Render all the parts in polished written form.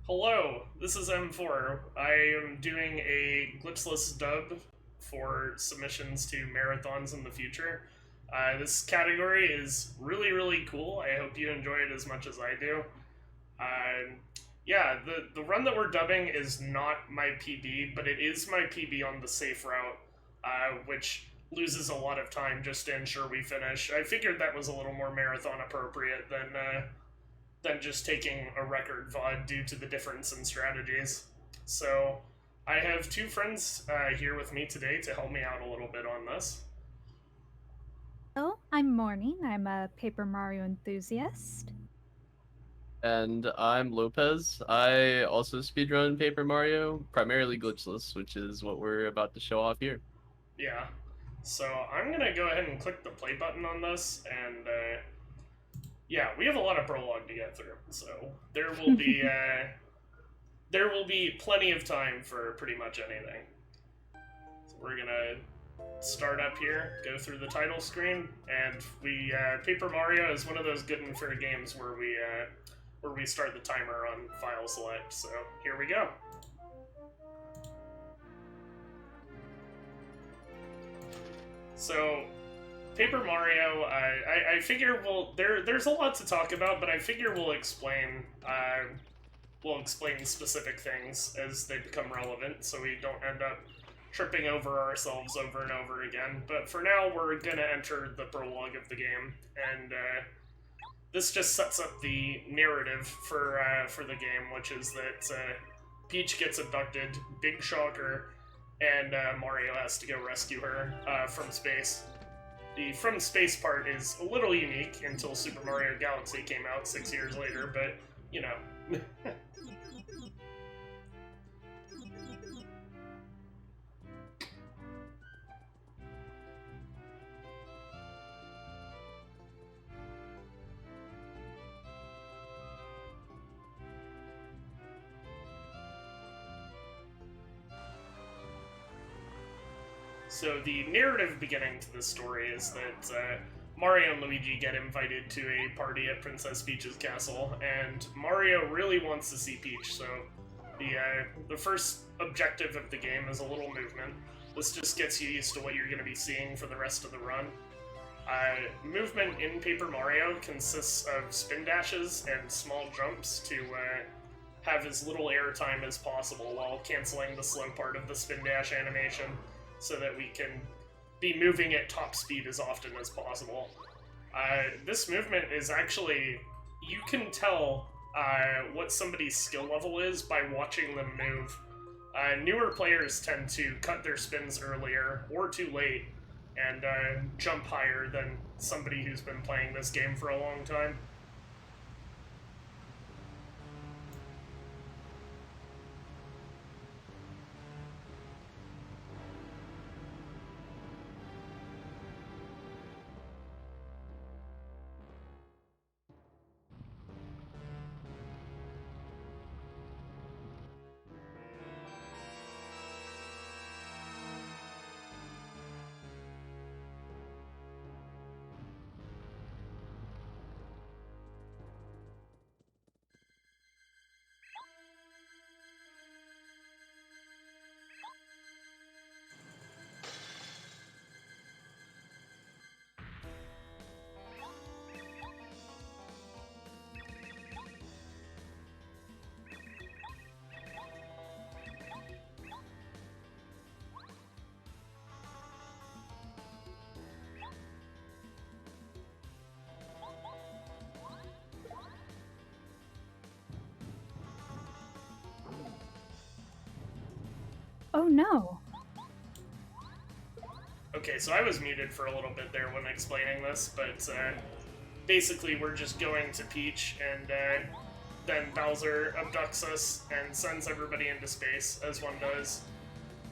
Hello, this is M4. I am doing a glitchless dub for submissions to marathons in the future. This category is really cool. I hope you enjoy it as much as I do. Uh, yeah, the run that we're dubbing is not my PB, but it is my PB on the safe route, which loses a lot of time just to ensure we finish. I figured that was a little more marathon appropriate than just taking a record VOD due to the difference in strategies. So I have two friends here with me today to help me out a little bit on this. Oh, I'm Morning. I'm a Paper Mario enthusiast. And I'm Lopez. I also speedrun Paper Mario, primarily glitchless, which is what we're about to show off here. Yeah. So I'm gonna go ahead and click the play button on this, and yeah, we have a lot of prologue to get through, so there will be plenty of time for pretty much anything. So we're gonna start up here, go through the title screen, and we Paper Mario is one of those good and fair games where we start the timer on file select. So here we go. So Paper Mario, I figure there's a lot to talk about, but I figure we'll explain specific things as they become relevant, so we don't end up tripping over ourselves over and over again. But for now, we're gonna enter the prologue of the game, and this just sets up the narrative for the game, which is that Peach gets abducted, big shocker, and Mario has to go rescue her from space. The from space part is a little unique until Super Mario Galaxy came out 6 years later, but you know. So the narrative beginning to this story is that Mario and Luigi get invited to a party at Princess Peach's castle, and Mario really wants to see Peach. So the first objective of the game is a little movement. This just gets you used to what you're going to be seeing for the rest of the run. Movement in Paper Mario consists of spin dashes and small jumps to have as little airtime as possible while canceling the slow part of the spin dash animation so that we can be moving at top speed as often as possible. This movement is actually, you can tell what somebody's skill level is by watching them move. Newer players tend to cut their spins earlier or too late and jump higher than somebody who's been playing this game for a long time. Oh no. Okay, so I was muted for a little bit there when explaining this, but basically we're just going to Peach, and then Bowser abducts us and sends everybody into space, as one does.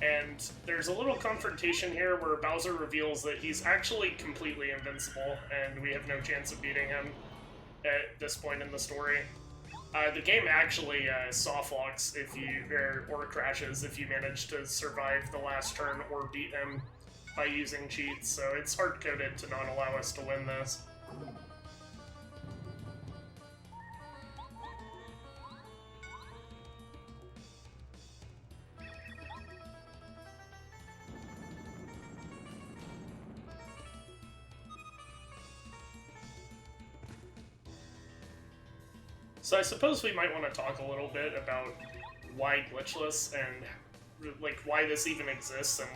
And there's a little confrontation here where Bowser reveals that he's actually completely invincible, and we have no chance of beating him at this point in the story. The game actually soft locks if you or crashes if you manage to survive the last turn or beat him by using cheats, so it's hard coded to not allow us to win this. So I suppose we might want to talk a little bit about why Glitchless and like why this even exists and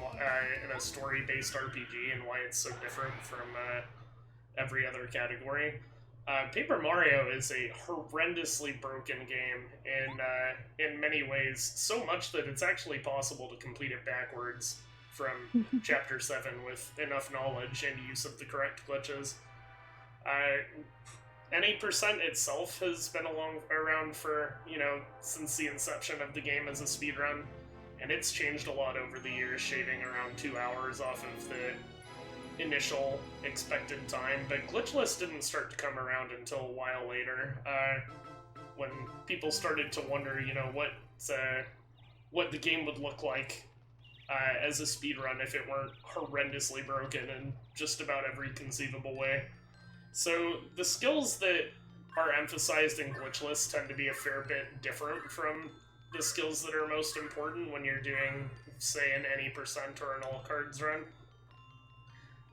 in a story-based RPG and why it's so different from every other category. Paper Mario is a horrendously broken game in many ways, so much that it's actually possible to complete it backwards from Chapter 7 with enough knowledge and use of the correct glitches. Any percent itself has been around for, since the inception of the game as a speedrun, and it's changed a lot over the years, shaving around 2 hours off of the initial expected time, but Glitchless didn't start to come around until a while later, when people started to wonder, what the game would look like as a speedrun if it weren't horrendously broken in just about every conceivable way. So the skills that are emphasized in Glitchless tend to be a fair bit different from the skills that are most important when you're doing, say, an any percent or an all cards run.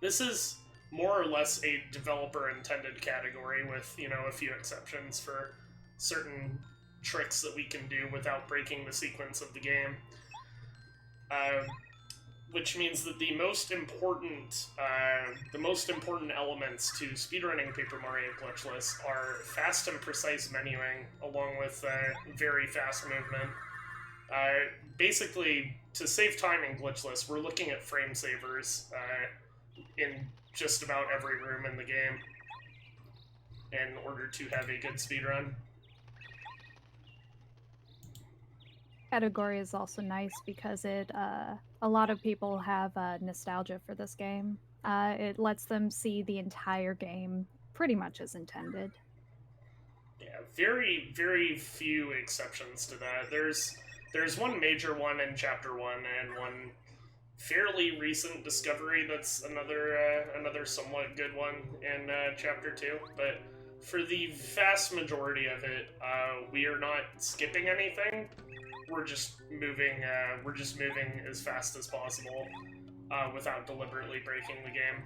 This is more or less a developer-intended category with, a few exceptions for certain tricks that we can do without breaking the sequence of the game. Which means that the most important elements to speedrunning Paper Mario Glitchless are fast and precise menuing, along with very fast movement. Basically, to save time in Glitchless, we're looking at frame savers in just about every room in the game in order to have a good speedrun. Category is also nice because a lot of people have nostalgia for this game. It lets them see the entire game pretty much as intended. Yeah, very, very few exceptions to that. There's one major one in Chapter 1 and one fairly recent discovery that's another somewhat good one in Chapter 2, but for the vast majority of it, we are not skipping anything. We're just moving as fast as possible without deliberately breaking the game.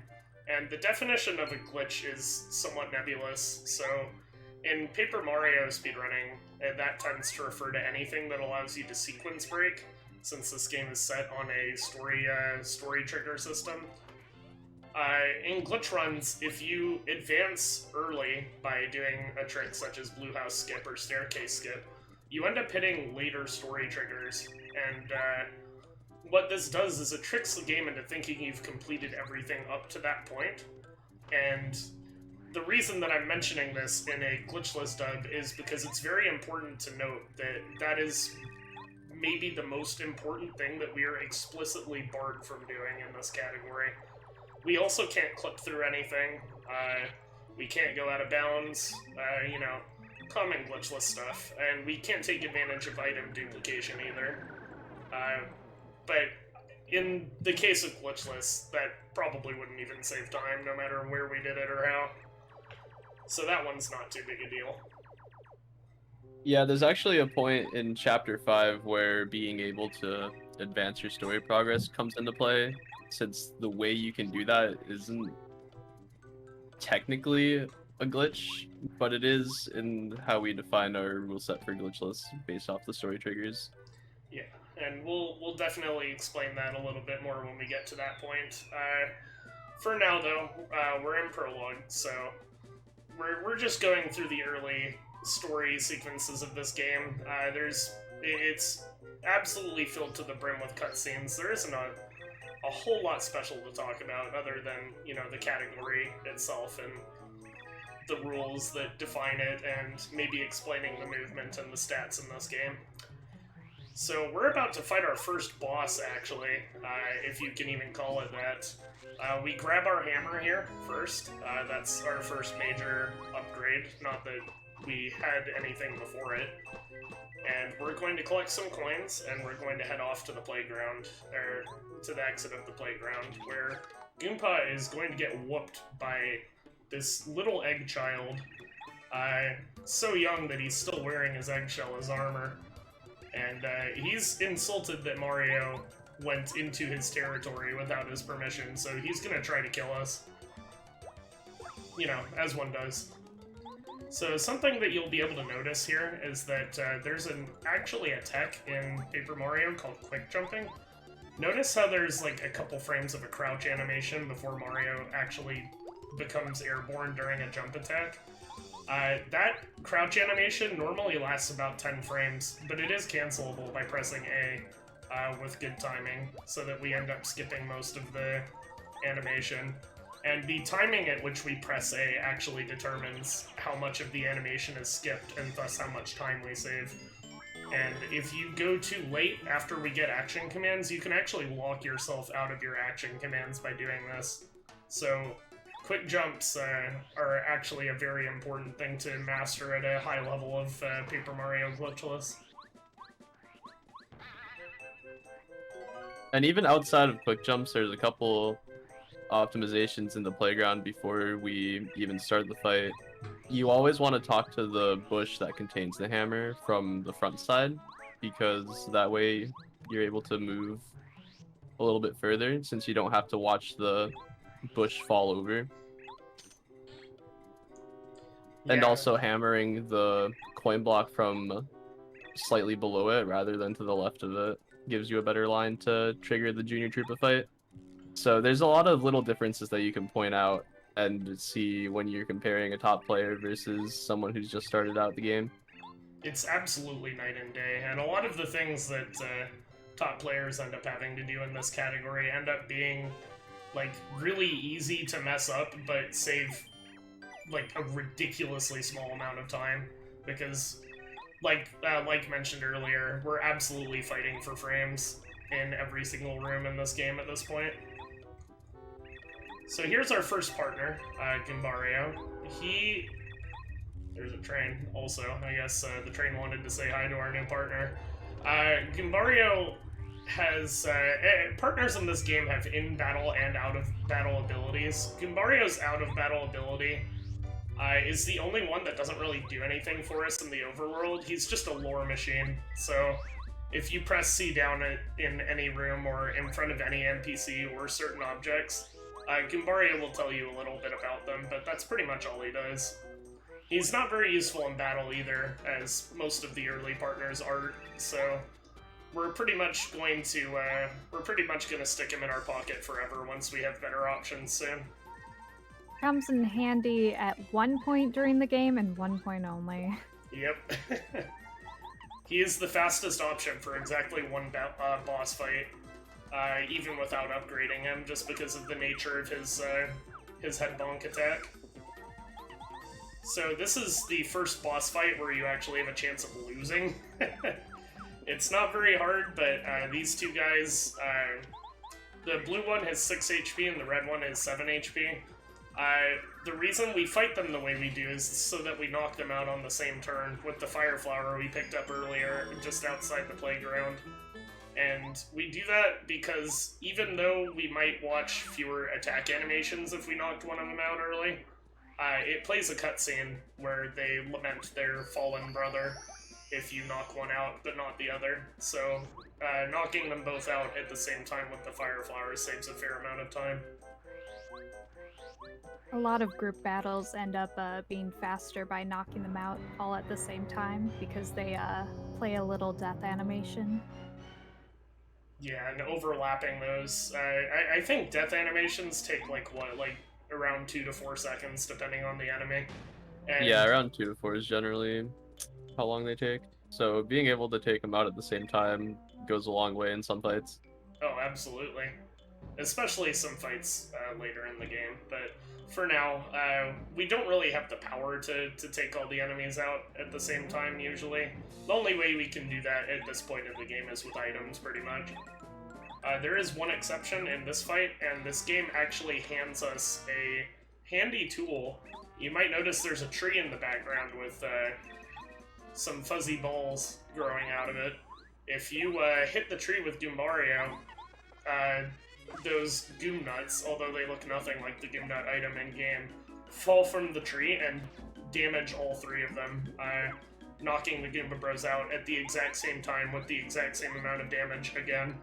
And the definition of a glitch is somewhat nebulous, so in Paper Mario speedrunning, that tends to refer to anything that allows you to sequence break, since this game is set on a story trigger system. In glitch runs, if you advance early by doing a trick such as Blue House Skip or Staircase Skip, you end up hitting later story triggers, and what this does is it tricks the game into thinking you've completed everything up to that point, and the reason that I'm mentioning this in a Glitchless dub is because it's very important to note that that is maybe the most important thing that we are explicitly barred from doing in this category. We also can't clip through anything, we can't go out of bounds, common Glitchless stuff, and we can't take advantage of item duplication either. But in the case of Glitchless, that probably wouldn't even save time, no matter where we did it or how. So that one's not too big a deal. Yeah, there's actually a point in Chapter 5 where being able to advance your story progress comes into play, since the way you can do that isn't technically a glitch, but it is in how we define our rule set for Glitchless based off the story triggers. Yeah, and we'll definitely explain that a little bit more when we get to that point. For now, though, we're in prologue, so we're just going through the early story sequences of this game. It's absolutely filled to the brim with cutscenes. There isn't a whole lot special to talk about other than, the category itself and the rules that define it, and maybe explaining the movement and the stats in this game. So we're about to fight our first boss, actually, if you can even call it that. We grab our hammer here first. That's our first major upgrade, not that we had anything before it. And we're going to collect some coins, and we're going to head off to the playground, or to the exit of the playground, where Goomba is going to get whooped by this little egg child, so young that he's still wearing his eggshell as armor. And he's insulted that Mario went into his territory without his permission, so he's gonna try to kill us. As one does. So something that you'll be able to notice here is that there's actually a tech in Paper Mario called quick jumping. Notice how there's like a couple frames of a crouch animation before Mario actually becomes airborne during a jump attack. That crouch animation normally lasts about 10 frames, but it is cancelable by pressing A with good timing, so that we end up skipping most of the animation. And the timing at which we press A actually determines how much of the animation is skipped, and thus how much time we save. And if you go too late after we get action commands, you can actually lock yourself out of your action commands by doing this. So quick jumps are actually a very important thing to master at a high level of Paper Mario Glitchless. And even outside of quick jumps, there's a couple optimizations in the playground before we even start the fight. You always want to talk to the bush that contains the hammer from the front side, because that way you're able to move a little bit further, since you don't have to watch the bush fall over. Yeah. And also hammering the coin block from slightly below it rather than to the left of it gives you a better line to trigger the Junior Troopa fight. So there's a lot of little differences that you can point out and see when you're comparing a top player versus someone who's just started out the game. It's absolutely night and day, and a lot of the things that top players end up having to do in this category end up being like really easy to mess up, but save like a ridiculously small amount of time, because like mentioned earlier, we're absolutely fighting for frames in every single room in this game at this point. So here's our first partner, Gimbario. There's a train also. I guess the train wanted to say hi to our new partner. Gimbario has... partners in this game have in-battle and out-of-battle abilities. Gimbario's out-of-battle ability is the only one that doesn't really do anything for us in the overworld. He's just a lore machine, so if you press C down in any room or in front of any NPC or certain objects, Gimbario will tell you a little bit about them, but that's pretty much all he does. He's not very useful in battle either, as most of the early partners are, so we're pretty much going to stick him in our pocket forever once we have better options soon. Comes in handy at one point during the game and one point only. Yep. He is the fastest option for exactly one boss fight, even without upgrading him, just because of the nature of his head bonk attack. So this is the first boss fight where you actually have a chance of losing. It's not very hard, but these two guys, the blue one has 6 HP and the red one has 7 HP. The reason we fight them the way we do is so that we knock them out on the same turn with the fire flower we picked up earlier just outside the playground. And we do that because even though we might watch fewer attack animations if we knocked one of them out early, it plays a cutscene where they lament their fallen brother if you knock one out but not the other. So knocking them both out at the same time with the fire flower saves a fair amount of time. A lot of group battles end up being faster by knocking them out all at the same time because they play a little death animation. Yeah, and overlapping those. I think death animations take like around 2 to 4 seconds depending on the enemy. And yeah, around 2 to 4 is generally how long they take. So being able to take them out at the same time goes a long way in some fights. Oh, absolutely. Especially some fights later in the game, but for now, we don't really have the power to take all the enemies out at the same time, usually. The only way we can do that at this point in the game is with items, pretty much. There is one exception in this fight, and this game actually hands us a handy tool. You might notice there's a tree in the background with some fuzzy balls growing out of it. If you hit the tree with Goombario, those Goom Nuts, although they look nothing like the Goom Nut item in-game, fall from the tree and damage all 3 of them, knocking the Goomba Bros out at the exact same time with the exact same amount of damage again.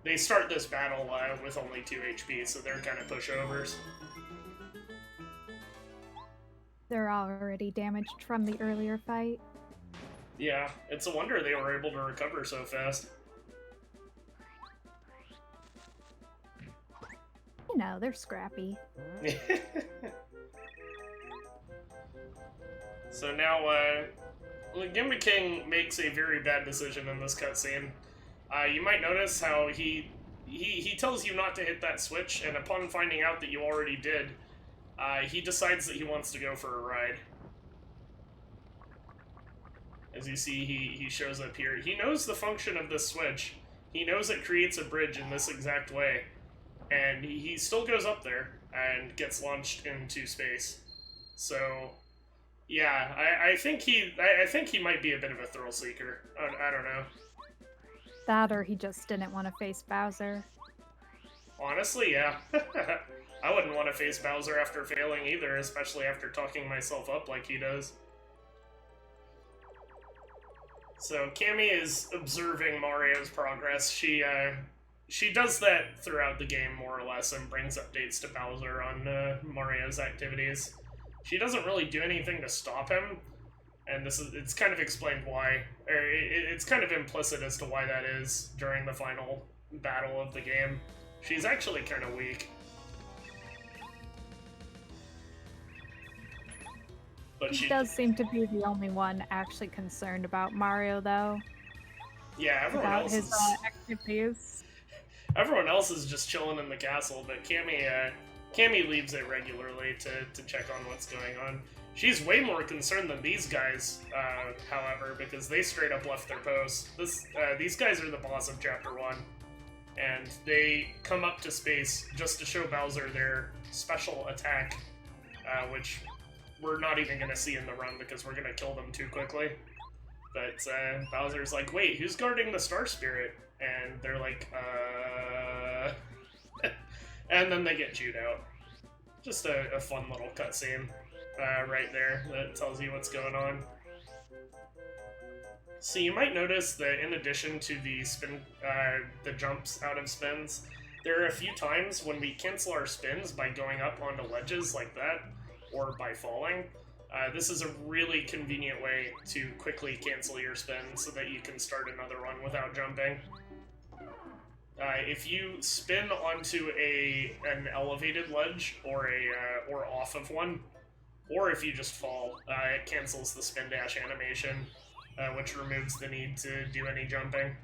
They start this battle with only 2 HP, so they're kind of pushovers. They're already damaged from the earlier fight. Yeah, it's a wonder they were able to recover so fast. You know, they're scrappy. So now, Gimba King makes a very bad decision in this cutscene. You might notice how he tells you not to hit that switch, and upon finding out that you already did, he decides that he wants to go for a ride. As you see, he shows up here. He knows the function of this switch. He knows it creates a bridge in this exact way. And he still goes up there and gets launched into space. So, yeah, I think he might be a bit of a thrill seeker. I don't know. That or he just didn't want to face Bowser. Honestly, yeah. I wouldn't want to face Bowser after failing either, especially after talking myself up like he does. So Cammy is observing Mario's progress. She does that throughout the game, more or less, and brings updates to Bowser on Mario's activities. She doesn't really do anything to stop him, and it's kind of explained why. Or it's kind of implicit as to why that is during the final battle of the game. She's actually kind of weak. But He does seem to be the only one actually concerned about Mario, though. Yeah, everyone about else his is... activities. Everyone else is just chilling in the castle, but Cammy leaves it regularly to check on what's going on. She's way more concerned than these guys, however, because they straight up left their post. These guys are the boss of Chapter 1, and they come up to space just to show Bowser their special attack, which we're not even going to see in the run because we're going to kill them too quickly. But Bowser's like, wait, who's guarding the Star Spirit? And they're like, and then they get chewed out. Just a fun little cutscene right there that tells you what's going on. So you might notice that in addition to the jumps out of spins, there are a few times when we cancel our spins by going up onto ledges like that, or by falling. This is a really convenient way to quickly cancel your spin so that you can start another run without jumping. If you spin onto an elevated ledge or off of one, or if you just fall, it cancels the spin dash animation, which removes the need to do any jumping.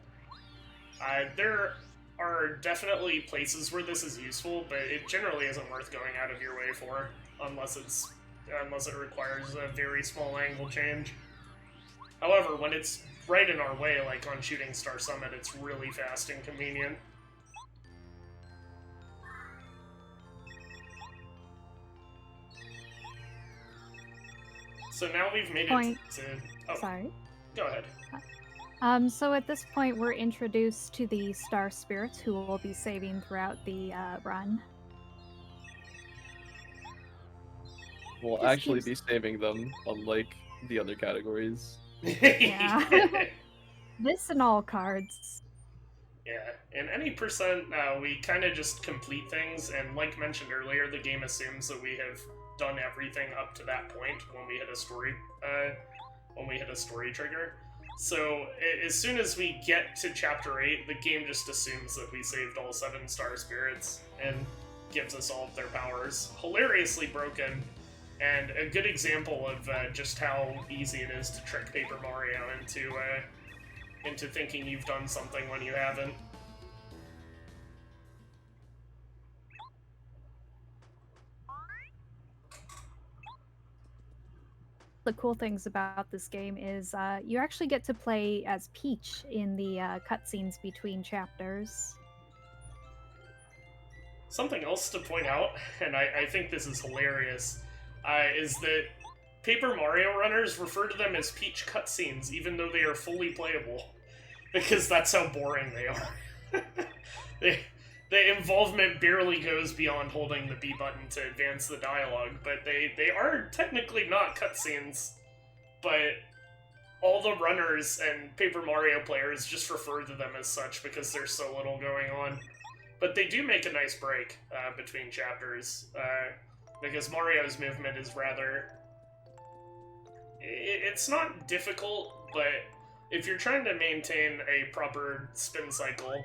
There are definitely places where this is useful, but it generally isn't worth going out of your way for, unless it requires a very small angle change. However, when it's right in our way, like on Shooting Star Summit, it's really fast and convenient. So now we've made it to... Oh, sorry. Go ahead. So at this point, we're introduced to the Star Spirits, who will be saving throughout the run. We'll actually be saving them, unlike the other categories. Yeah. This and all cards. Yeah, in any percent, we kind of just complete things, and like mentioned earlier, the game assumes that we have done everything up to that point when we hit a story trigger. So as soon as we get to Chapter 8, the game just assumes that we saved all 7 Star Spirits and gives us all of their powers. Hilariously broken, and a good example of just how easy it is to trick Paper Mario into thinking you've done something when you haven't. The cool things about this game is you actually get to play as Peach in the cutscenes between chapters. Something else to point out, and I think this is hilarious, is that Paper Mario runners refer to them as Peach cutscenes, even though they are fully playable, because that's how boring they are. The involvement barely goes beyond holding the B button to advance the dialogue, but they are technically not cutscenes, but all the runners and Paper Mario players just refer to them as such because there's so little going on. But they do make a nice break between chapters, because Mario's movement is rather it's not difficult, but if you're trying to maintain a proper spin cycle,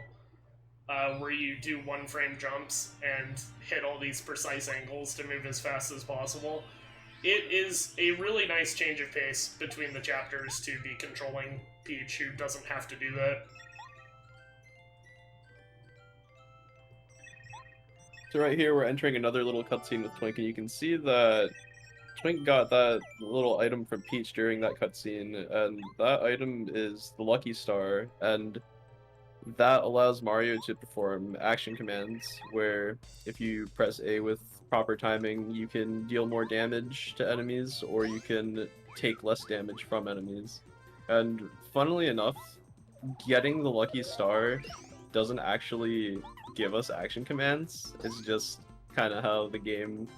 where you do one-frame jumps and hit all these precise angles to move as fast as possible, it is a really nice change of pace between the chapters to be controlling Peach, who doesn't have to do that. So right here, we're entering another little cutscene with Twink, and you can see that Twink got that little item from Peach during that cutscene, and that item is the Lucky Star, and that allows Mario to perform action commands, where if you press A with proper timing, you can deal more damage to enemies, or you can take less damage from enemies. And funnily enough, getting the Lucky Star doesn't actually give us action commands. It's just kind of how the game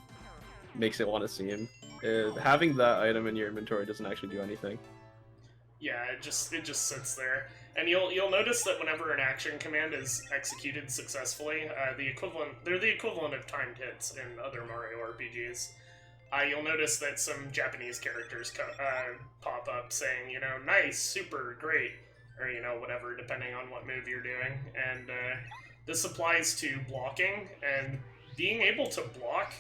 makes it want to seem. Having that item in your inventory doesn't actually do anything. Yeah, it just sits there, and you'll notice that whenever an action command is executed successfully, they're the equivalent of timed hits in other Mario RPGs. You'll notice that some Japanese characters pop up saying, you know, nice, super, great, or you know, whatever, depending on what move you're doing, and this applies to blocking, and being able to block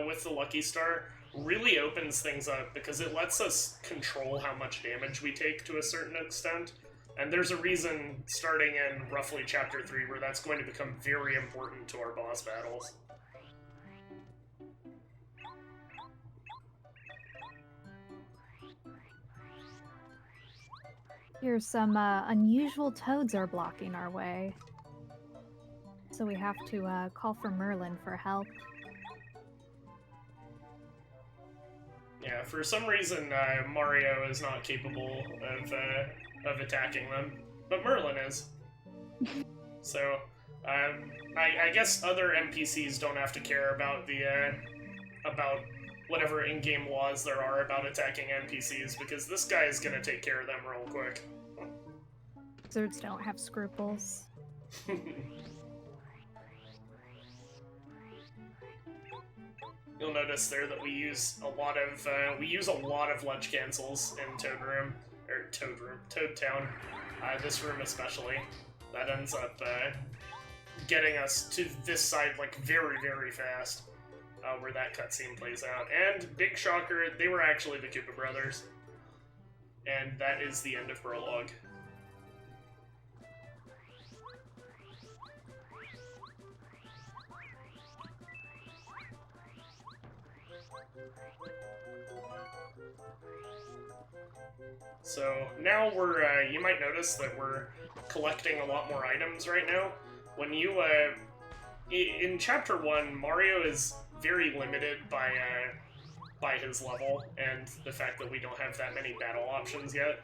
with the Lucky Star really opens things up because it lets us control how much damage we take to a certain extent. And there's a reason starting in roughly Chapter 3 where that's going to become very important to our boss battles. Here's some unusual toads are blocking our way. So we have to call for Merlin for help. Yeah, for some reason, Mario is not capable of attacking them, but Merlin is. So, I guess other NPCs don't have to care about about whatever in-game laws there are about attacking NPCs, because this guy is gonna take care of them real quick. Wizards don't have scruples. You'll notice there that we use a lot of ledge cancels in Toad Town. This room especially. That ends up getting us to this side like very, very fast, where that cutscene plays out. And big shocker, they were actually the Koopa brothers. And that is the end of prologue. So now you might notice that we're collecting a lot more items right now. When you, in Chapter 1, Mario is very limited by his level and the fact that we don't have that many battle options yet.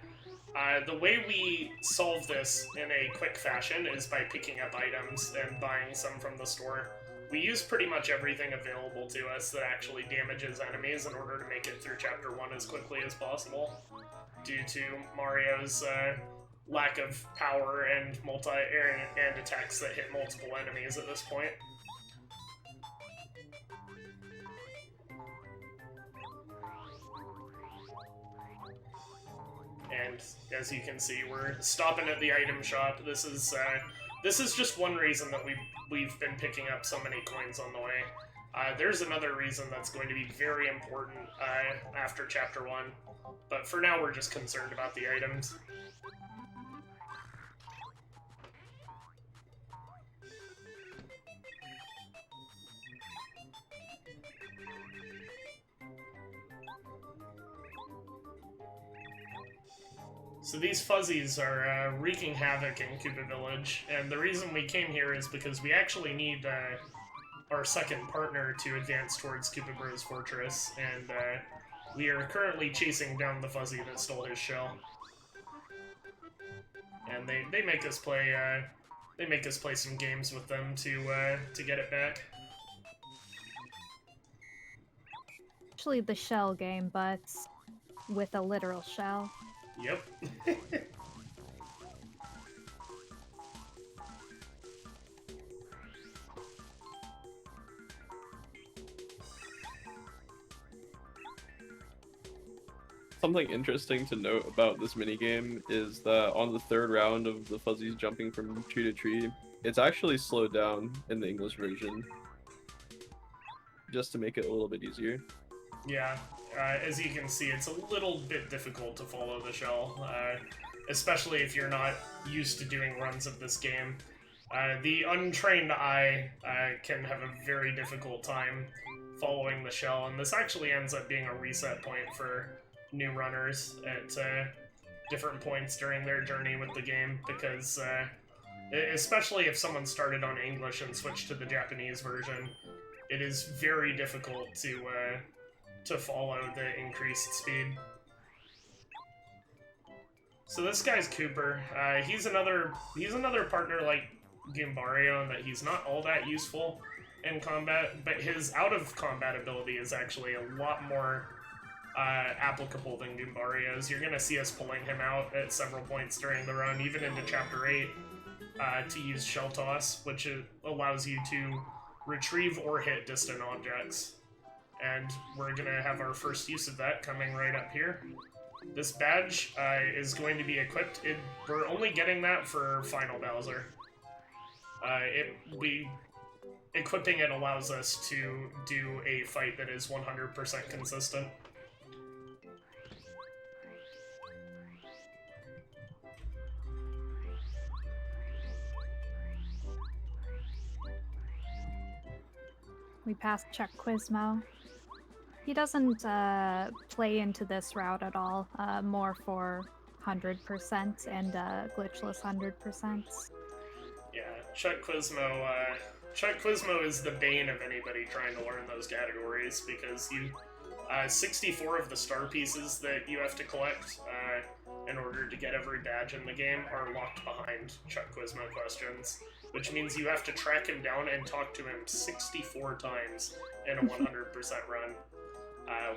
The way we solve this in a quick fashion is by picking up items and buying some from the store. We use pretty much everything available to us that actually damages enemies in order to make it through Chapter 1 as quickly as possible, due to Mario's lack of power and and attacks that hit multiple enemies at this point. And as you can see, we're stopping at the item shop. This is just one reason that we've been picking up so many coins on the way. There's another reason that's going to be very important after Chapter 1, but for now we're just concerned about the items. So these fuzzies are wreaking havoc in Koopa Village, and the reason we came here is because we actually need our second partner to advance towards Koopa Bros Fortress, and we are currently chasing down the fuzzy that stole his shell. And they make us play some games with them to get it back. Actually, the shell game, but with a literal shell. Yep. Something interesting to note about this minigame is that on the third round of the fuzzies jumping from tree to tree, it's actually slowed down in the English version, just to make it a little bit easier. Yeah, as you can see, it's a little bit difficult to follow the shell, especially if you're not used to doing runs of this game. The untrained eye can have a very difficult time following the shell, and this actually ends up being a reset point for new runners at different points during their journey with the game, because especially if someone started on English and switched to the Japanese version, it is very difficult to follow the increased speed. So this guy's Cooper. He's another partner like Goombario in that he's not all that useful in combat, but his out-of-combat ability is actually a lot more applicable than Goombario's. You're going to see us pulling him out at several points during the run, even into Chapter 8, to use Shell Toss, which allows you to retrieve or hit distant objects. And we're going to have our first use of that coming right up here. This badge is going to be equipped. We're only getting that for Final Bowser. Equipping it allows us to do a fight that is 100% consistent. We passed Chuck Quizmo. He doesn't play into this route at all, more for 100% and glitchless 100%. Yeah, Chuck Quizmo is the bane of anybody trying to learn those categories, because 64 of the star pieces that you have to collect in order to get every badge in the game are locked behind Chuck Quizmo questions, which means you have to track him down and talk to him 64 times in a 100% run,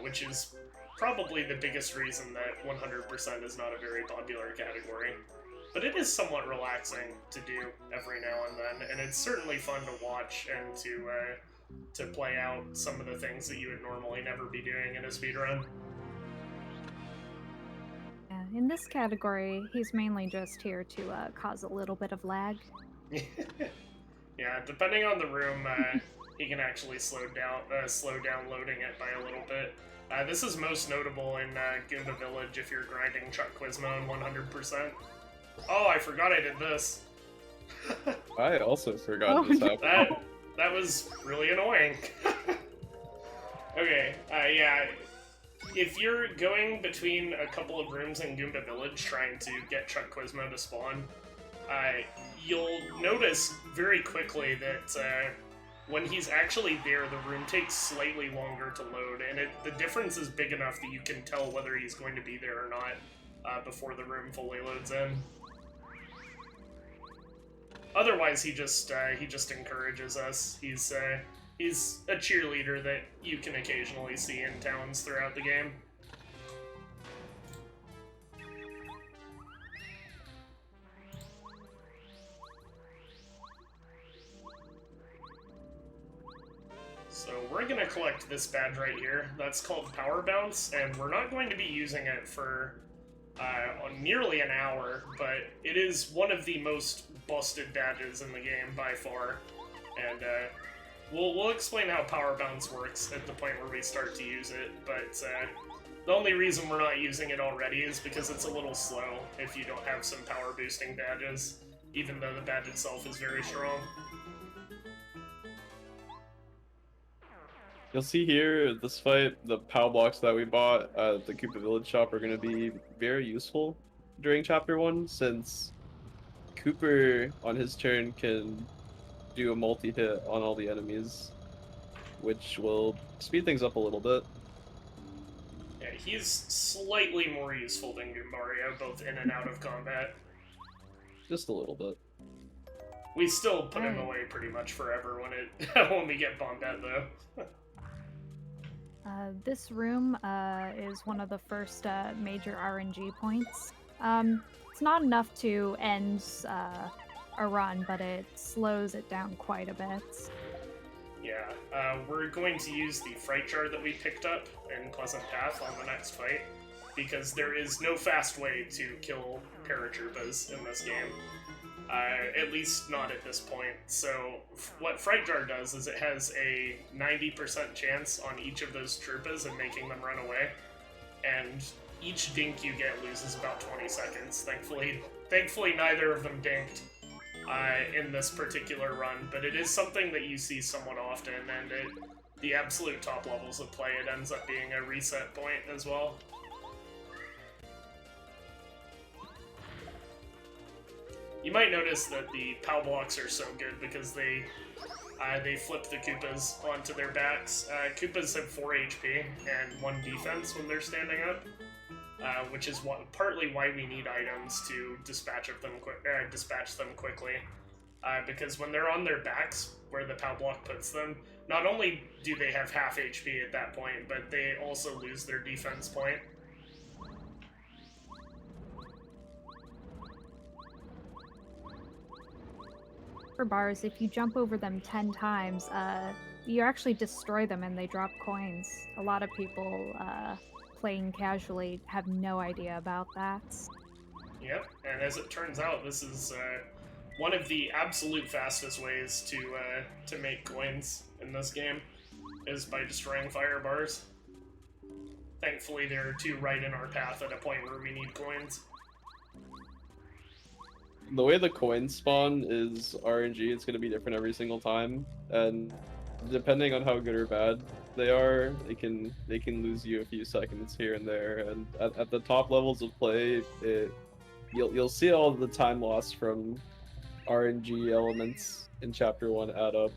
which is probably the biggest reason that 100% is not a very popular category. But it is somewhat relaxing to do every now and then, and it's certainly fun to watch and to play out some of the things that you would normally never be doing in a speedrun. Yeah, in this category, he's mainly just here to cause a little bit of lag. Yeah, depending on the room, he can actually slow down loading it by a little bit. This is most notable in Goomba Village if you're grinding Chuck Quizmo in 100%. Oh, I forgot I did this. I also forgot this happened. That was really annoying. Okay, yeah. If you're going between a couple of rooms in Goomba Village trying to get Chuck Quizmo to spawn, you'll notice very quickly that when he's actually there, the room takes slightly longer to load, and the difference is big enough that you can tell whether he's going to be there or not before the room fully loads in. Otherwise, he just encourages us. He's a cheerleader that you can occasionally see in towns throughout the game. So we're going to collect this badge right here. That's called Power Bounce, and we're not going to be using it for nearly an hour, but it is one of the most busted badges in the game by far. And we'll explain how Power Bounce works at the point where we start to use it, but the only reason we're not using it already is because it's a little slow if you don't have some power boosting badges, even though the badge itself is very strong. You'll see here, this fight, the POW blocks that we bought at the Koopa Village shop are going to be very useful during Chapter 1, since Cooper, on his turn, can do a multi-hit on all the enemies, which will speed things up a little bit. Yeah, he's slightly more useful than Goombario, both in and out of combat. Just a little bit. We still put him away pretty much forever when we get Bombette, though. This room is one of the first major RNG points. It's not enough to end a run, but it slows it down quite a bit. Yeah, we're going to use the Fright Jar that we picked up in Pleasant Path on the next fight. because there is no fast way to kill paratroopers in this game. At least not at this point. So what Fright Jar does is it has a 90% chance on each of those troopers and making them run away, and each dink you get loses about 20 seconds. Thankfully neither of them dinked in this particular run, but it is something that you see somewhat often, and the absolute top levels of play, it ends up being a reset point as well. You might notice that the POW blocks are so good because they flip the Koopas onto their backs. Koopas have 4 HP and 1 defense when they're standing up, which is partly why we need items to dispatch them quickly. Because when they're on their backs, where the POW block puts them, not only do they have half HP at that point, but they also lose their defense point. For bars, if you jump over them 10 times, you actually destroy them and they drop coins. A lot of people playing casually have no idea about that. Yep, and as it turns out, this is one of the absolute fastest ways to make coins in this game, is by destroying fire bars. Thankfully, there are 2 right in our path at a point where we need coins. The way the coins spawn is RNG. It's going to be different every single time, and depending on how good or bad they are, they can lose you a few seconds here and there. And at the top levels of play, you'll see all the time lost from RNG elements in Chapter 1 add up.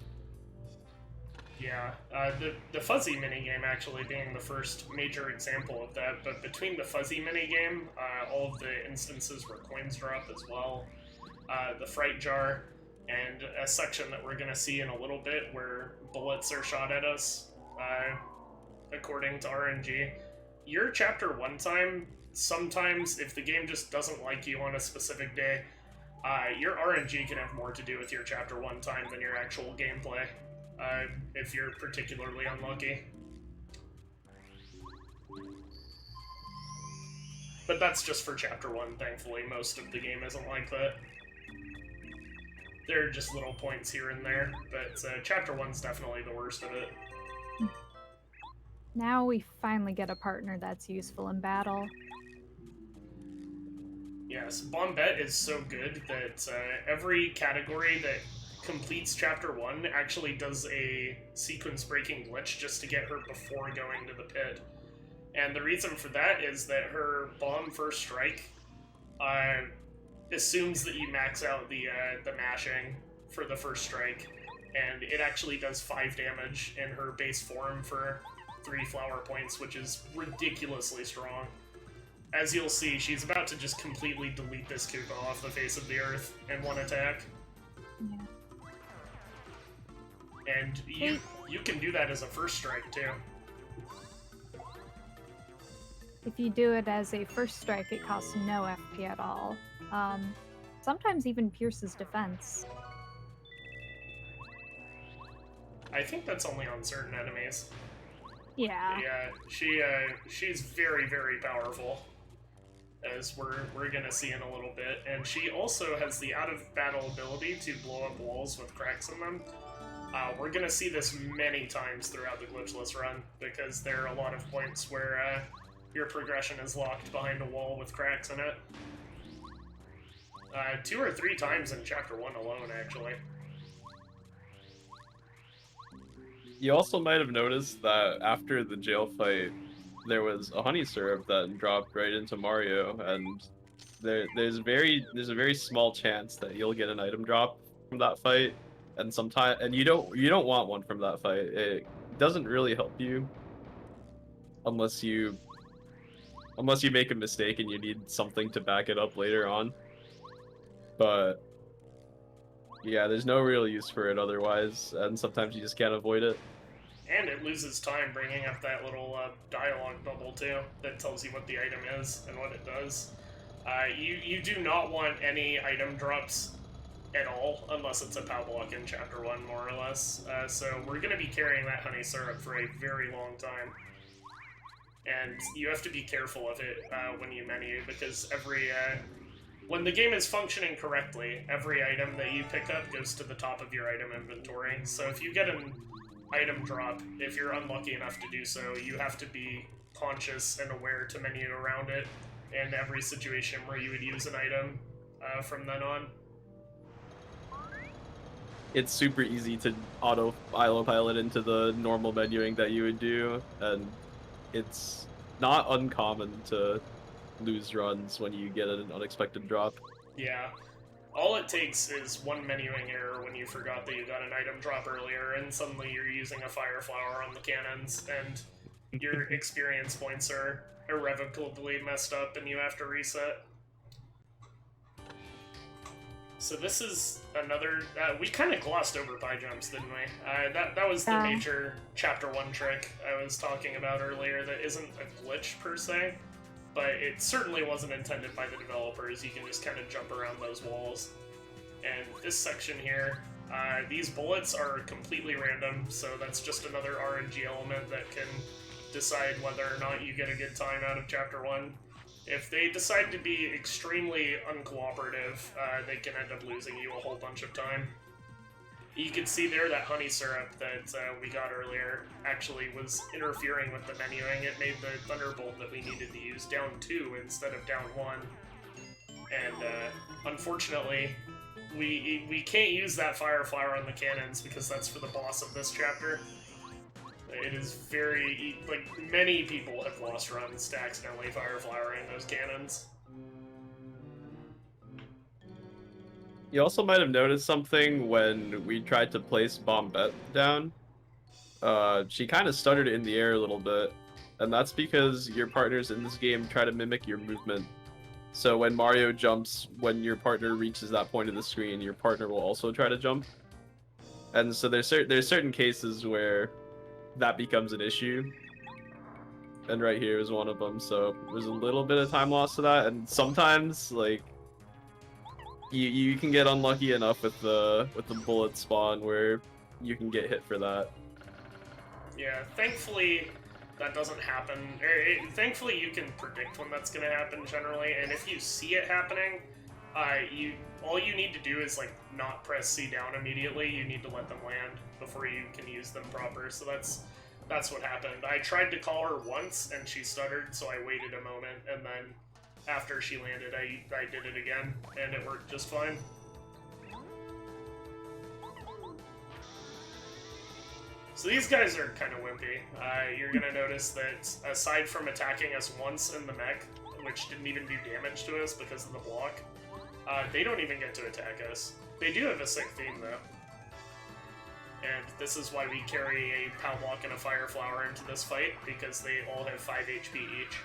Yeah, the fuzzy minigame actually being the first major example of that, but between the fuzzy minigame, all of the instances where coins drop as well, the Fright Jar, and a section that we're going to see in a little bit where bullets are shot at us, according to RNG, your Chapter 1 time, sometimes if the game just doesn't like you on a specific day, your RNG can have more to do with your Chapter 1 time than your actual gameplay. If you're particularly unlucky. But that's just for Chapter 1, thankfully. Most of the game isn't like that. There are just little points here and there, but Chapter 1's definitely the worst of it. Now we finally get a partner that's useful in battle. Yes, Bombette is so good that every category that completes Chapter 1 actually does a sequence-breaking glitch just to get her before going to the pit. And the reason for that is that her bomb first strike assumes that you max out the mashing for the first strike, and it actually does 5 damage in her base form for 3 flower points, which is ridiculously strong. As you'll see, she's about to just completely delete this Koopa off the face of the earth in 1 attack. Yeah. And you can do that as a first strike, too. If you do it as a first strike, it costs no FP at all. Sometimes even pierces defense. I think that's only on certain enemies. Yeah. Yeah, she's very, very powerful, as we're gonna see in a little bit. And she also has the out-of-battle ability to blow up walls with cracks in them. We're gonna see this many times throughout the Glitchless run, because there are a lot of points where your progression is locked behind a wall with cracks in it. 2 or 3 times in Chapter 1 alone, actually. You also might have noticed that after the jail fight, there was a honey syrup that dropped right into Mario, and there's a very small chance that you'll get an item drop from that fight, and you don't want one from that fight. It doesn't really help you unless you make a mistake and you need something to back it up later on. But yeah, there's no real use for it otherwise, and sometimes you just can't avoid it. And it loses time bringing up that little dialogue bubble, too, that tells you what the item is and what it does. You do not want any item drops at all, unless it's a POW block in Chapter 1, more or less. So we're going to be carrying that honey syrup for a very long time. and you have to be careful of it when you menu, because when the game is functioning correctly, every item that you pick up goes to the top of your item inventory. So if you get an item drop, if you're unlucky enough to do so, you have to be conscious and aware to menu around it in every situation where you would use an item from then on. It's super easy to autopilot into the normal menuing that you would do, and it's not uncommon to lose runs when you get an unexpected drop. Yeah. All it takes is one menuing error when you forgot that you got an item drop earlier, and suddenly you're using a fire flower on the cannons, and your experience points are irrevocably messed up, and you have to reset. So this is another... we kind of glossed over pie jumps, didn't we? That was the major Chapter 1 trick I was talking about earlier that isn't a glitch per se, but it certainly wasn't intended by the developers. You can just kind of jump around those walls. And this section here, these bullets are completely random, so that's just another RNG element that can decide whether or not you get a good time out of Chapter 1. If they decide to be extremely uncooperative, they can end up losing you a whole bunch of time. You can see there that honey syrup that we got earlier actually was interfering with the menuing. It made the thunderbolt that we needed to use down 2 instead of down 1. And unfortunately, we can't use that fire flower on the cannons because that's for the boss of this chapter. It is very... like, many people have lost runs to accidentally fire flowering those cannons. You also might have noticed something when we tried to place Bombette down. She kind of stuttered in the air a little bit, and that's because your partners in this game try to mimic your movement. So when Mario jumps, when your partner reaches that point of the screen, your partner will also try to jump. And so there's certain cases where that becomes an issue. And right here is one of them, so there's a little bit of time loss to that, and sometimes, like, you can get unlucky enough with the bullet spawn where you can get hit for that. Yeah, thankfully that doesn't happen. Thankfully you can predict when that's going to happen generally, and if you see it happening, all you need to do is like not press C down immediately. You need to let them land before you can use them proper. So that's what happened. I tried to call her once and she stuttered, so I waited a moment, and then after she landed, I did it again, and it worked just fine. So these guys are kind of wimpy. You're going to notice that aside from attacking us once in the mech, which didn't even do damage to us because of the block, they don't even get to attack us. They do have a sick theme, though. And this is why we carry a POW block and a fire flower into this fight, because they all have 5 HP each.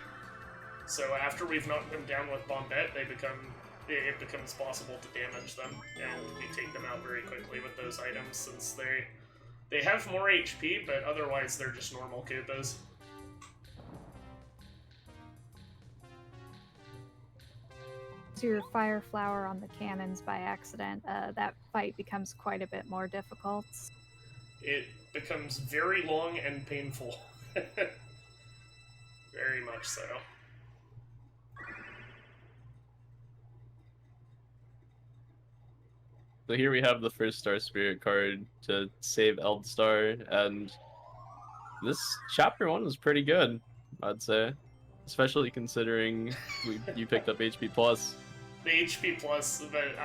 So after we've knocked them down with Bombette, it becomes possible to damage them, and we take them out very quickly with those items, since they have more HP, but otherwise they're just normal Koopas. To your fire flower on the cannons by accident, that fight becomes quite a bit more difficult. It becomes very long and painful. Very much so. So here we have the first Star Spirit card to save Eldstar, and this Chapter 1 was pretty good, I'd say. Especially considering you picked up HP+. The HP+, but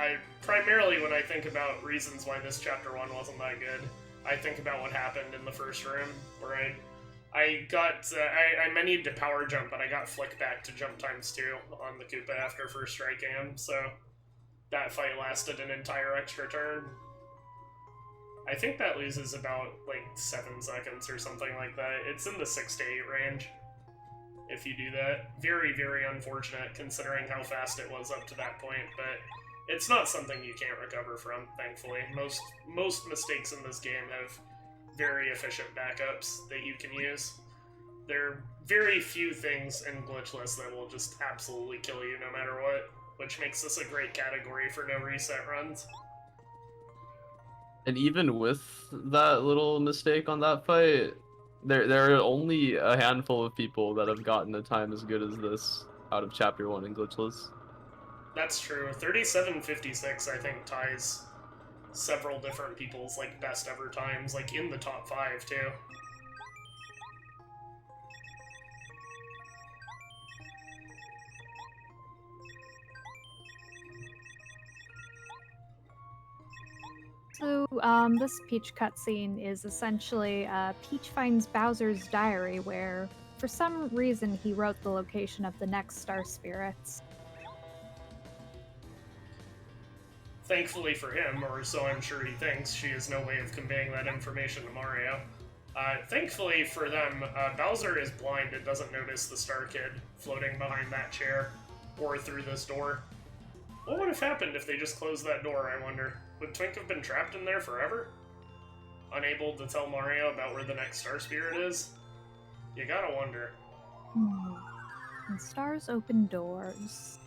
primarily when I think about reasons why this Chapter 1 wasn't that good, I think about what happened in the first room, where I menued to power jump, but I got flick back to jump times 2 on the Koopa after first striking him, so that fight lasted an entire extra turn. I think that loses about, like, 7 seconds or something like that. It's in the 6 to 8 range if you do that. Very, very unfortunate considering how fast it was up to that point, but it's not something you can't recover from, thankfully. Most mistakes in this game have very efficient backups that you can use. There are very few things in Glitchless that will just absolutely kill you no matter what, which makes this a great category for no reset runs. And even with that little mistake on that fight, There are only a handful of people that have gotten a time as good as this out of Chapter 1 in Glitchless. That's true. 37:56, I think, ties several different people's like best ever times, like in the top 5 too. So, this Peach cutscene is essentially Peach finds Bowser's diary where, for some reason, he wrote the location of the next star spirits. Thankfully for him, or so I'm sure he thinks, she has no way of conveying that information to Mario. Thankfully for them, Bowser is blind and doesn't notice the Star Kid floating behind that chair or through this door. What would have happened if they just closed that door, I wonder? Would Twink have been trapped in there forever? Unable to tell Mario about where the next star spirit is? You gotta wonder. And stars open doors.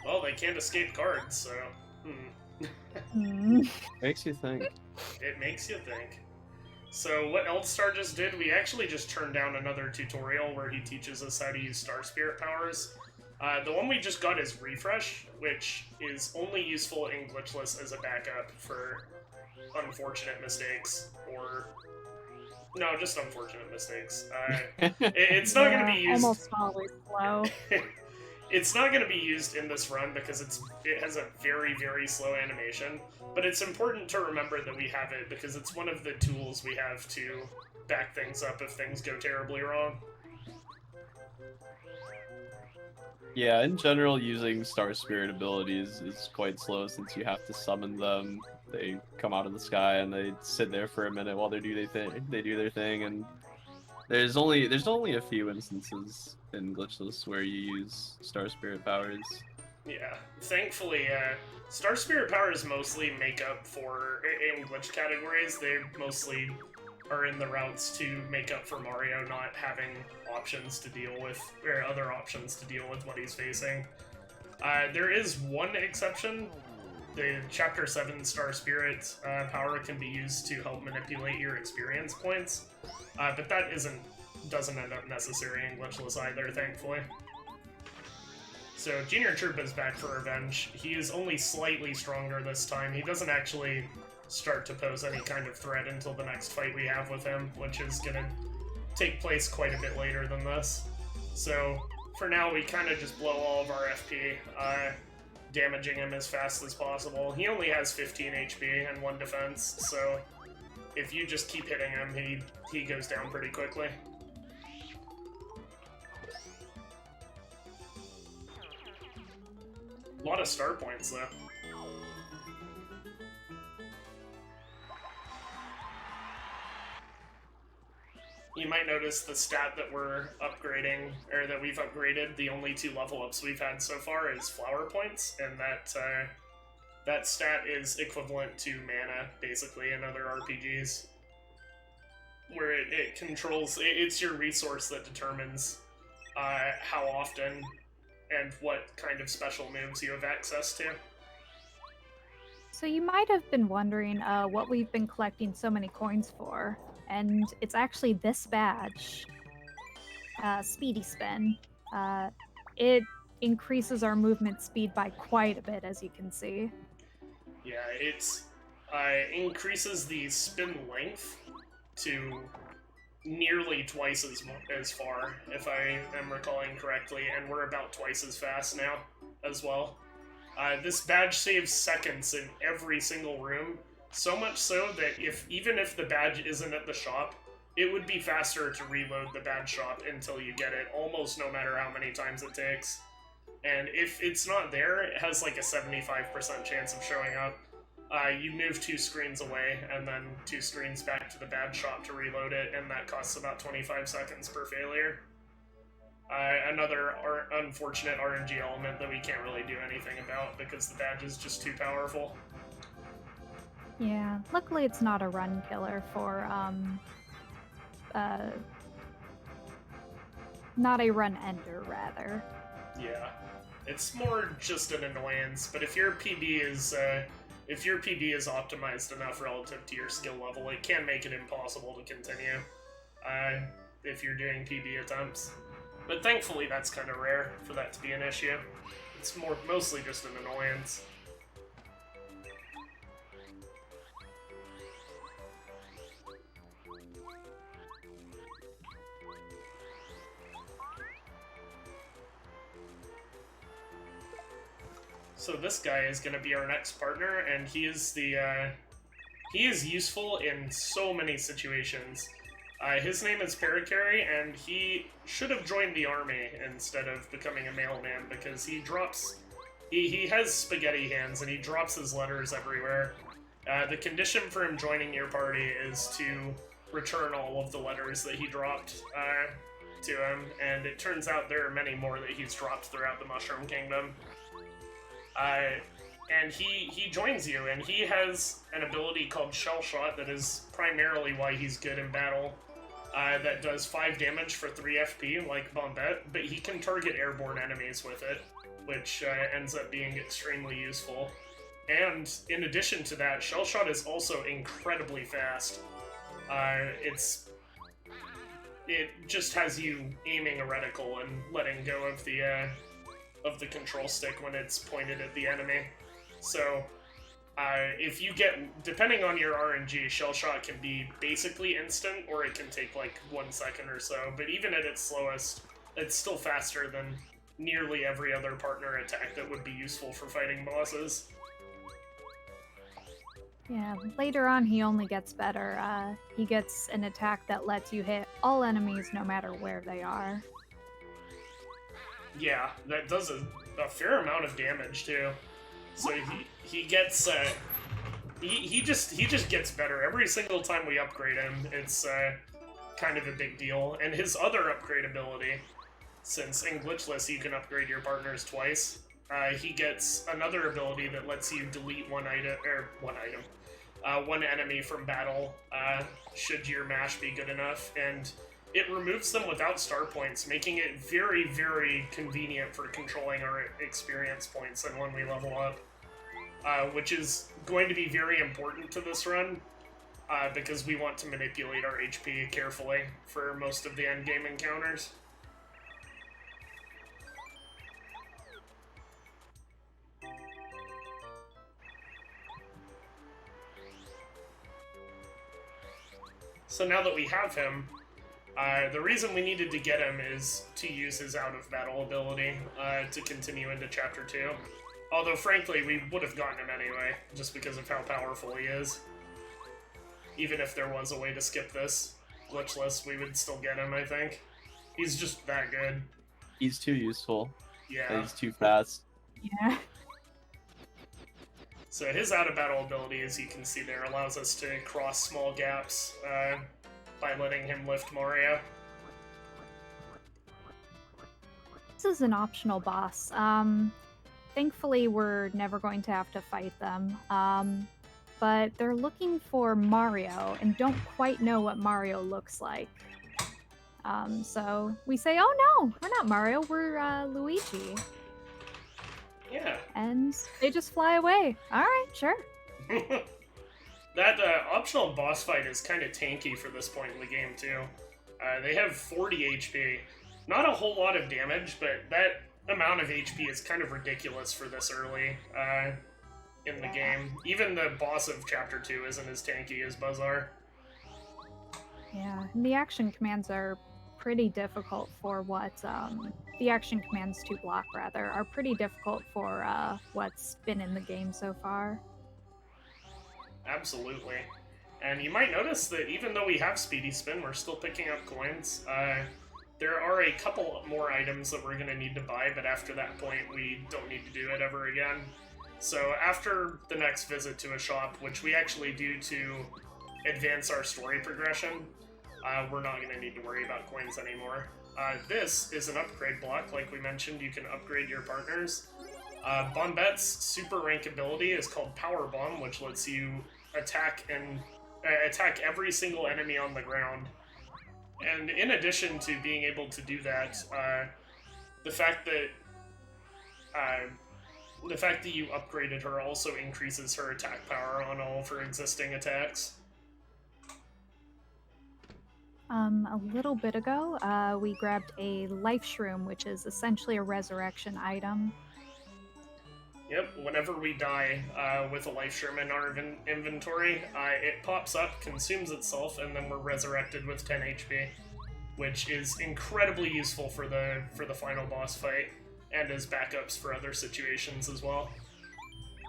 Well, they can't escape guards, so... Makes you think. It makes you think. So what Eldstar just did, we actually just turned down another tutorial where he teaches us how to use Star Spirit powers. The one we just got is Refresh, which is only useful in Glitchless as a backup for unfortunate mistakes, or... No, just unfortunate mistakes. It's not going to be used... Almost always slow. It's not going to be used in this run because it has a very, very slow animation, but it's important to remember that we have it because it's one of the tools we have to back things up if things go terribly wrong. Yeah, in general, using Star Spirit abilities is quite slow since you have to summon them. They come out of the sky and they sit there for a minute while they do their thing, and there's only a few instances in Glitchless where you use Star Spirit powers. Yeah, thankfully, Star Spirit powers mostly make up for, in glitch categories, they mostly are in the routes to make up for Mario not having options to deal with, or other options to deal with what he's facing. There is one exception. The Chapter 7 Star Spirit power can be used to help manipulate your experience points, but that doesn't end up necessary in Glitchless either, thankfully. So Junior Troopa's back for revenge. He is only slightly stronger this time. He doesn't actually start to pose any kind of threat until the next fight we have with him, which is going to take place quite a bit later than this. So for now, we kind of just blow all of our FP, damaging him as fast as possible. He only has 15 HP and 1 defense, so if you just keep hitting him, he goes down pretty quickly. A lot of star points, though. You might notice the stat that we're upgrading, or that we've upgraded, the only 2 level ups we've had so far is flower points, and that stat is equivalent to mana, basically, in other RPGs. Where it controls, it's your resource that determines how often and what kind of special moves you have access to. So you might have been wondering what we've been collecting so many coins for, and it's actually this badge, Speedy Spin. It increases our movement speed by quite a bit, as you can see. Yeah, it's increases the spin length to nearly twice as far, if I am recalling correctly, and we're about twice as fast now as well. This badge saves seconds in every single room, so much so that even if the badge isn't at the shop, it would be faster to reload the badge shop until you get it, almost no matter how many times it takes. And if it's not there, it has like a 75% chance of showing up. You move 2 screens away, and then 2 screens back to the badge shop to reload it, and that costs about 25 seconds per failure. Another unfortunate RNG element that we can't really do anything about because the badge is just too powerful. Yeah, luckily it's not a run killer for, not a run ender, rather. Yeah, it's more just an annoyance, but if your PB is if your PB is optimized enough relative to your skill level, it can make it impossible to continue if you're doing PB attempts. But thankfully, that's kind of rare for that to be an issue. It's mostly just an annoyance. So this guy is going to be our next partner, and he is he is useful in so many situations. His name is Parakarry, and he should have joined the army instead of becoming a mailman, because he has spaghetti hands, and he drops his letters everywhere. The condition for him joining your party is to return all of the letters that he dropped to him, and it turns out there are many more that he's dropped throughout the Mushroom Kingdom. And he joins you, and he has an ability called Shell Shot that is primarily why he's good in battle. That does 5 damage for 3 FP, like Bombette, but he can target airborne enemies with it, which ends up being extremely useful. And in addition to that, Shell Shot is also incredibly fast. It just has you aiming a reticle and letting go of the control stick when it's pointed at the enemy. So, if you get, depending on your RNG, Shell Shot can be basically instant, or it can take like 1 second or so, but even at its slowest, it's still faster than nearly every other partner attack that would be useful for fighting bosses. Yeah, later on he only gets better. He gets an attack that lets you hit all enemies no matter where they are. Yeah, that does a fair amount of damage too. So he gets he just gets better every single time we upgrade him. It's kind of a big deal. And his other upgrade ability, since in Glitchless you can upgrade your partners twice, he gets another ability that lets you delete one enemy from battle should your mash be good enough, and it removes them without star points, making it very, very convenient for controlling our experience points and when we level up, which is going to be very important to this run, because we want to manipulate our HP carefully for most of the endgame encounters. So now that we have him, the reason we needed to get him is to use his out-of-battle ability to continue into Chapter 2. Although, frankly, we would have gotten him anyway, just because of how powerful he is. Even if there was a way to skip this Glitchless, we would still get him, I think. He's just that good. He's too useful. Yeah. He's too fast. Yeah. So his out-of-battle ability, as you can see there, allows us to cross small gaps by letting him lift Mario. This is an optional boss. Thankfully, we're never going to have to fight them. But they're looking for Mario and don't quite know what Mario looks like. So we say, oh no, we're not Mario, we're Luigi. Yeah. And they just fly away. Alright, sure. That optional boss fight is kind of tanky for this point in the game, too. They have 40 HP. Not a whole lot of damage, but that amount of HP is kind of ridiculous for this early in the game. Even the boss of Chapter 2 isn't as tanky as Buzzar. Yeah, and the action commands are pretty difficult for what, the action commands to block, rather, are pretty difficult for what's been in the game so far. Absolutely. And you might notice that even though we have Speedy Spin, we're still picking up coins. There are a couple more items that we're going to need to buy, but after that point, we don't need to do it ever again. So after the next visit to a shop, which we actually do to advance our story progression, we're not going to need to worry about coins anymore. This is an upgrade block. Like we mentioned, you can upgrade your partners. Bombette's super rank ability is called Power Bomb, which lets you attack every single enemy on the ground. And in addition to being able to do that, the fact that The fact that you upgraded her also increases her attack power on all of her existing attacks. A little bit ago, we grabbed a life shroom, which is essentially a resurrection item. Yep, whenever we die with a life shroom in our inventory, it pops up, consumes itself, and then we're resurrected with 10 HP, which is incredibly useful for the final boss fight, and as backups for other situations as well.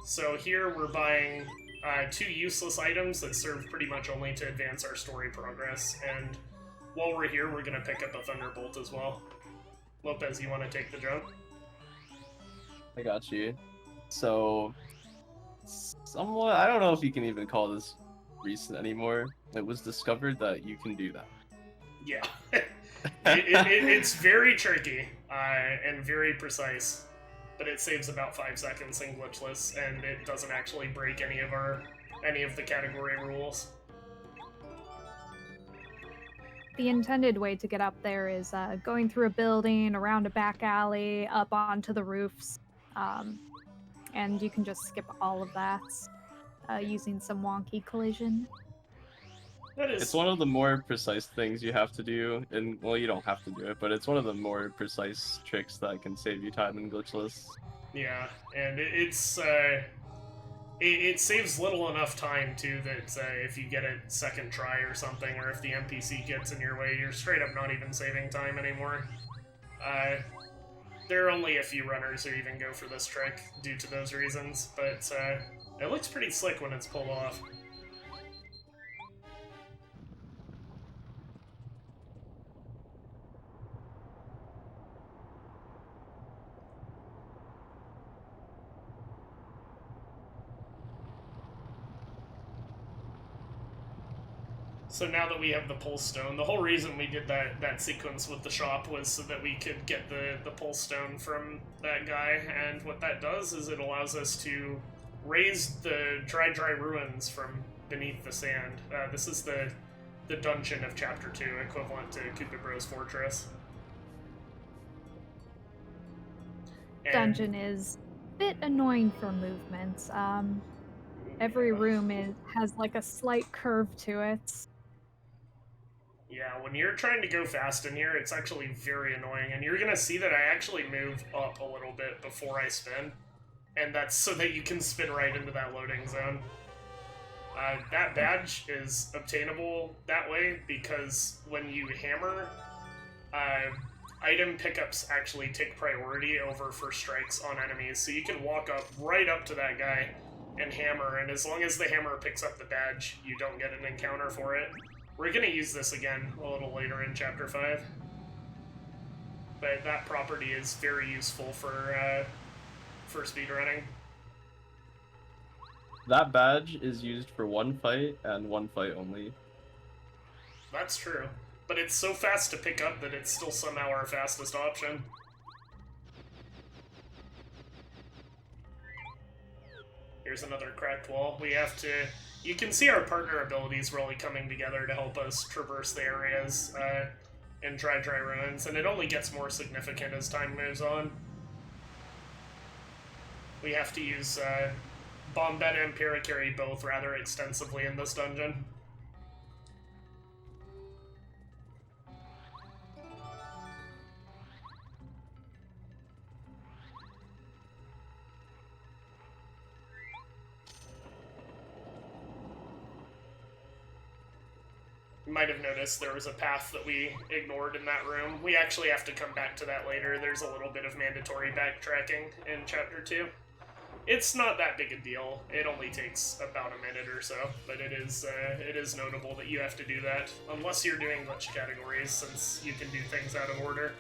So here we're buying 2 useless items that serve pretty much only to advance our story progress, and while we're here, we're going to pick up a Thunderbolt as well. Lopez, you want to take the jump? I got you. So, somewhat, I don't know if you can even call this recent anymore. It was discovered that you can do that. Yeah. It's very tricky and very precise, but it saves about 5 seconds in glitchless, and it doesn't actually break any of the category rules. The intended way to get up there is going through a building, around a back alley, up onto the roofs, and you can just skip all of that using some wonky collision. It's one of the more precise things you have to do, and well, you don't have to do it, but it's one of the more precise tricks that can save you time in glitchless. Yeah, and it saves little enough time, too, that if you get it second try or something, or if the NPC gets in your way, you're straight up not even saving time anymore. There are only a few runners who even go for this trick due to those reasons, but it looks pretty slick when it's pulled off. So now that we have the Pulse Stone, the whole reason we did that sequence with the shop was so that we could get the Pulse Stone from that guy, and what that does is it allows us to raise the dry ruins from beneath the sand. This is the dungeon of Chapter 2, equivalent to Koopa Bros Fortress. And Dungeon is a bit annoying for movement. Every room has like a slight curve to it. Yeah, when you're trying to go fast in here, it's actually very annoying, and you're gonna see that I actually move up a little bit before I spin, and that's so that you can spin right into that loading zone. That badge is obtainable that way because when you hammer, item pickups actually take priority over first strikes on enemies, so you can walk up right up to that guy and hammer, and as long as the hammer picks up the badge, you don't get an encounter for it. We're gonna use this again a little later in Chapter 5. But that property is very useful for speedrunning. That badge is used for one fight and one fight only. That's true. But it's so fast to pick up that it's still somehow our fastest option. Here's another cracked wall. We have to... You can see our partner abilities really coming together to help us traverse the areas in Dry Ruins, and it only gets more significant as time moves on. We have to use Bombetta and Parakarry both rather extensively in this dungeon. You might have noticed there was a path that we ignored in that room. We actually have to come back to that later. There's a little bit of mandatory backtracking in Chapter 2. It's not that big a deal. It only takes about a minute or so, but it is notable that you have to do that, unless you're doing glitch categories, since you can do things out of order.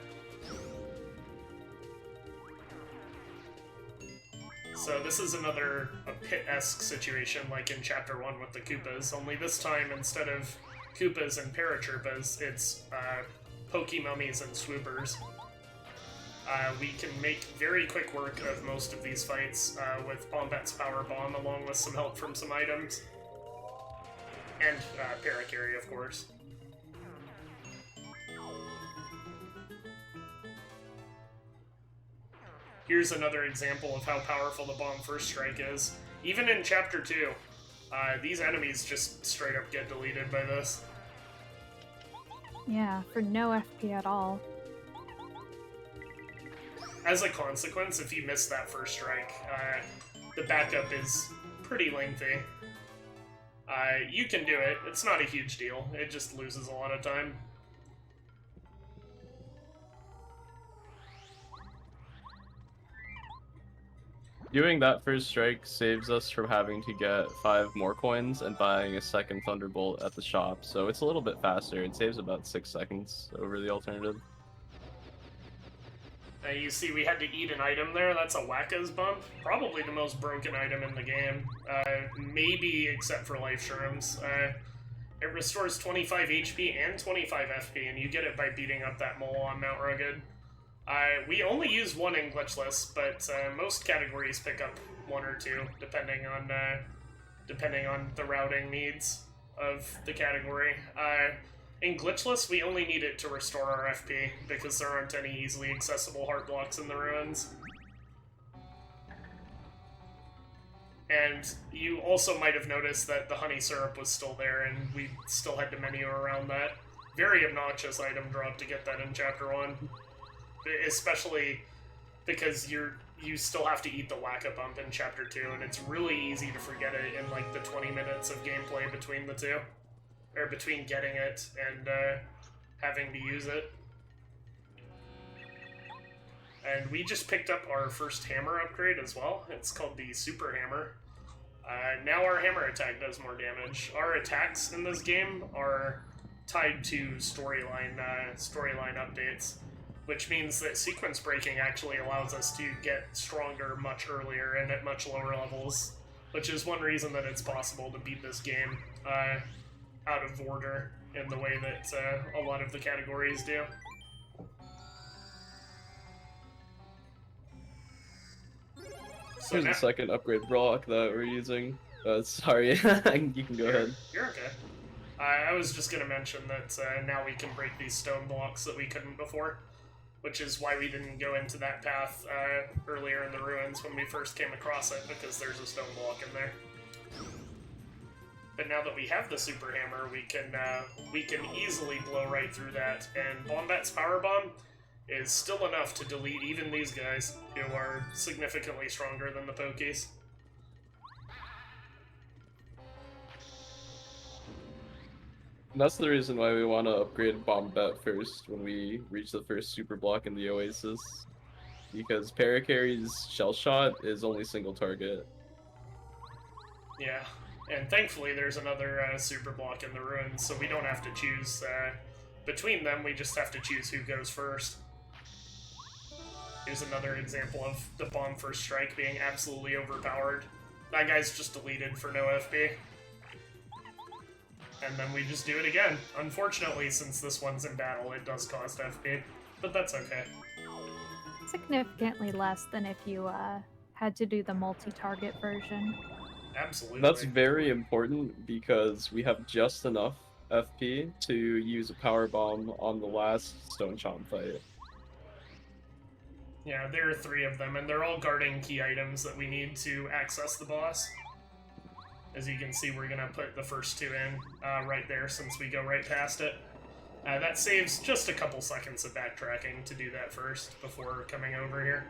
So this is another pit-esque situation like in Chapter 1 with the Koopas, only this time instead of Koopas and Parachirpas, it's Pokemummies and Swoopers. We can make very quick work of most of these fights with Bombette's Power Bomb, along with some help from some items. And Parakarry, of course. here's another example of how powerful the bomb first strike is. Even in Chapter 2, these enemies just straight up get deleted by this. Yeah, for no FP at all. As a consequence, if you miss that first strike, the backup is pretty lengthy. You can do it. It's not a huge deal. It just loses a lot of time. Doing that first strike saves us from having to get 5 more coins and buying a second Thunderbolt at the shop, so it's a little bit faster. It saves about 6 seconds over the alternative. You see we had to eat an item there. That's a Wacka's Bump. Probably the most broken item in the game. Maybe except for Life Shrooms. It restores 25 HP and 25 FP, and you get it by beating up that mole on Mount Rugged. We only use one in Glitchless, but most categories pick up 1 or 2, depending on the routing needs of the category. In Glitchless, we only need it to restore our FP, because there aren't any easily accessible heart blocks in the ruins. And you also might have noticed that the honey syrup was still there, and we still had to menu around that. Very obnoxious item drop to get that in Chapter 1. Especially because you still have to eat the Wacka Bump in Chapter 2, and it's really easy to forget it in like the 20 minutes of gameplay between the two. Or between getting it and having to use it. And we just picked up our first hammer upgrade as well. It's called the Super Hammer. Now our hammer attack does more damage. Our attacks in this game are tied to storyline updates, which means that sequence breaking actually allows us to get stronger much earlier and at much lower levels, which is one reason that it's possible to beat this game out of order in the way that a lot of the categories do. So Here's the second upgrade block that we're using. Sorry, you can go ahead. You're okay. I was just going to mention that now we can break these stone blocks that we couldn't before, which is why we didn't go into that path earlier in the ruins when we first came across it, because there's a stone block in there. But now that we have the Super Hammer, we can easily blow right through that, and Bombat's Power Bomb is still enough to delete even these guys, who are significantly stronger than the Pokies. And that's the reason why we want to upgrade Bombat first when we reach the first super block in the Oasis. Because Paracarry's Shell Shot is only single target. Yeah. And thankfully there's another super block in the ruins, so we don't have to choose between them, we just have to choose who goes first. Here's another example of the bomb first strike being absolutely overpowered. That guy's just deleted for no FP. And then we just do it again. Unfortunately, since this one's in battle, it does cost FP, but that's okay. Significantly less than if you had to do the multi-target version. Absolutely. That's very important because we have just enough FP to use a power bomb on the last Stone Chomp fight. Yeah, there are 3 of them, and they're all guarding key items that we need to access the boss. As you can see, we're going to put the first 2 in right there since we go right past it. That saves just a couple seconds of backtracking to do that first before coming over here.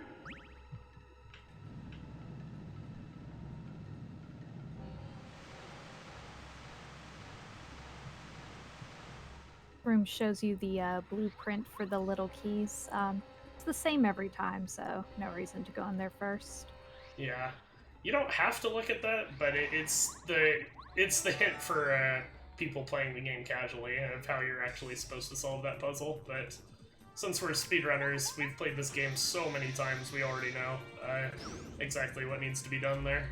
Room shows you the blueprint for the little keys. It's the same every time, so no reason to go in there first. Yeah, you don't have to look at that, but it's the hint for people playing the game casually of how you're actually supposed to solve that puzzle. But since we're speedrunners, we've played this game so many times, we already know exactly what needs to be done there.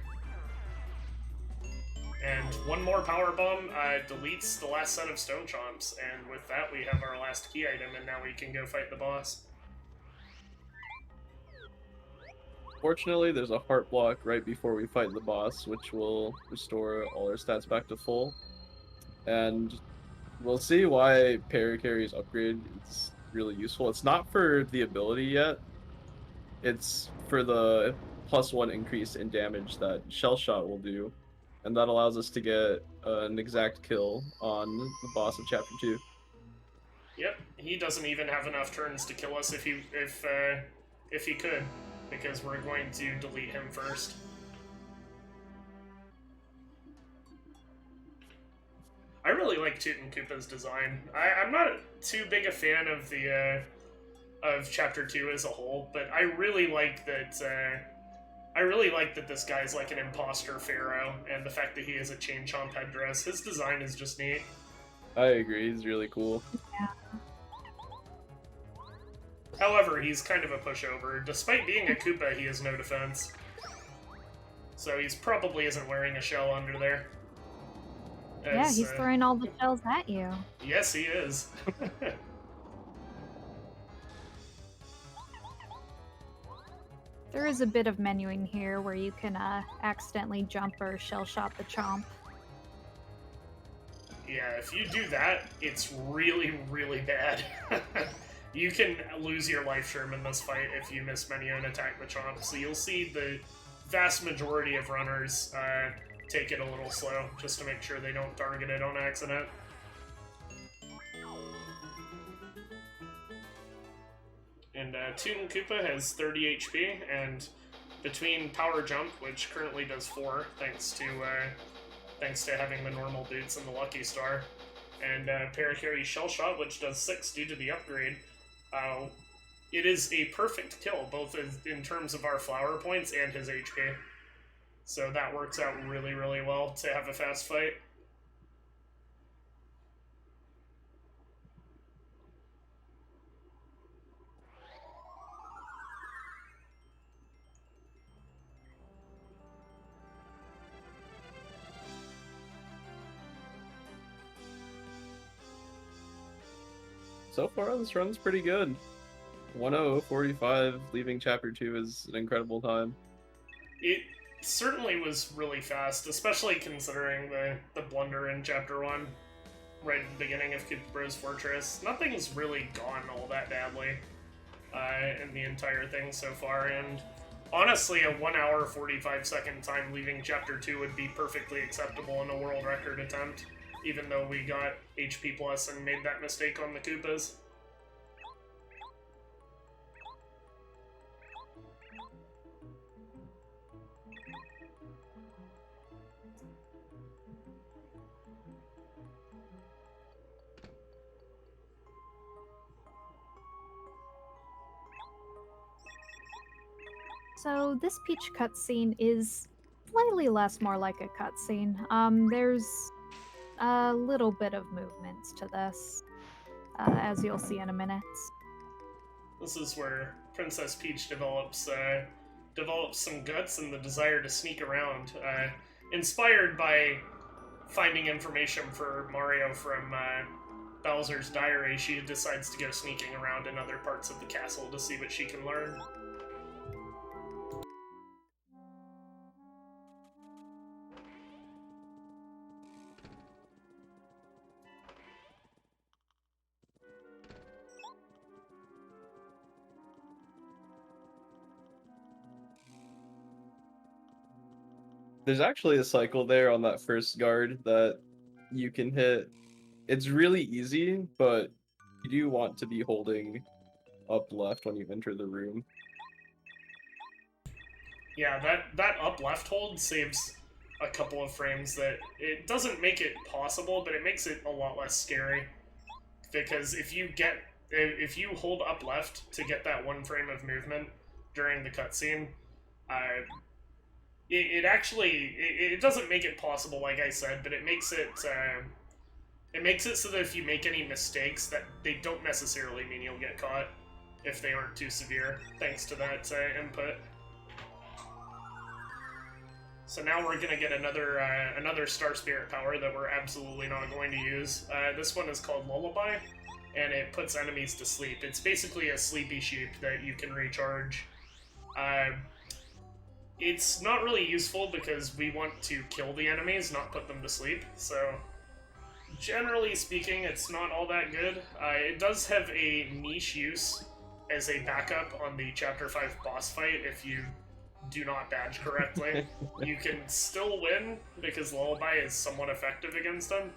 And one more power bomb deletes the last set of stone chomps, and with that we have our last key item, and now we can go fight the boss. Fortunately, there's a heart block right before we fight the boss, which will restore all our stats back to full. And we'll see why Paracarry's upgrade is really useful. It's not for the ability yet. It's for the +1 increase in damage that Shell Shot will do, and that allows us to get an exact kill on the boss of Chapter 2. Yep, he doesn't even have enough turns to kill us if he could, because we're going to delete him first. I really like Toot and Koopa's design. I'm not too big a fan of the of Chapter 2 as a whole, but I really like that. I really like that this guy's like an imposter pharaoh, and the fact that he has a chain chomp headdress. His design is just neat. I agree, he's really cool. Yeah. However, he's kind of a pushover. Despite being a Koopa, he has no defense. So he's probably isn't wearing a shell under there. Yeah, he's throwing all the shells at you. Yes, he is. There is a bit of menuing here where you can accidentally jump or shell shot the chomp. Yeah, if you do that, it's really, really bad. You can lose your life Sherm in this fight if you miss menu and attack the chomp, so you'll see the vast majority of runners take it a little slow, just to make sure they don't target it on accident. And Toon Koopa has 30 HP, and between Power Jump, which currently does 4, thanks to having the normal boots and the Lucky Star, and Paracarry Shell Shot, which does 6 due to the upgrade, it is a perfect kill, both in terms of our flower points and his HP. So that works out really, really well to have a fast fight. So far, this run's pretty good. 1:00:45, leaving Chapter 2 is an incredible time. It certainly was really fast, especially considering the blunder in Chapter 1, right at the beginning of Koopa's Fortress. Nothing's really gone all that badly in the entire thing so far, and honestly, a 1 hour 45-second time leaving Chapter 2 would be perfectly acceptable in a world record attempt, even though we got HP plus and made that mistake on the Koopas. So this Peach cutscene is slightly less more like a cutscene. There's a little bit of movement to this, as you'll see in a minute. This is where Princess Peach develops some guts and the desire to sneak around. Inspired by finding information for Mario from Bowser's diary, she decides to go sneaking around in other parts of the castle to see what she can learn. There's actually a cycle there on that first guard that you can hit. It's really easy, but you do want to be holding up left when you enter the room. Yeah, that up left hold saves a couple of frames. That it doesn't make it possible, but it makes it a lot less scary. Because if you hold up left to get that 1 frame of movement during the cutscene, it doesn't make it possible, like I said, but it makes it so that if you make any mistakes, that they don't necessarily mean you'll get caught if they aren't too severe, thanks to that input. So now we're gonna get another Star Spirit power that we're absolutely not going to use. This one is called Lullaby, and it puts enemies to sleep. It's basically a sleepy sheep that you can recharge. It's not really useful because we want to kill the enemies, not put them to sleep, so generally speaking, it's not all that good. It does have a niche use as a backup on the Chapter 5 boss fight if you do not badge correctly. You can still win because Lullaby is somewhat effective against him.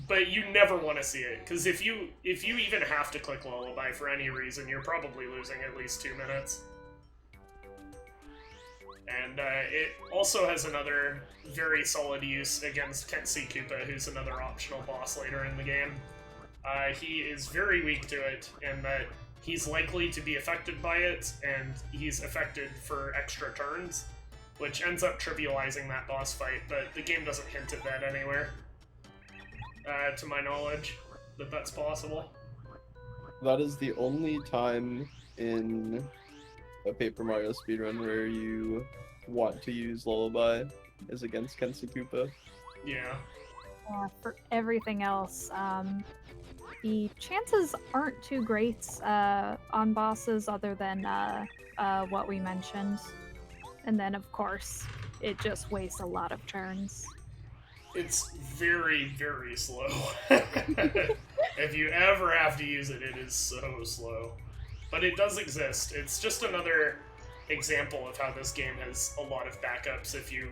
But you never want to see it, because if you even have to click Lullaby for any reason, you're probably losing at least 2 minutes. And it also has another very solid use against Kentsy Koopa, who's another optional boss later in the game. He is very weak to it in that he's likely to be affected by it, and he's affected for extra turns, which ends up trivializing that boss fight, but the game doesn't hint at that anywhere. To my knowledge, that's possible. That is the only time in a Paper Mario speedrun where you want to use Lullaby is against Kentsy Koopa. Yeah. For everything else, the chances aren't too great on bosses other than what we mentioned. And then, of course, it just wastes a lot of turns. It's very, very slow. If you ever have to use it, it is so slow. But it does exist. It's just another example of how this game has a lot of backups if you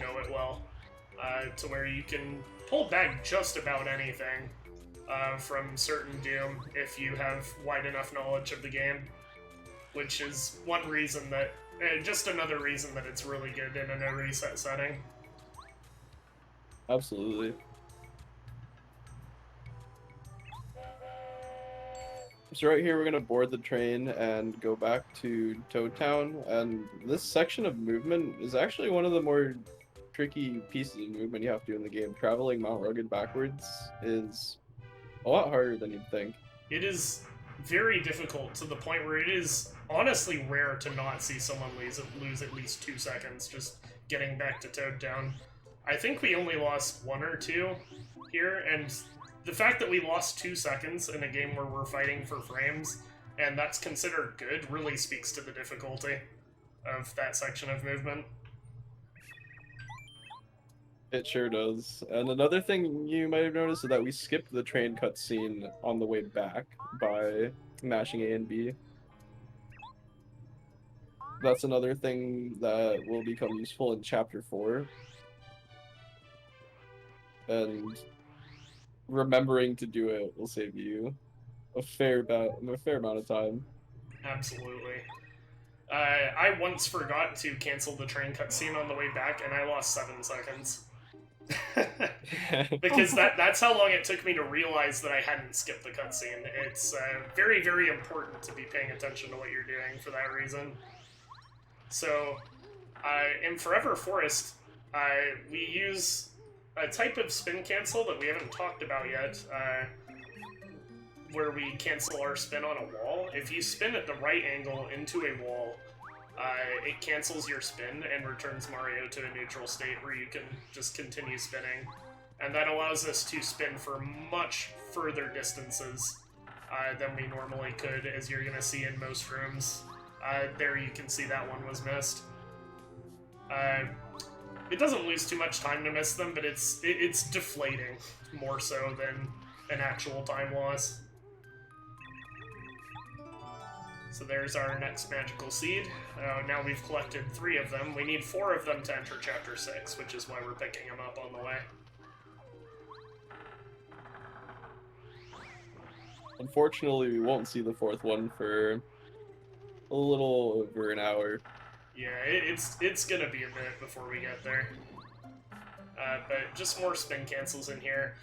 know it well. To where you can pull back just about anything from certain Doom if you have wide enough knowledge of the game. Which is one reason that... just another reason that it's really good in a no reset setting. Absolutely. So right here we're gonna board the train and go back to Toad Town, and this section of movement is actually one of the more tricky pieces of movement you have to do in the game. Traveling Mount Rugged backwards is a lot harder than you'd think. It is very difficult to the point where it is honestly rare to not see someone lose at least 2 seconds just getting back to Toad Town. I think we only lost 1 or 2 here, and the fact that we lost 2 seconds in a game where we're fighting for frames, and that's considered good, really speaks to the difficulty of that section of movement. It sure does. And another thing you might have noticed is that we skipped the train cutscene on the way back by mashing A and B. That's another thing that will become useful in Chapter 4. And remembering to do it will save you a fair amount of time. Absolutely. I once forgot to cancel the train cutscene on the way back, and I lost 7 seconds. Because that's how long it took me to realize that I hadn't skipped the cutscene. It's very, very important to be paying attention to what you're doing for that reason. So, in Forever Forest, we use a type of spin cancel that we haven't talked about yet, where we cancel our spin on a wall. If you spin at the right angle into a wall, it cancels your spin and returns Mario to a neutral state where you can just continue spinning. And that allows us to spin for much further distances than we normally could, as you're going to see in most rooms. There you can see that one was missed. It doesn't lose too much time to miss them, but it's deflating more so than an actual time loss. So there's our next magical seed. Now we've collected 3 of them. We need 4 of them to enter Chapter 6, which is why we're picking them up on the way. Unfortunately, we won't see the 4th one for a little over an hour. Yeah, it's gonna be a bit before we get there. But just more spin cancels in here.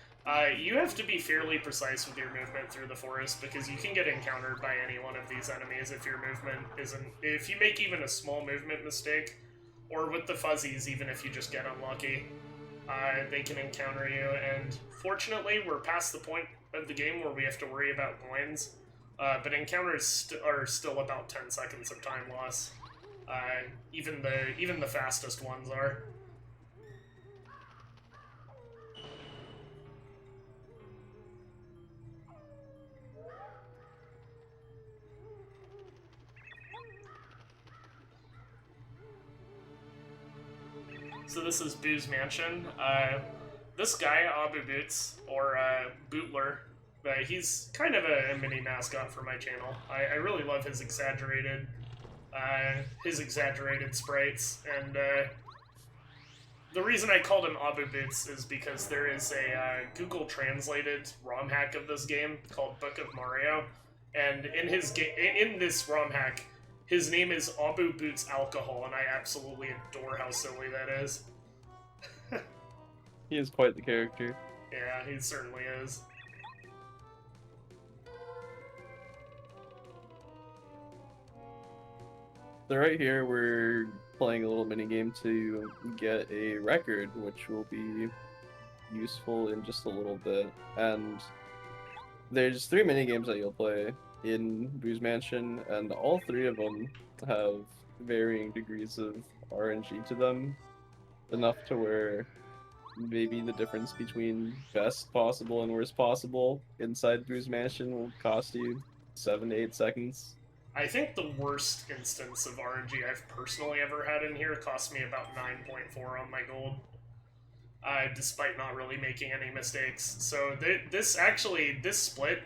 You have to be fairly precise with your movement through the forest, because you can get encountered by any one of these enemies if your movement isn't... If you make even a small movement mistake, or with the fuzzies, even if you just get unlucky, they can encounter you, and fortunately, we're past the point of the game where we have to worry about coins, but encounters are still about 10 seconds of time loss. Even the fastest ones are. So this is Boo's mansion. This guy, Abu Boots, or Bootler, He's kind of a mini mascot for my channel. I really love his exaggerated sprites, and the reason I called him Abu Boots is because there is a Google translated ROM hack of this game called Book of Mario, and in this ROM hack, his name is Abu Boots Alcohol, and I absolutely adore how silly that is. He is quite the character. Yeah, he certainly is. So right here, we're playing a little mini game to get a record, which will be useful in just a little bit. And there's 3 mini games that you'll play in Boo's Mansion, and all 3 of them have varying degrees of RNG to them, enough to where maybe the difference between best possible and worst possible inside Boo's Mansion will cost you 7 to 8 seconds. I think the worst instance of RNG I've personally ever had in here cost me about 9.4 on my gold, despite not really making any mistakes. So this split,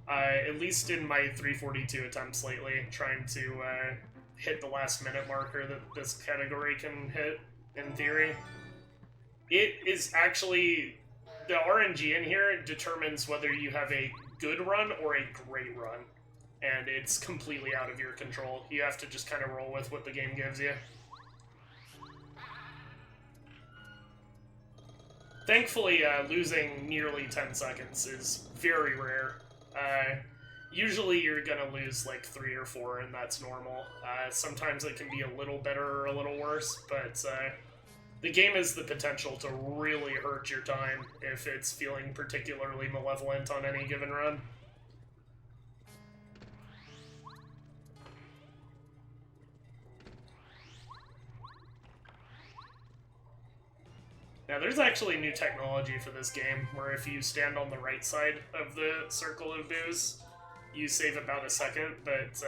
at least in my 342 attempts lately, trying to hit the last minute marker that this category can hit, in theory, it is actually, the RNG in here determines whether you have a good run or a great run. And it's completely out of your control. You have to just kind of roll with what the game gives you. Thankfully, losing nearly 10 seconds is very rare. Usually you're gonna lose like 3 or 4, and that's normal. Sometimes it can be a little better or a little worse, but the game has the potential to really hurt your time if it's feeling particularly malevolent on any given run. Now, there's actually new technology for this game, where if you stand on the right side of the circle of Boos, you save about a second, but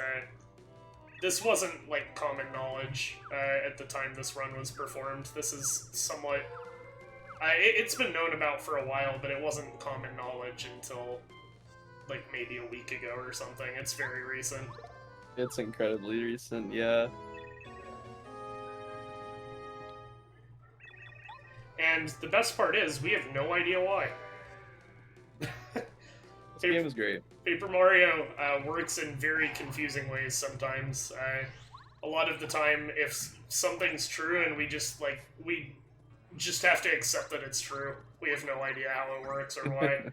this wasn't, like, common knowledge at the time this run was performed. This is somewhat... it's been known about for a while, but it wasn't common knowledge until, like, maybe a week ago or something. It's very recent. It's incredibly recent, yeah. And the best part is, we have no idea why. This game is great. Paper Mario works in very confusing ways sometimes. A lot of the time, if something's true and we just have to accept that it's true. We have no idea how it works or why.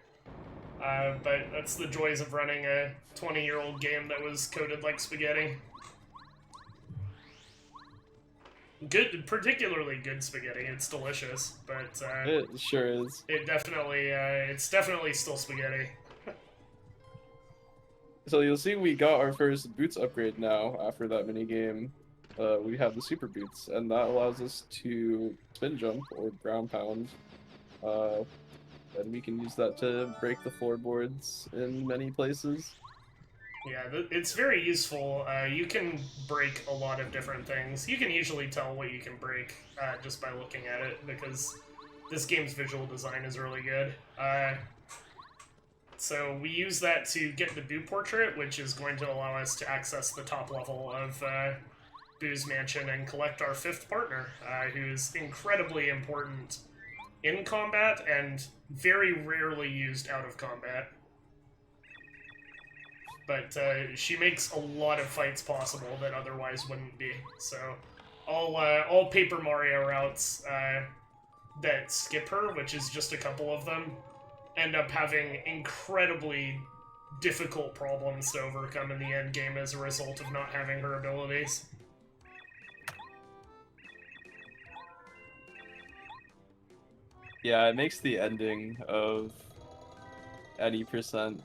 But that's the joys of running a 20-year-old game that was coded like spaghetti. Good, particularly good spaghetti. It's delicious, but It sure is. it's definitely still spaghetti. So you'll see we got our first boots upgrade now after that mini game. We have the super boots, and that allows us to spin jump or ground pound. And we can use that to break the floorboards in many places. Yeah, it's very useful. You can break a lot of different things. You can usually tell what you can break just by looking at it, because this game's visual design is really good. So we use that to get the Boo portrait, which is going to allow us to access the top level of Boo's Mansion and collect our 5th partner, who's incredibly important in combat and very rarely used out of combat. But she makes a lot of fights possible that otherwise wouldn't be. So all Paper Mario routes that skip her, which is just a couple of them, end up having incredibly difficult problems to overcome in the end game as a result of not having her abilities. Yeah, it makes the ending of any percent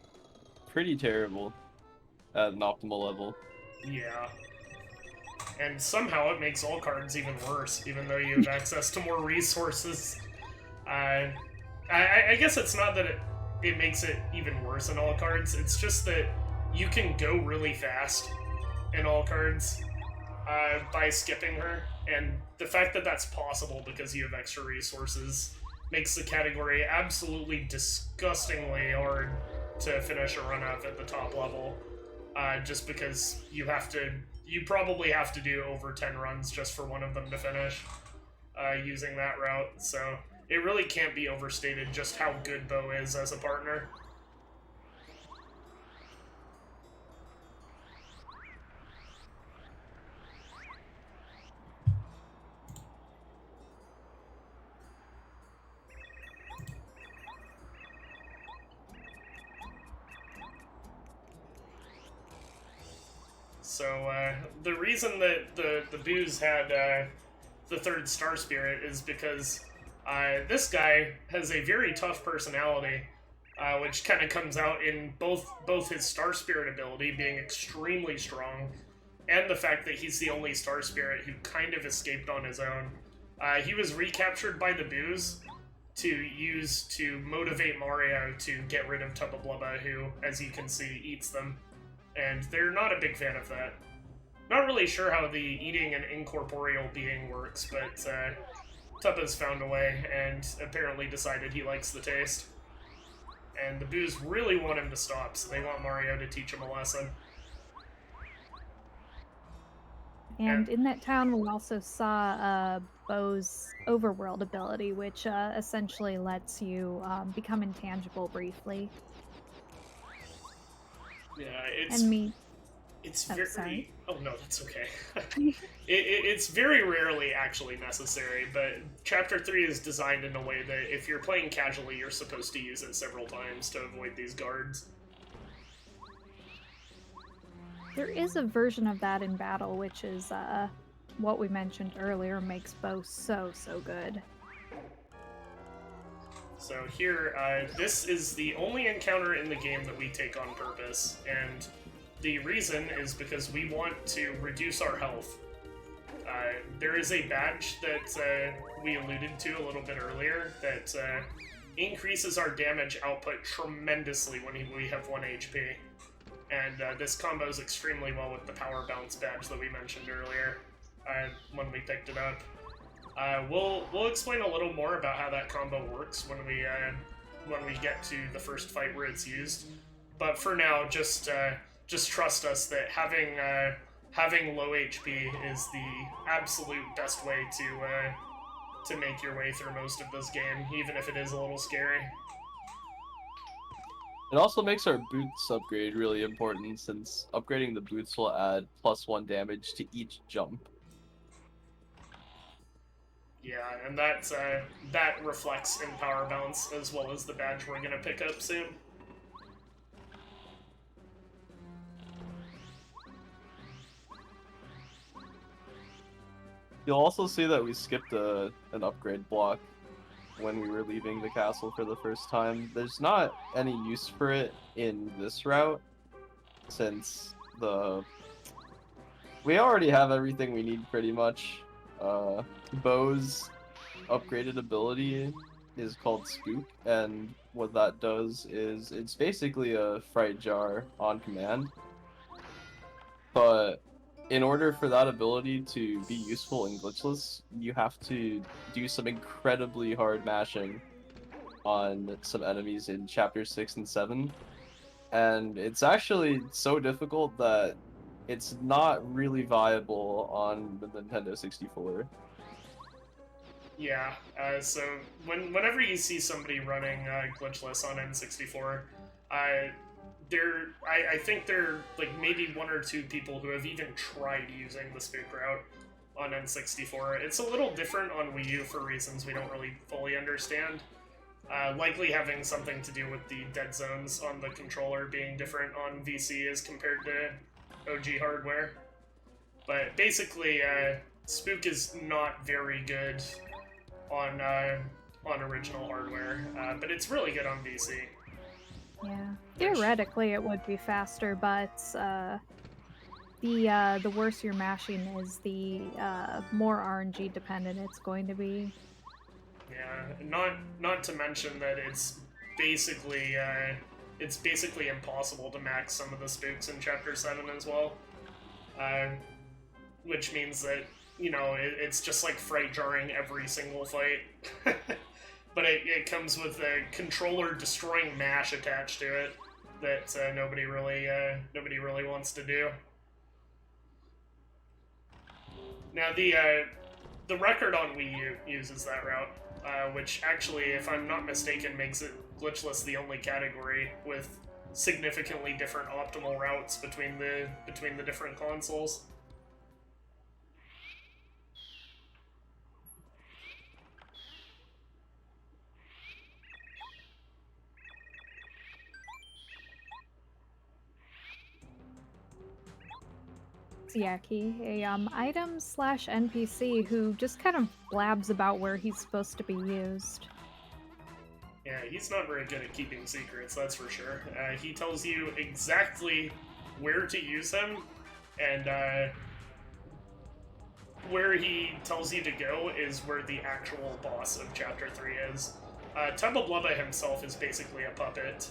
pretty terrible at an optimal level. Yeah. And somehow it makes all cards even worse, even though you have access to more resources. I guess it's not that it makes it even worse in all cards, it's just that you can go really fast in all cards by skipping her, and the fact that that's possible because you have extra resources makes the category absolutely disgustingly hard to finish a run of at the top level, just because you probably have to do over 10 runs just for one of them to finish using that route. So it really can't be overstated just how good Bo is as a partner. So the reason that the Boos had the third Star Spirit is because this guy has a very tough personality, which kind of comes out in both his Star Spirit ability being extremely strong, and the fact that he's the only Star Spirit who kind of escaped on his own. He was recaptured by the Boos to use to motivate Mario to get rid of Tubba Blubba, who, as you can see, eats them. And they're not a big fan of that. Not really sure how the eating an incorporeal being works, but Tubba's found a way and apparently decided he likes the taste. And the Boos really want him to stop, so they want Mario to teach him a lesson. And in that town, we also saw Bo's overworld ability, which essentially lets you become intangible briefly. Yeah, it's Oh, very... sorry. Oh, no, that's okay. It's very rarely actually necessary, but Chapter 3 is designed in a way that if you're playing casually, you're supposed to use it several times to avoid these guards. There is a version of that in battle, which is what we mentioned earlier, makes Bo so good. So here, this is the only encounter in the game that we take on purpose, and the reason is because we want to reduce our health. There is a badge that we alluded to a little bit earlier that increases our damage output tremendously when we have 1 HP. And this combos extremely well with the Power Bounce badge that we mentioned earlier when we picked it up. We'll explain a little more about how that combo works when we get to the first fight where it's used. But for now, just trust us that having low HP is the absolute best way to make your way through most of this game, even if it is a little scary. It also makes our boots upgrade really important, since upgrading the boots will add +1 damage to each jump. Yeah, and that reflects in Power Bounce as well as the badge we're gonna pick up soon. You'll also see that we skipped an upgrade block when we were leaving the castle for the first time. There's not any use for it in this route, since we already have everything we need pretty much. Bo's upgraded ability is called Spook, and what that does is it's basically a fright jar on command. But in order for that ability to be useful in Glitchless, you have to do some incredibly hard mashing on some enemies in Chapter 6 and 7. And it's actually so difficult that it's not really viable on the Nintendo 64. Yeah, so whenever you see somebody running Glitchless on N64, I think there are like maybe 1 or 2 people who have even tried using the Spook route on N64. It's a little different on Wii U for reasons we don't really fully understand. Likely having something to do with the dead zones on the controller being different on VC as compared to OG hardware. But basically, Spook is not very good on original hardware, but it's really good on VC. Yeah, theoretically it would be faster, but the worse your mashing is, the more RNG dependent it's going to be. Yeah, not to mention that it's basically impossible to max some of the spooks in Chapter 7 as well, which means that, you know, it's just like fright jarring every single fight. But it comes with a controller destroying mash attached to it, that nobody really wants to do. Now the record on Wii U uses that route, which actually, if I'm not mistaken, makes it Glitchless the only category with significantly different optimal routes between the different consoles. Yaki, a item/NPC who just kind of blabs about where he's supposed to be used. Yeah, he's not very good at keeping secrets, that's for sure. He tells you exactly where to use him, and where he tells you to go is where the actual boss of Chapter 3 is. Tubba himself is basically a puppet.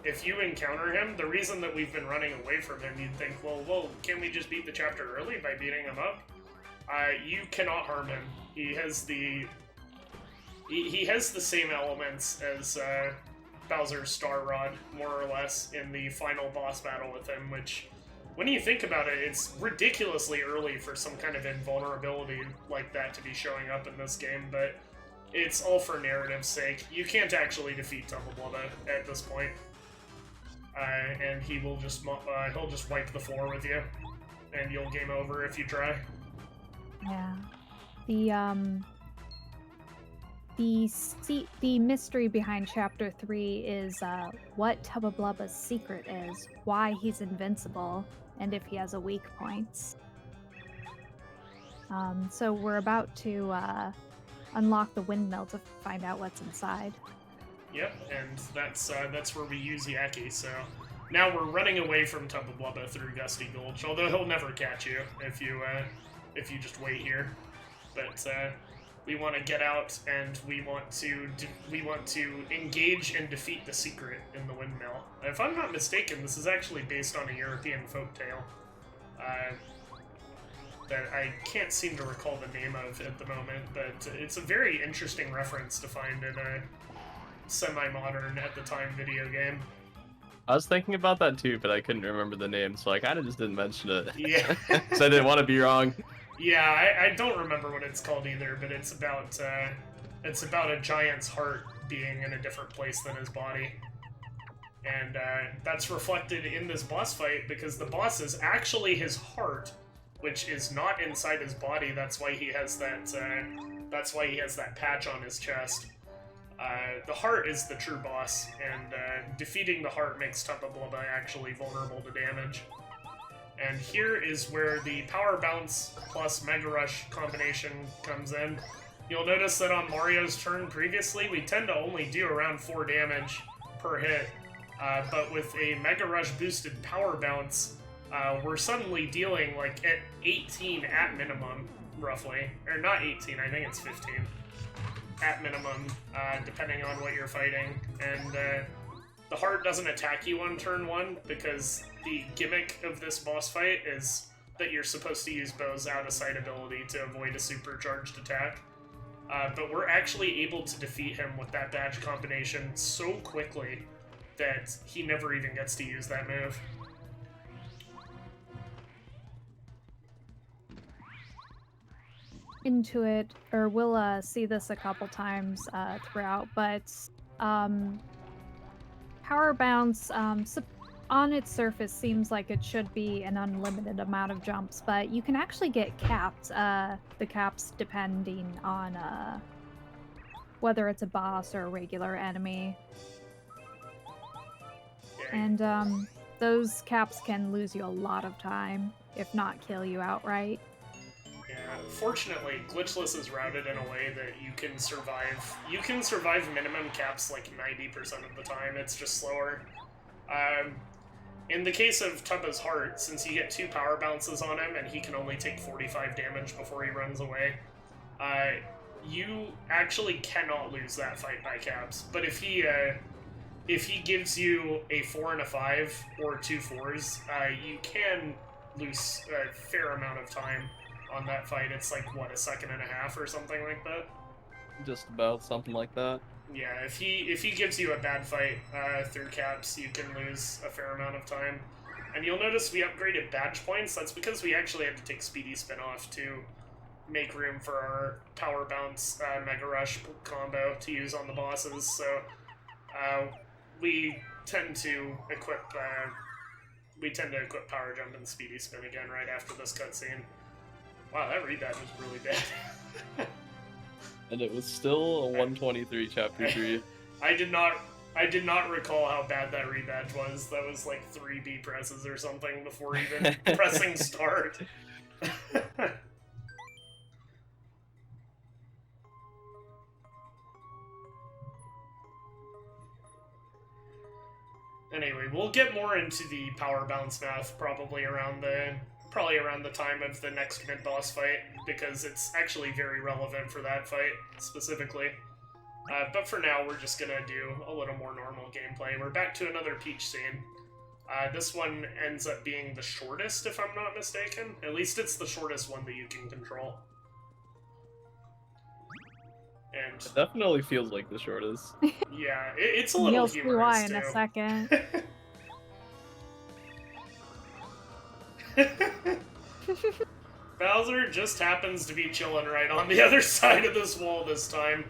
If you encounter him, the reason that we've been running away from him, you'd think, well, can we just beat the chapter early by beating him up? You cannot harm him. He has the same elements as Bowser's Star Rod, more or less, in the final boss battle with him, which, when you think about it, it's ridiculously early for some kind of invulnerability like that to be showing up in this game, but it's all for narrative's sake. You can't actually defeat Tubba at this point. And he will just he'll just wipe the floor with you, and you'll game over if you try. Yeah. The mystery behind Chapter 3 is what Tubba Blubba's secret is, why he's invincible, and if he has a weak point. So we're about to unlock the windmill to find out what's inside. Yep, and that's where we use Yaki, so now we're running away from Tubba Blubba through Gusty Gulch, although he'll never catch you if you just wait here. But we want to get out, and we want to engage and defeat the secret in the windmill. If I'm not mistaken, this is actually based on a European folktale that I can't seem to recall the name of at the moment, but it's a very interesting reference to find in a semi-modern, at the time, video game. I was thinking about that too, but I couldn't remember the name, so I kind of just didn't mention it. Yeah. So I didn't want to be wrong. Yeah, I don't remember what it's called either, but it's about a giant's heart being in a different place than his body. And that's reflected in this boss fight, because the boss is actually his heart, which is not inside his body. That's why he has that patch on his chest. The heart is the true boss, and defeating the heart makes Tubba Blubba actually vulnerable to damage. And here is where the Power Bounce plus Mega Rush combination comes in. You'll notice that on Mario's turn previously, we tend to only do around 4 damage per hit, but with a Mega Rush boosted Power Bounce, we're suddenly dealing like at 18 at minimum, roughly. Or not 18, I think it's 15. At minimum, depending on what you're fighting. And the heart doesn't attack you on turn 1, because the gimmick of this boss fight is that you're supposed to use Bow's out-of-sight ability to avoid a supercharged attack. But we're actually able to defeat him with that badge combination so quickly that he never even gets to use that move. Into it, or we'll see this a couple times throughout, but Power Bounce on its surface seems like it should be an unlimited amount of jumps, but you can actually get capped. The caps depending on whether it's a boss or a regular enemy. And those caps can lose you a lot of time, if not kill you outright. Yeah, fortunately, Glitchless is routed in a way that you can survive. You can survive minimum caps like 90% of the time. It's just slower. In the case of Tubba's heart, since you get 2 power bounces on him and he can only take 45 damage before he runs away, you actually cannot lose that fight by caps. But if he gives you a 4 and a 5 or 2 4s, you can lose a fair amount of time on that fight. It's like, what, a second and a half or something like that? Just about something like that. Yeah, if he gives you a bad fight through caps, you can lose a fair amount of time. And you'll notice we upgraded badge points. That's because we actually had to take Speedy Spin off to make room for our Power Bounce Mega Rush combo to use on the bosses. So we tend to equip Power Jump and Speedy Spin again right after this cutscene. Wow, that rebadge was really bad. And it was still a 123 chapter 3. I did not recall how bad that rebadge was. That was like 3 B presses or something before even pressing start. Anyway, we'll get more into the power bounce math probably around the time of the next mid-boss fight, because it's actually very relevant for that fight, specifically. But for now, we're just gonna do a little more normal gameplay. We're back to another Peach scene. This one ends up being the shortest, if I'm not mistaken. At least it's the shortest one that you can control. And It definitely feels like the shortest. yeah, it's a little You'll see why humorous, in a too. second. Bowser just happens to be chilling right on the other side of this wall this time.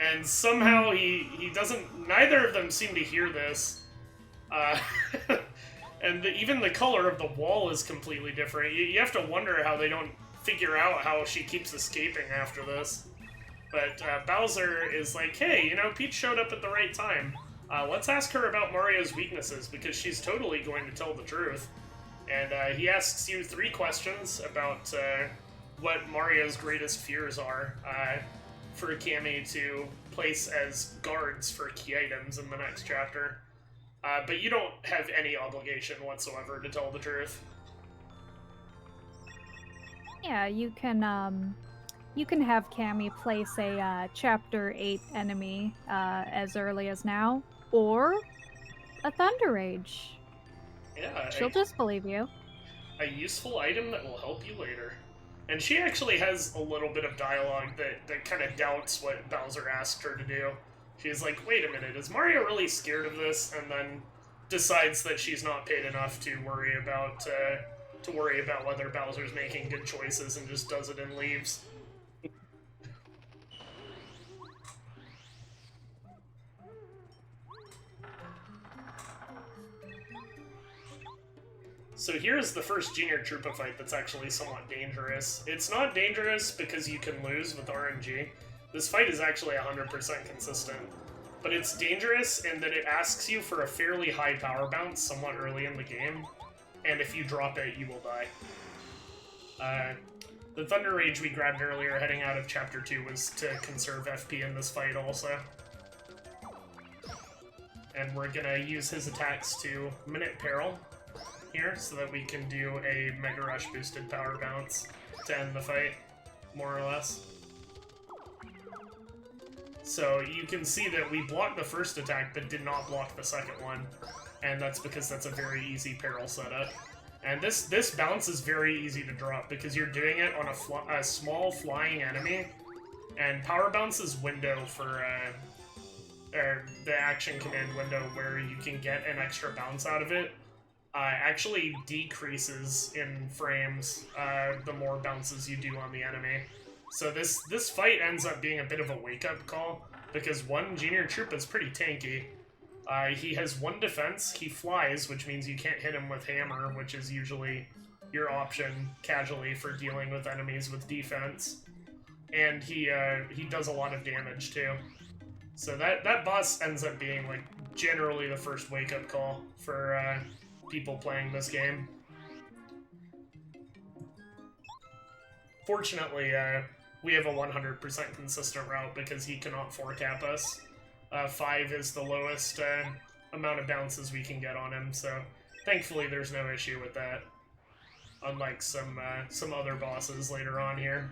And somehow he doesn't... Neither of them seem to hear this. And even the color of the wall is completely different. You have to wonder how they don't figure out how she keeps escaping after this. But Bowser is like, hey, you know, Peach showed up at the right time. Let's ask her about Mario's weaknesses, because she's totally going to tell the truth. And he asks you 3 questions about what Mario's greatest fears are for Cammy to place as guards for key items in the next chapter. But you don't have any obligation whatsoever to tell the truth. Yeah, you can have Cammy place a Chapter 8 enemy as early as now, or a Thunder Rage. Yeah, She'll just believe you. a useful item that will help you later. And she actually has a little bit of dialogue that kind of doubts what Bowser asked her to do. She's like, wait a minute, is Mario really scared of this? And then decides that she's not paid enough to worry about whether Bowser's making good choices, and just does it and leaves. So here's the first Junior Troopa fight that's actually somewhat dangerous. It's not dangerous because you can lose with RNG. This fight is actually 100% consistent. But it's dangerous in that it asks you for a fairly high power bounce somewhat early in the game, and if you drop it, you will die. The Thunder Rage we grabbed earlier heading out of Chapter 2 was to conserve FP in this fight also. And we're gonna use his attacks to Minute Peril here, so that we can do a Mega Rush boosted power bounce to end the fight, more or less. So you can see that we blocked the first attack, but did not block the second one, and that's because that's a very easy Peril setup. And this bounce is very easy to drop, because you're doing it on a small flying enemy, and Power Bounce's window for or the action command window where you can get an extra bounce out of it actually decreases in frames the more bounces you do on the enemy. So this fight ends up being a bit of a wake-up call, because one, Junior Troop is pretty tanky. He has 1 defense, he flies, which means you can't hit him with hammer, which is usually your option casually for dealing with enemies with defense. And he does a lot of damage too. So that boss ends up being like generally the first wake-up call for people playing this game. Fortunately, we have a 100% consistent route because he cannot 4-cap us. 5 is the lowest amount of bounces we can get on him, so thankfully there's no issue with that. Unlike some other bosses later on here.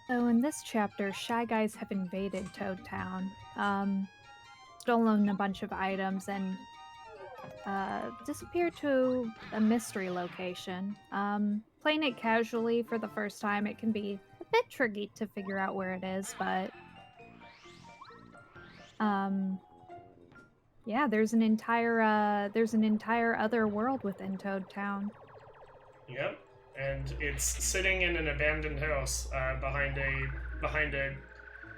So in this chapter, Shy Guys have invaded Toad Town, stolen a bunch of items, and disappear to a mystery location. Playing it casually for the first time, it can be a bit tricky to figure out where it is, but yeah, there's an entire other world within Toad Town. Yep, and it's sitting in an abandoned house behind a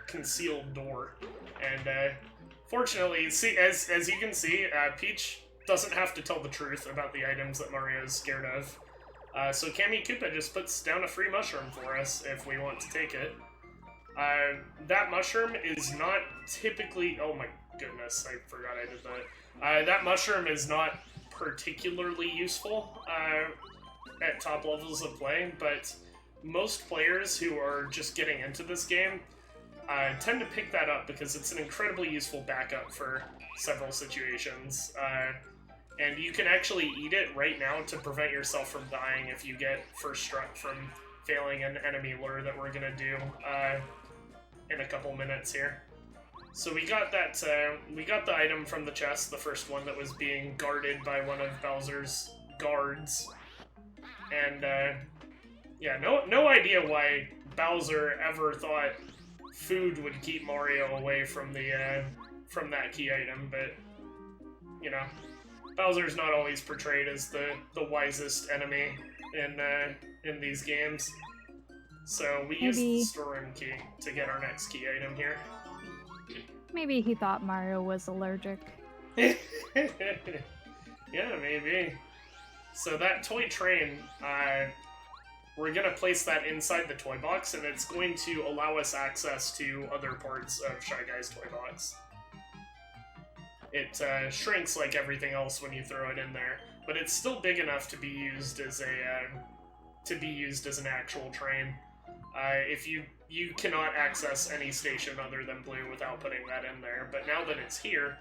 concealed door. And fortunately, see, as you can see, Peach doesn't have to tell the truth about the items that Mario is scared of. So Kami Koopa just puts down a free mushroom for us if we want to take it. That mushroom is not typically... Oh my goodness, I forgot I did that. That mushroom is not particularly useful at top levels of play, but most players who are just getting into this game tend to pick that up because it's an incredibly useful backup for several situations. And you can actually eat it right now to prevent yourself from dying if you get first struck from failing an enemy lure that we're gonna do in a couple minutes here. So we got that. We got the item from the chest, the first one that was being guarded by one of Bowser's guards, and yeah, no idea why Bowser ever thought food would keep Mario away from the from that key item, but you know, Bowser's not always portrayed as the wisest enemy in these games. So we used the storeroom key to get our next key item here. Maybe he thought Mario was allergic. Yeah, maybe. So that toy train, we're gonna place that inside the toy box, and it's going to allow us access to other parts of Shy Guy's toy box. It shrinks like everything else when you throw it in there, but it's still big enough to be used as an actual train. If you cannot access any station other than Blue without putting that in there, but now that it's here,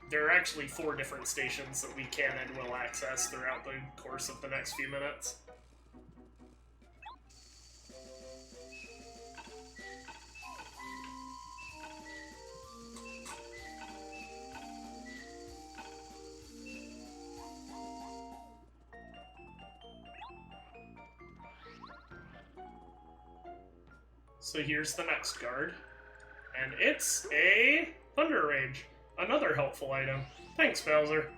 there are actually 4 different stations that we can and will access throughout the course of the next few minutes. So here's the next guard, and it's a Thunder Rage, another helpful item. Thanks, Bowser.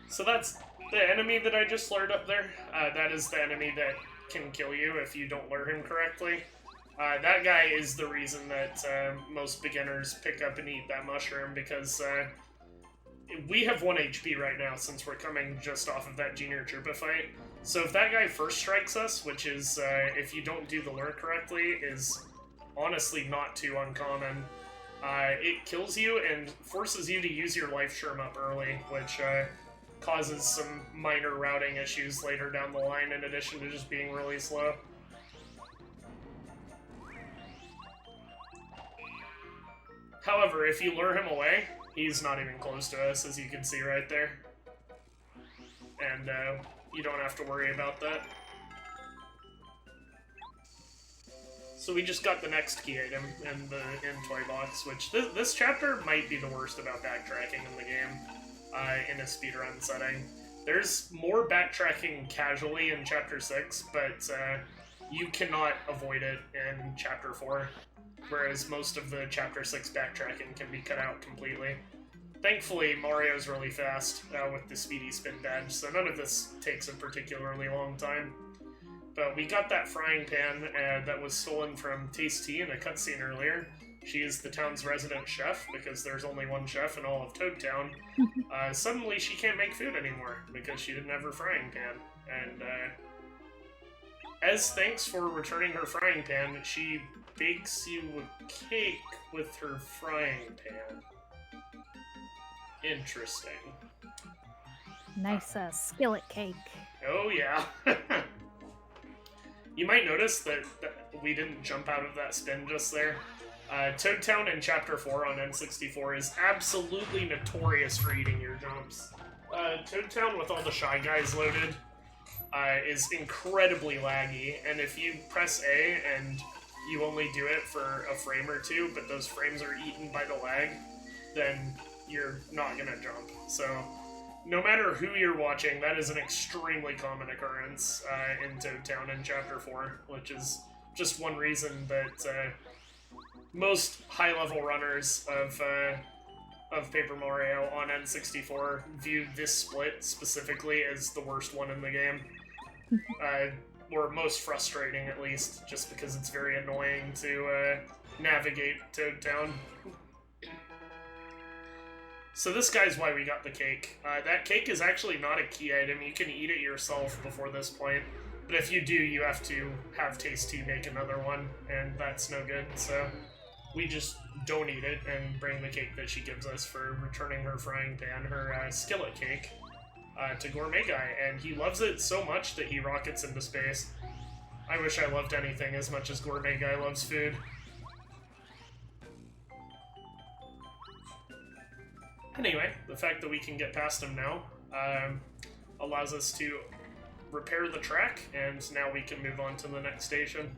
So that's the enemy that I just lured up there. That is the enemy that can kill you if you don't lure him correctly. That guy is the reason that most beginners pick up and eat that mushroom, because we have 1 HP right now since we're coming just off of that Junior Troopa fight. So if that guy first strikes us, which is, if you don't do the lure correctly, is honestly not too uncommon, it kills you and forces you to use your life shroom up early, which causes some minor routing issues later down the line, in addition to just being really slow. However, if you lure him away, he's not even close to us, as you can see right there. And you don't have to worry about that. So we just got the next key item in the Toy Box, which this chapter might be the worst about backtracking in the game in a speedrun setting. There's more backtracking casually in Chapter 6, but you cannot avoid it in Chapter 4, whereas most of the Chapter 6 backtracking can be cut out completely. Thankfully, Mario's really fast with the Speedy Spin badge, so none of this takes a particularly long time. But we got that frying pan that was stolen from Tasty in a cutscene earlier. She is the town's resident chef, because there's only one chef in all of Toad Town. Suddenly she can't make food anymore, because she didn't have her frying pan. And as thanks for returning her frying pan, she bakes you a cake with her frying pan. Interesting. Nice skillet cake. Oh yeah. You might notice that we didn't jump out of that spin just there. Toad Town in Chapter 4 on N64 is absolutely notorious for eating your jumps. Toad Town with all the Shy Guys loaded is incredibly laggy, and if you press A and you only do it for a frame or two, but those frames are eaten by the lag, then you're not gonna jump. So, no matter who you're watching, that is an extremely common occurrence in Toad Town in Chapter 4, which is just one reason that most high-level runners of Paper Mario on N64 viewed this split specifically as the worst one in the game. Or most frustrating, at least, just because it's very annoying to navigate Toad Town. So this guy's why we got the cake. That cake is actually not a key item. You can eat it yourself before this point. But if you do, you have to have Tasty make another one, and that's no good. So we just don't eat it and bring the cake that she gives us for returning her frying pan, her skillet cake, to Gourmet Guy. And he loves it so much that he rockets into space. I wish I loved anything as much as Gourmet Guy loves food. Anyway, the fact that we can get past him now allows us to repair the track, and now we can move on to the next station.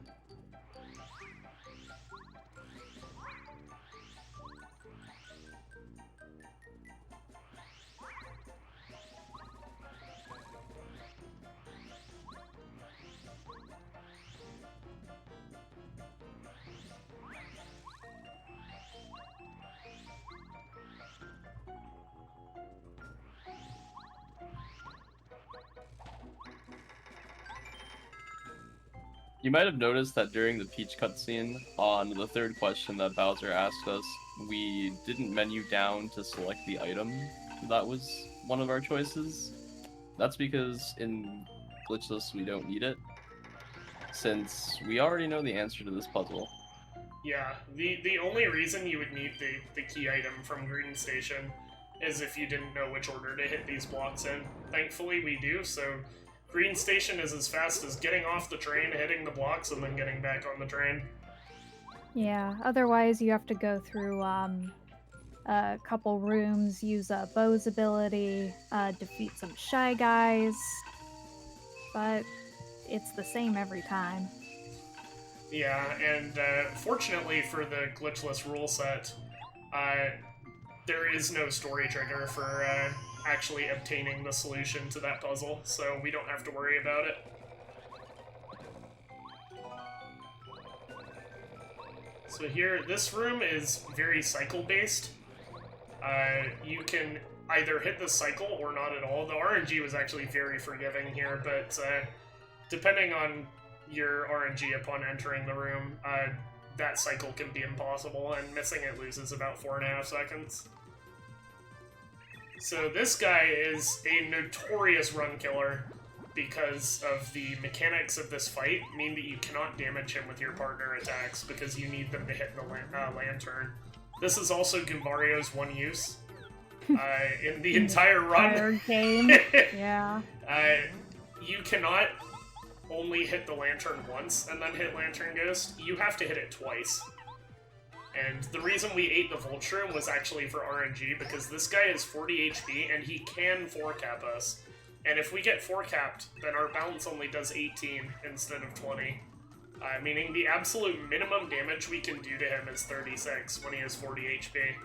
You might have noticed that during the Peach cutscene, on the third question that Bowser asked us, we didn't menu down to select the item that was one of our choices. That's because in Glitchless we don't need it, since we already know the answer to this puzzle. Yeah, the only reason you would need the key item from Green Station is if you didn't know which order to hit these blocks in. Thankfully we do, so Green Station is as fast as getting off the train, hitting the blocks, and then getting back on the train. Yeah, otherwise you have to go through a couple rooms, use Bo's ability, defeat some Shy Guys, but it's the same every time. Yeah, and fortunately for the Glitchless rule set, there is no story trigger for actually obtaining the solution to that puzzle, so we don't have to worry about it. So here, this room is very cycle-based. You can either hit the cycle or not at all. The RNG was actually very forgiving here, but depending on your RNG upon entering the room, that cycle can be impossible, and missing it loses about 4.5 seconds. So this guy is a notorious run killer because of the mechanics of this fight mean that you cannot damage him with your partner attacks because you need them to hit the lantern. This is also Goombario's one use in the entire run. Entire game, yeah. You cannot only hit the lantern once and then hit Lantern Ghost. You have to hit it twice. And the reason we ate the Vulture was actually for RNG, because this guy is 40 HP and he can 4-cap us. And if we get 4-capped, then our bounce only does 18 instead of 20. Meaning the absolute minimum damage we can do to him is 36 when he has 40 HP.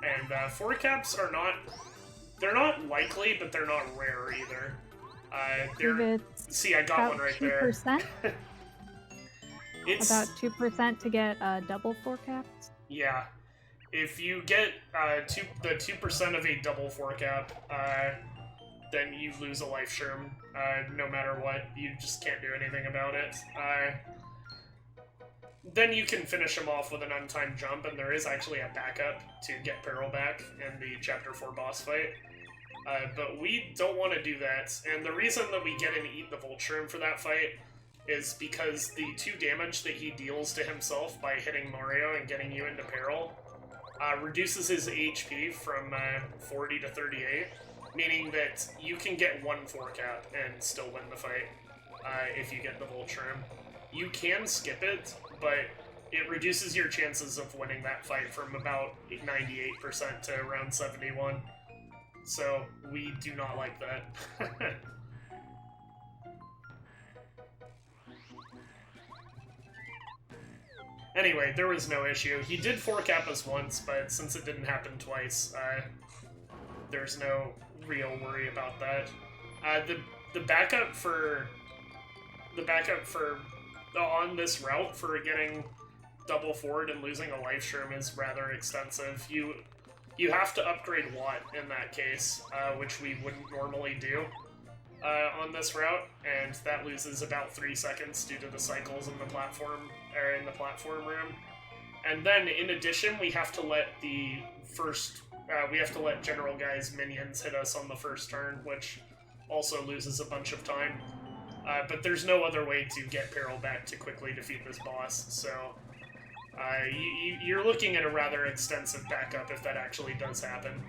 And 4-caps are not... they're not likely, but they're not rare either. See, I got one right 2%? there. It's about 2% to get double 4-caps? Yeah. If you get the 2% of a double 4-cap, then you lose a life sherm, no matter what. You just can't do anything about it. Then you can finish him off with an untimed jump, and there is actually a backup to get Peril back in the Chapter 4 boss fight. But we don't want to do that, and the reason that we get an Eat the Vulture for that fight is because the 2 damage that he deals to himself by hitting Mario and getting you into peril reduces his HP from 40 to 38, meaning that you can get 1 4-cap and still win the fight if you get the Vulture. You can skip it, but it reduces your chances of winning that fight from about 98% to around 71. So we do not like that. Anyway, there was no issue. He did 4-cap us once, but since it didn't happen twice, there's no real worry about that. The backup for on this route for getting double forward and losing a life shroom is rather extensive. You have to upgrade Watt in that case, which we wouldn't normally do on this route, and that loses about 3 seconds due to the cycles in the platform room. And then in addition, we have to let General Guy's minions hit us on the first turn, which also loses a bunch of time. But there's no other way to get Peril back to quickly defeat this boss, so you're looking at a rather extensive backup if that actually does happen.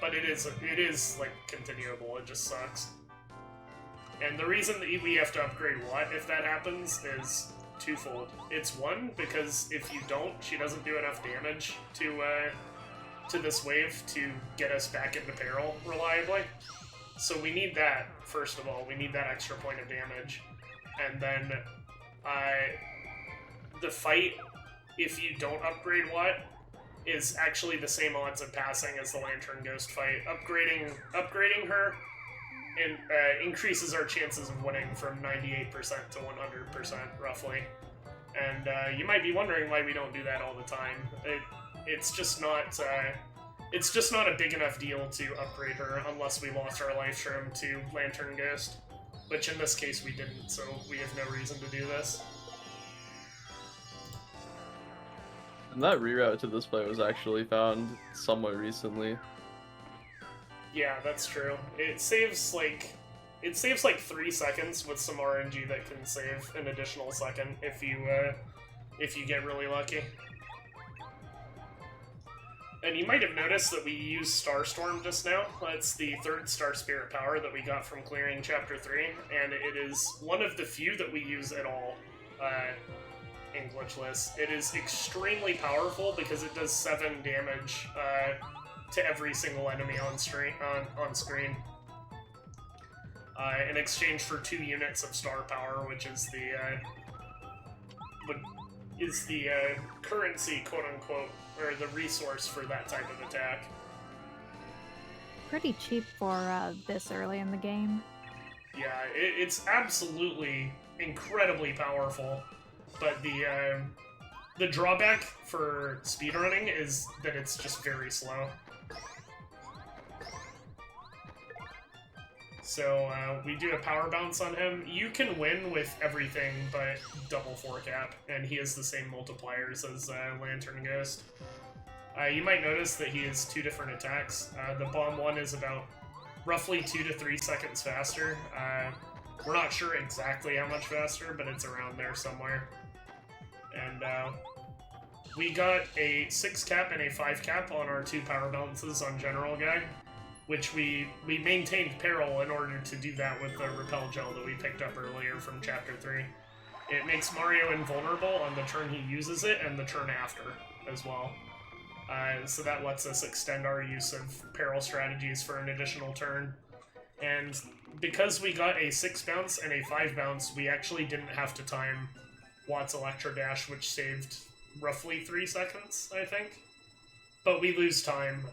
But it is like continuable. It just sucks. And the reason that we have to upgrade Watt if that happens is twofold. It's one, because if you don't, she doesn't do enough damage to this wave to get us back into Peril reliably. So we need that, first of all. We need that extra point of damage. And then the fight, if you don't upgrade Watt, is actually the same odds of passing as the Lantern Ghost fight. Upgrading her increases our chances of winning from 98% to 100%, roughly. And you might be wondering why we don't do that all the time. It's just not a big enough deal to upgrade her unless we lost our life shroom to Lantern Ghost, which in this case we didn't, so we have no reason to do this. And that reroute to this play was actually found somewhat recently. Yeah, that's true. It saves like 3 seconds with some RNG that can save an additional second if you get really lucky. And you might have noticed that we used Starstorm just now. That's the 3rd Star Spirit power that we got from clearing Chapter 3, and it is one of the few that we use at all in Glitchless. It is extremely powerful because it does 7 damage to every single enemy on screen, in exchange for 2 units of star power, which is the currency, quote-unquote, or the resource for that type of attack. Pretty cheap for this early in the game. Yeah, it's absolutely incredibly powerful, but the drawback for speedrunning is that it's just very slow. So we do a power bounce on him. You can win with everything but double 4-cap, and he has the same multipliers as Lantern Ghost. You might notice that he has 2 different attacks. The bomb one is about roughly 2 to 3 seconds faster. We're not sure exactly how much faster, but it's around there somewhere. And we got a 6-cap and a 5-cap on our 2 power bounces on General Guy, which we maintained Peril in order to do that with the Repel Gel that we picked up earlier from Chapter 3. It makes Mario invulnerable on the turn he uses it and the turn after as well. So that lets us extend our use of Peril strategies for an additional turn. And because we got a 6 bounce and a 5 bounce, we actually didn't have to time Watt's Electro Dash, which saved roughly 3 seconds, I think. But we lose time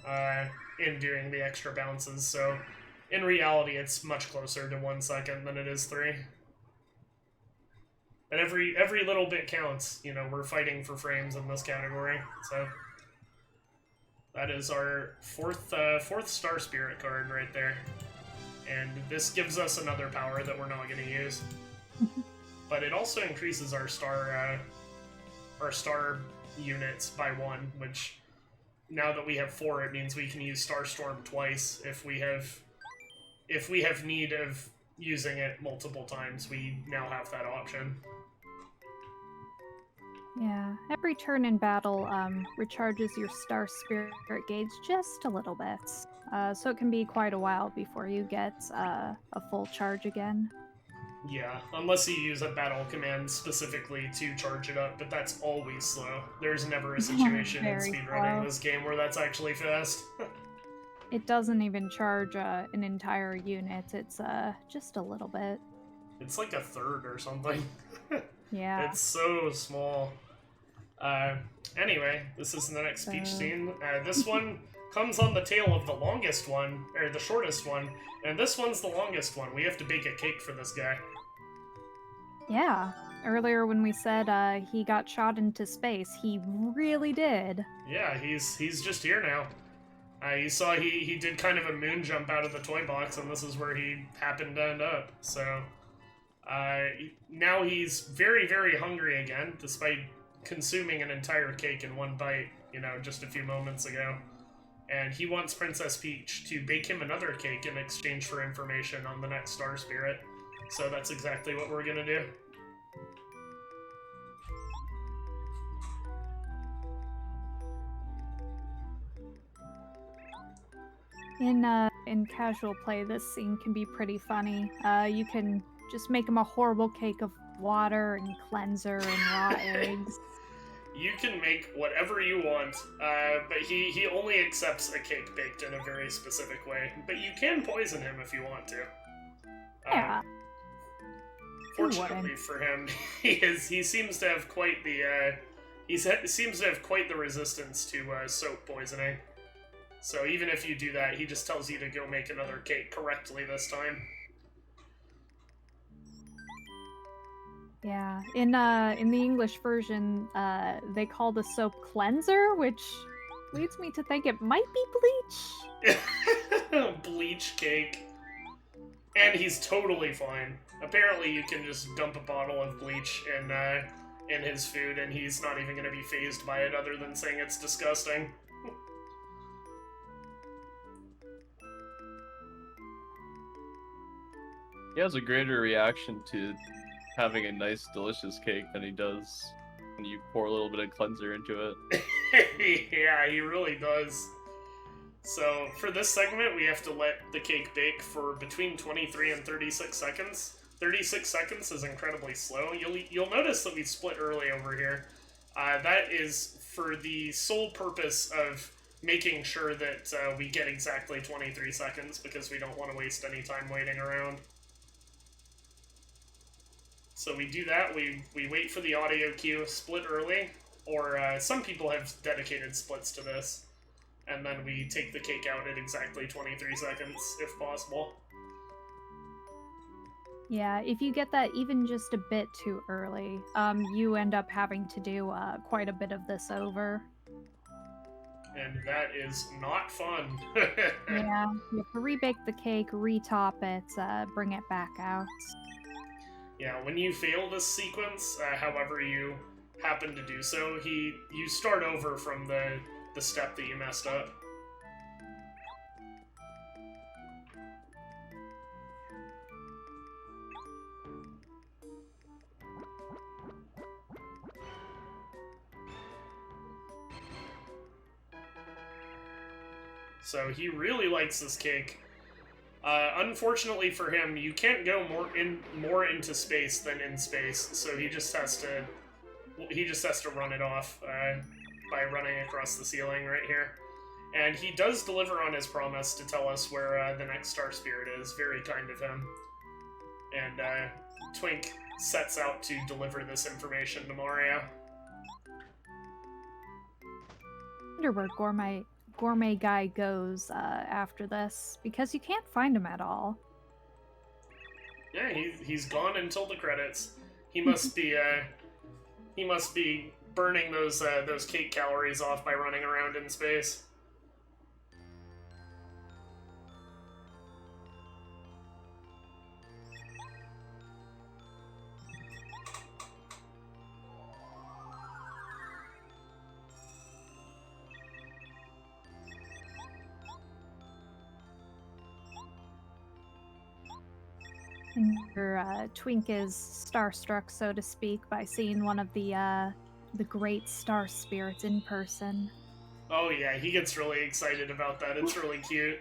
in doing the extra bounces, so in reality it's much closer to 1 second than it is 3. And every little bit counts. You know, we're fighting for frames in this category, so that is our fourth Star Spirit card right there. And this gives us another power that we're not going to use. But it also increases our star units by 1, which now that we have 4, it means we can use Starstorm twice if we have need of using it multiple times. We now have that option. Yeah, every turn in battle recharges your Star Spirit gauge just a little bit. So it can be quite a while before you get a full charge again. Yeah, unless you use a battle command specifically to charge it up, but that's always slow. There's never a situation in speedrunning this game where that's actually fast. It doesn't even charge an entire unit, it's just a little bit. It's like a third or something. Yeah. It's so small. Anyway, this is the next speech scene. This one comes on the tail of the longest one, or the shortest one, and this one's the longest one. We have to bake a cake for this guy. Yeah. Earlier when we said he got shot into space, he really did. Yeah, he's just here now. You saw he did kind of a moon jump out of the toy box, and this is where he happened to end up. So, now he's very, very hungry again, despite consuming an entire cake in one bite, just a few moments ago. And he wants Princess Peach to bake him another cake in exchange for information on the next Star Spirit. So that's exactly what we're gonna do. In casual play, this scene can be pretty funny. You can just make him a horrible cake of water and cleanser and raw eggs. You can make whatever you want, but he only accepts a cake baked in a very specific way. But you can poison him if you want to. Yeah. Fortunately for him, he seems to have quite the resistance to soap poisoning. So even if you do that, he just tells you to go make another cake correctly this time. Yeah, in the English version, they call the soap cleanser, which leads me to think it might be bleach. Bleach cake. And he's totally fine. Apparently you can just dump a bottle of bleach in his food, and he's not even going to be fazed by it other than saying it's disgusting. He has a greater reaction to having a nice, delicious cake than he does when you pour a little bit of cleanser into it. Yeah, he really does. So, for this segment, we have to let the cake bake for between 23 and 36 seconds. 36 seconds is incredibly slow. You'll notice that we split early over here. That is for the sole purpose of making sure that we get exactly 23 seconds, because we don't want to waste any time waiting around. So we do that, we wait for the audio cue, split early, or some people have dedicated splits to this, and then we take the cake out at exactly 23 seconds, if possible. Yeah, if you get that even just a bit too early, you end up having to do quite a bit of this over. And that is not fun. Yeah, you have to rebake the cake, retop it, bring it back out. Yeah, when you fail this sequence, however you happen to do so, you start over from the step that you messed up. So he really likes this cake. Unfortunately for him, you can't go more into space than in space, so he just has to run it off by running across the ceiling right here. And he does deliver on his promise to tell us where the next Star Spirit is. Very kind of him. And Twink sets out to deliver this information to Mario. I wonder where Gourmet Guy goes after this, because you can't find him at all. Yeah, he's gone until the credits. He must be burning those cake calories off by running around in space. And your Twink is starstruck, so to speak, by seeing one of the great star spirits in person. Oh yeah, he gets really excited about that. It's really cute.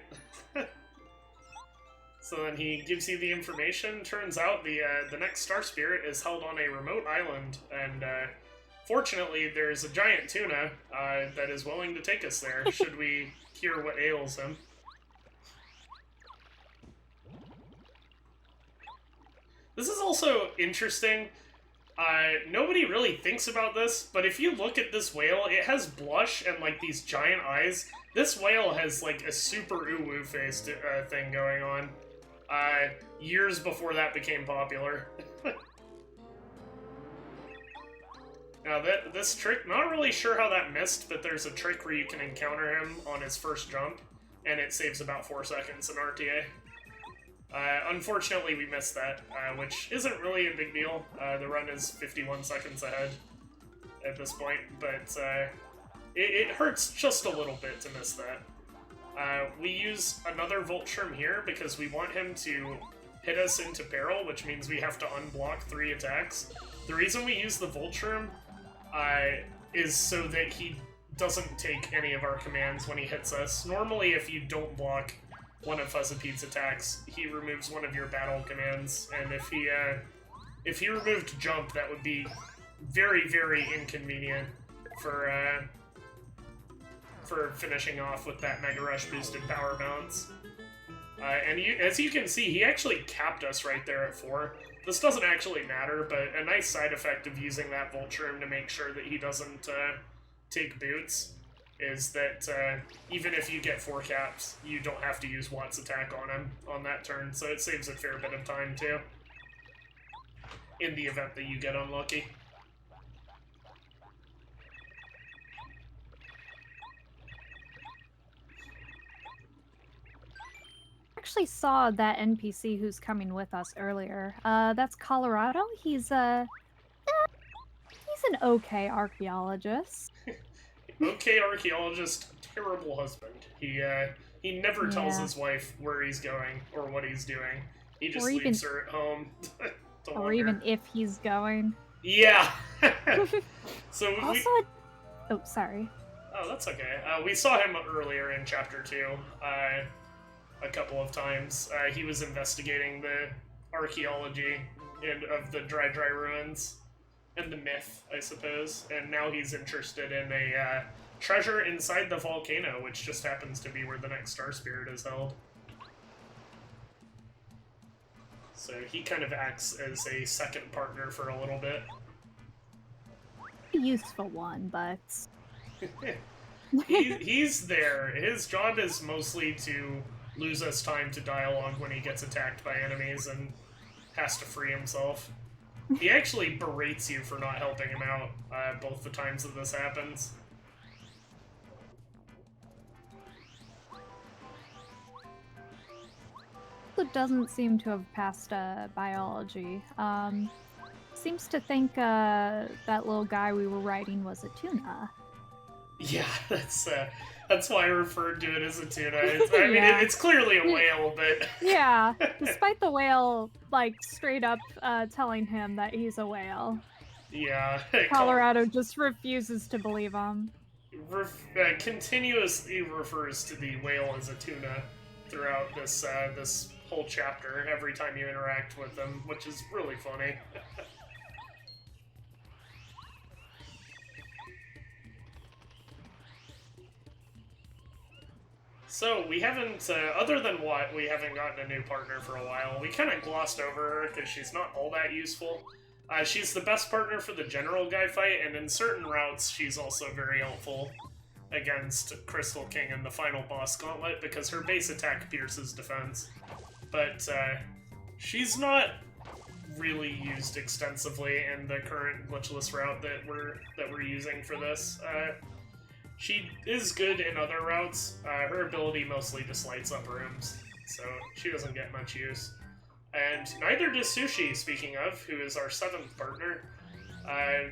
So then he gives you the information. Turns out the next Star Spirit is held on a remote island, and fortunately there's a giant tuna that is willing to take us there, should we hear what ails him. This is also interesting. Nobody really thinks about this, but if you look at this whale, it has blush and, like, these giant eyes. This whale has, like, a super uwu face thing going on. Years before that became popular. Now, this trick, not really sure how that missed, but there's a trick where you can encounter him on his first jump, and it saves about 4 seconds in RTA. Unfortunately, we missed that, which isn't really a big deal. The run is 51 seconds ahead at this point, but it hurts just a little bit to miss that. We use another Volt Shroom here because we want him to hit us into barrel, which means we have to unblock 3 attacks. The reason we use the Volt Shroom is so that he doesn't take any of our commands when he hits us. Normally, if you don't block one of Fuzzipede's attacks, he removes one of your battle commands, and if he removed jump, that would be very, very inconvenient for finishing off with that Mega Rush boosted power bounce. And as you can see, he actually capped us right there at 4. This doesn't actually matter, but a nice side effect of using that Volt Shroom to make sure that he doesn't take boots is that even if you get 4 caps, you don't have to use Watt's attack on him on that turn, so it saves a fair bit of time too, in the event that you get unlucky. Actually saw that NPC who's coming with us earlier. That's Colorado. He's an okay archaeologist. Okay archaeologist, terrible husband. He never tells his wife where he's going or what he's doing. He just leaves her at home. Or even if he's going. Yeah. So also, oh, sorry. Oh, that's okay. We saw him earlier in Chapter 2, a couple of times. He was investigating the archaeology of the Dry Ruins. And the myth, I suppose, and now he's interested in a treasure inside the volcano, which just happens to be where the next Star Spirit is held. So he kind of acts as a second partner for a little bit. A useful one, but... he's there. His job is mostly to lose us time to dialogue when he gets attacked by enemies and has to free himself. He actually berates you for not helping him out both the times that this happens. It doesn't seem to have passed biology. Seems to think that little guy we were riding was a tuna. Yeah, that's why I referred to it as a tuna. It's clearly a whale, but... Yeah, despite the whale, like, straight up telling him that he's a whale. Yeah. Colorado just refuses to believe him. Continuously refers to the whale as a tuna throughout this whole chapter, every time you interact with them, which is really funny. So, we haven't, other than what, we haven't gotten a new partner for a while. We kind of glossed over her because she's not all that useful. She's the best partner for the general guy fight, and in certain routes, she's also very helpful against Crystal King in the final boss gauntlet because her base attack pierces defense. But she's not really used extensively in the current glitchless route that we're using for this. She is good in other routes. Her ability mostly just lights up rooms, so she doesn't get much use. And neither does Sushi, speaking of, who is our 7th partner.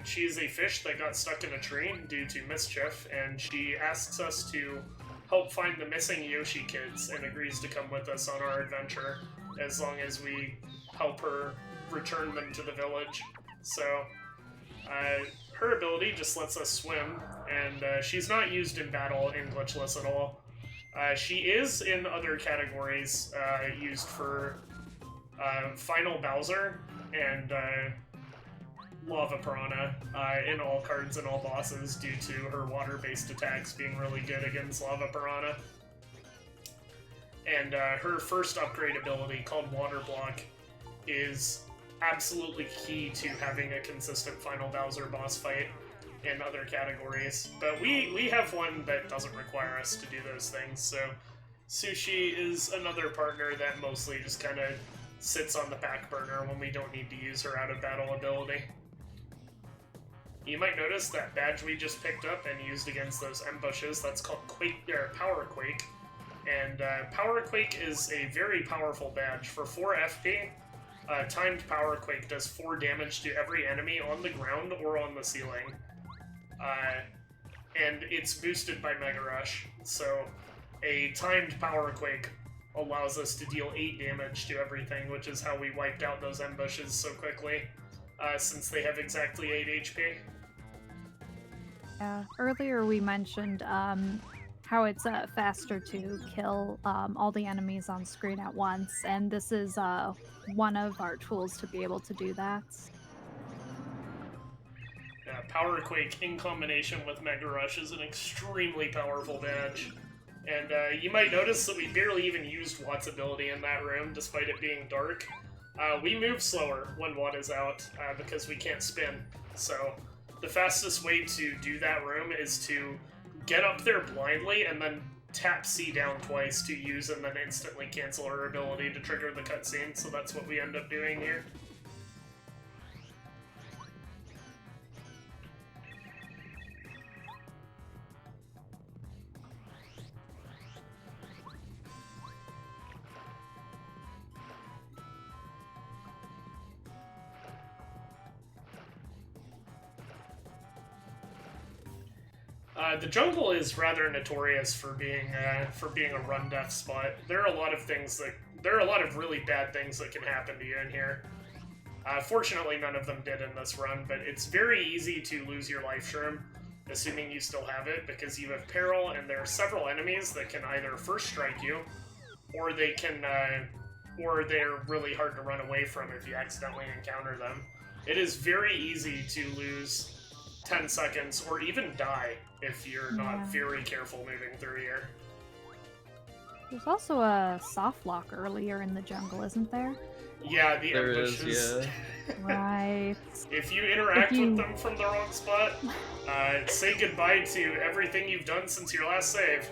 She is a fish that got stuck in a tree due to mischief, and she asks us to help find the missing Yoshi kids and agrees to come with us on our adventure as long as we help her return them to the village. So, her ability just lets us swim, and she's not used in battle in Glitchless at all. She is in other categories used for Final Bowser and Lava Piranha in all cards and all bosses due to her water-based attacks being really good against Lava Piranha. And her first upgrade ability, called Water Block, is absolutely key to having a consistent final Bowser boss fight in other categories. But we have one that doesn't require us to do those things, so Sushi is another partner that mostly just kind of sits on the back burner when we don't need to use her out-of-battle ability. You might notice that badge we just picked up and used against those ambushes, that's called Power Quake. And Power Quake is a very powerful badge. For 4 FP, timed Power Quake does 4 damage to every enemy on the ground or on the ceiling. And it's boosted by Mega Rush, so a timed Power Quake allows us to deal 8 damage to everything, which is how we wiped out those ambushes so quickly, since they have exactly 8 HP. Yeah, earlier we mentioned how it's faster to kill all the enemies on screen at once, and this is one of our tools to be able to do that. Power Quake in combination with Mega Rush is an extremely powerful badge. And you might notice that we barely even used Watt's ability in that room, despite it being dark. We move slower when Watt is out, because we can't spin. So the fastest way to do that room is to get up there blindly and then tap C down twice to use and then instantly cancel her ability to trigger the cutscene, so that's what we end up doing here. The jungle is rather notorious for being a run death spot. There are a lot of really bad things that can happen to you in here. Fortunately, none of them did in this run, but it's very easy to lose your life shroom, assuming you still have it, because you have peril, and there are several enemies that can either first strike you, or they can, or they're really hard to run away from if you accidentally encounter them. It is very easy to lose 10 seconds, or even die, if you're not very careful moving through here. There's also a soft lock earlier in the jungle, isn't there? Yeah, the There ambushes. is, yeah. Right. If you interact with them from the wrong spot, say goodbye to everything you've done since your last save.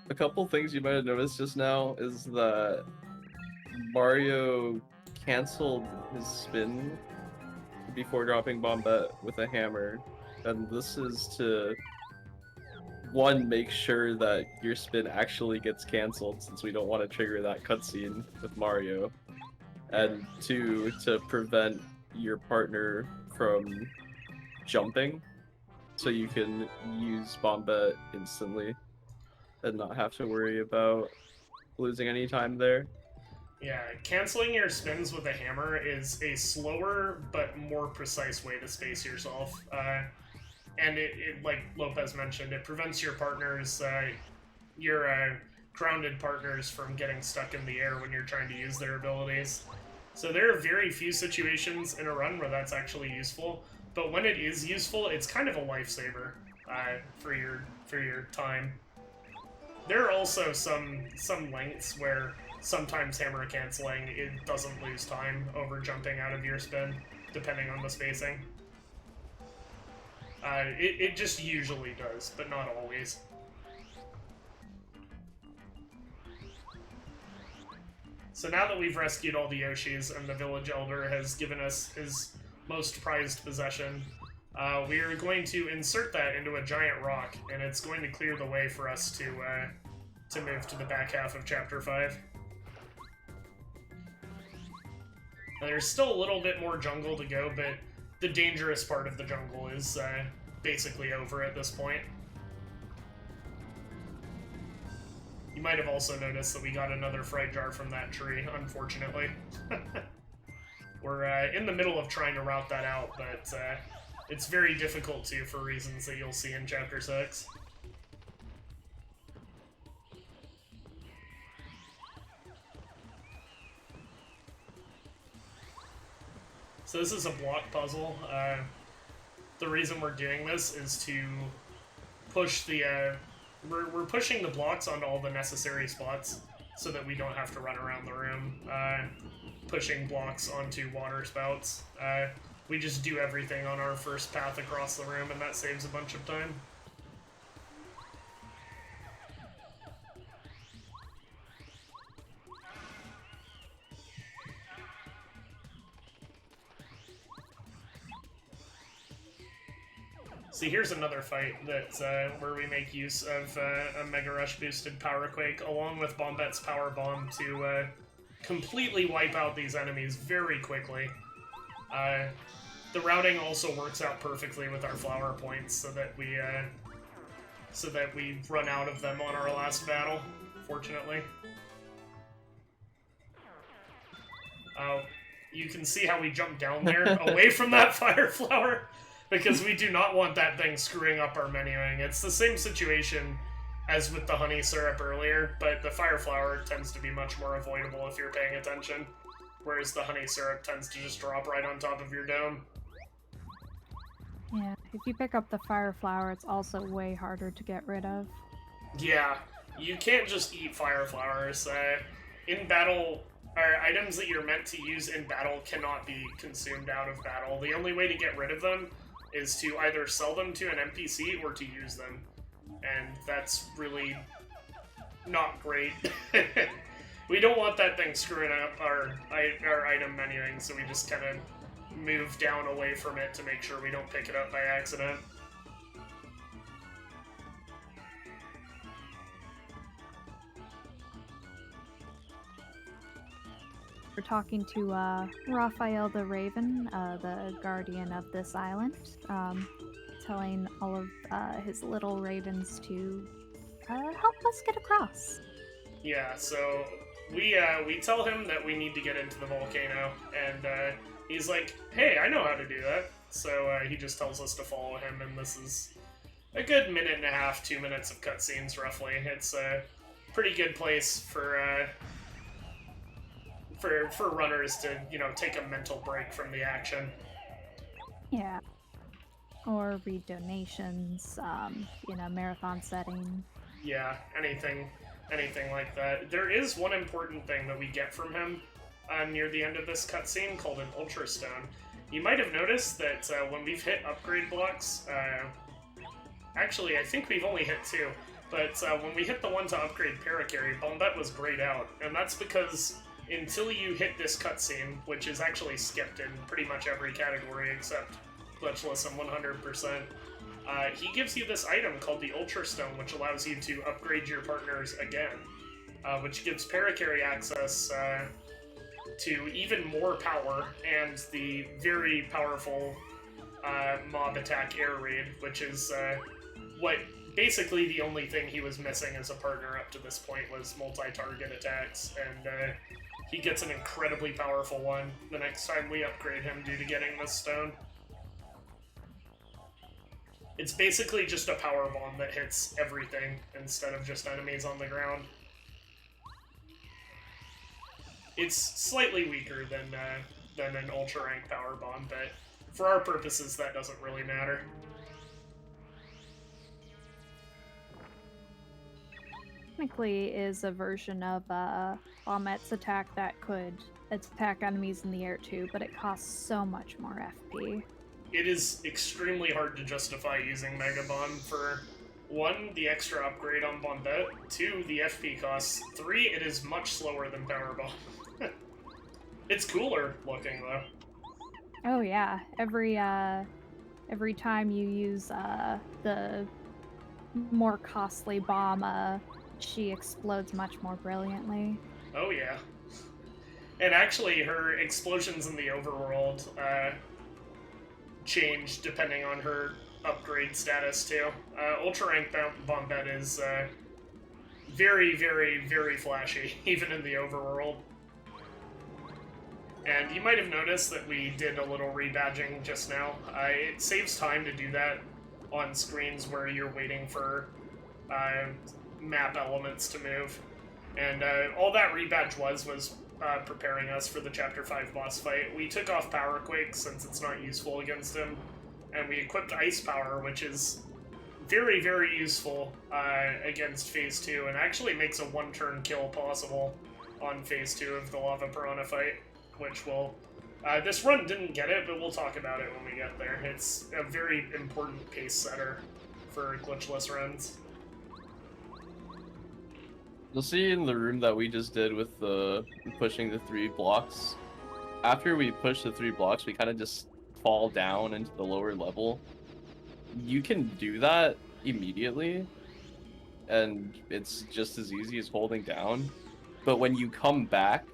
A couple things you might have noticed just now is that Mario canceled his spin before dropping Bombette with a hammer, and this is to, one, make sure that your spin actually gets canceled since we don't want to trigger that cutscene with Mario, and 2, to prevent your partner from jumping so you can use Bombette instantly and not have to worry about losing any time there. Yeah, canceling your spins with a hammer is a slower but more precise way to space yourself. And it, like Lopez mentioned, it prevents your partners, your grounded partners, from getting stuck in the air when you're trying to use their abilities. So there are very few situations in a run where that's actually useful, but when it is useful, it's kind of a lifesaver for your time. There are also some lengths where sometimes hammer canceling, it doesn't lose time over jumping out of your spin, depending on the spacing. It just usually does, but not always. So now that we've rescued all the Yoshis and the village elder has given us his most prized possession, we are going to insert that into a giant rock, and it's going to clear the way for us to move to the back half of Chapter 5. Now, there's still a little bit more jungle to go, but the dangerous part of the jungle is basically over at this point. You might have also noticed that we got another fright jar from that tree, unfortunately. We're in the middle of trying to route that out, but it's very difficult to for reasons that you'll see in Chapter 6. So this is a block puzzle. The reason we're doing this is to push the we're pushing the blocks onto all the necessary spots so that we don't have to run around the room pushing blocks onto water spouts. We just do everything on our first path across the room, and that saves a bunch of time. See, here's another fight that's where we make use of a Mega Rush boosted Power Quake along with Bombette's Power Bomb to completely wipe out these enemies very quickly. The routing also works out perfectly with our flower points so that we run out of them on our last battle, fortunately. You can see how we jump down there away from that fire flower, because we do not want that thing screwing up our menuing. It's the same situation as with the honey syrup earlier, but the fire flower tends to be much more avoidable if you're paying attention, whereas the honey syrup tends to just drop right on top of your dome. Yeah, if you pick up the fire flower, it's also way harder to get rid of. Yeah, you can't just eat fire flowers. In battle, items that you're meant to use in battle cannot be consumed out of battle. The only way to get rid of them is to either sell them to an NPC or to use them. And that's really not great. We don't want that thing screwing up our item menuing, so we just kind of move down away from it to make sure we don't pick it up by accident. We're talking to Raphael the Raven, the guardian of this island, telling all of his little ravens to help us get across. Yeah, so we tell him that we need to get into the volcano, and he's like, hey, I know how to do that. So he just tells us to follow him, and this is a good minute and a half, 2 minutes of cutscenes, roughly. It's a pretty good place for runners to, you know, take a mental break from the action. Yeah. Or read donations, in a marathon setting. Yeah, anything like that. There is one important thing that we get from him near the end of this cutscene called an Ultra Stone. You might have noticed that when we've hit upgrade blocks, actually I think we've only hit 2, but when we hit the one to upgrade Paracarry, Bombette was grayed out, and that's because until you hit this cutscene, which is actually skipped in pretty much every category except Glitchless and 100%, he gives you this item called the Ultra Stone, which allows you to upgrade your partners again, which gives Paracarry access to even more power and the very powerful mob attack air raid, which is what basically the only thing he was missing as a partner up to this point was multi-target attacks, and he gets an incredibly powerful one the next time we upgrade him due to getting this stone. It's basically just a power bomb that hits everything instead of just enemies on the ground. It's slightly weaker than an ultra rank power bomb, but for our purposes that doesn't really matter. Technically is a version of Bombette's attack that could attack enemies in the air too, but it costs so much more FP. It is extremely hard to justify using Mega Bomb for 1, the extra upgrade on Bombette, 2, the FP costs, 3, it is much slower than Power Bomb. It's cooler looking though. Oh yeah, every time you use the more costly bomb, she explodes much more brilliantly. Oh yeah. And actually her explosions in the overworld change depending on her upgrade status too. Ultra rank Bombette is very, very, very flashy, even in the overworld. And you might have noticed that we did a little rebadging just now. It saves time to do that on screens where you're waiting for map elements to move. And all that rebadge was preparing us for the Chapter 5 boss fight. We took off Power Quake since it's not useful against him, and we equipped Ice Power, which is very, very useful against Phase 2, and actually makes a one-turn kill possible on Phase 2 of the Lava Piranha fight, which will... this run didn't get it, but we'll talk about it when we get there. It's a very important pace setter for glitchless runs. You'll see in the room that we just did with the pushing the 3 blocks. After we push the 3 blocks, we kind of just fall down into the lower level. You can do that immediately, and it's just as easy as holding down. But when you come back,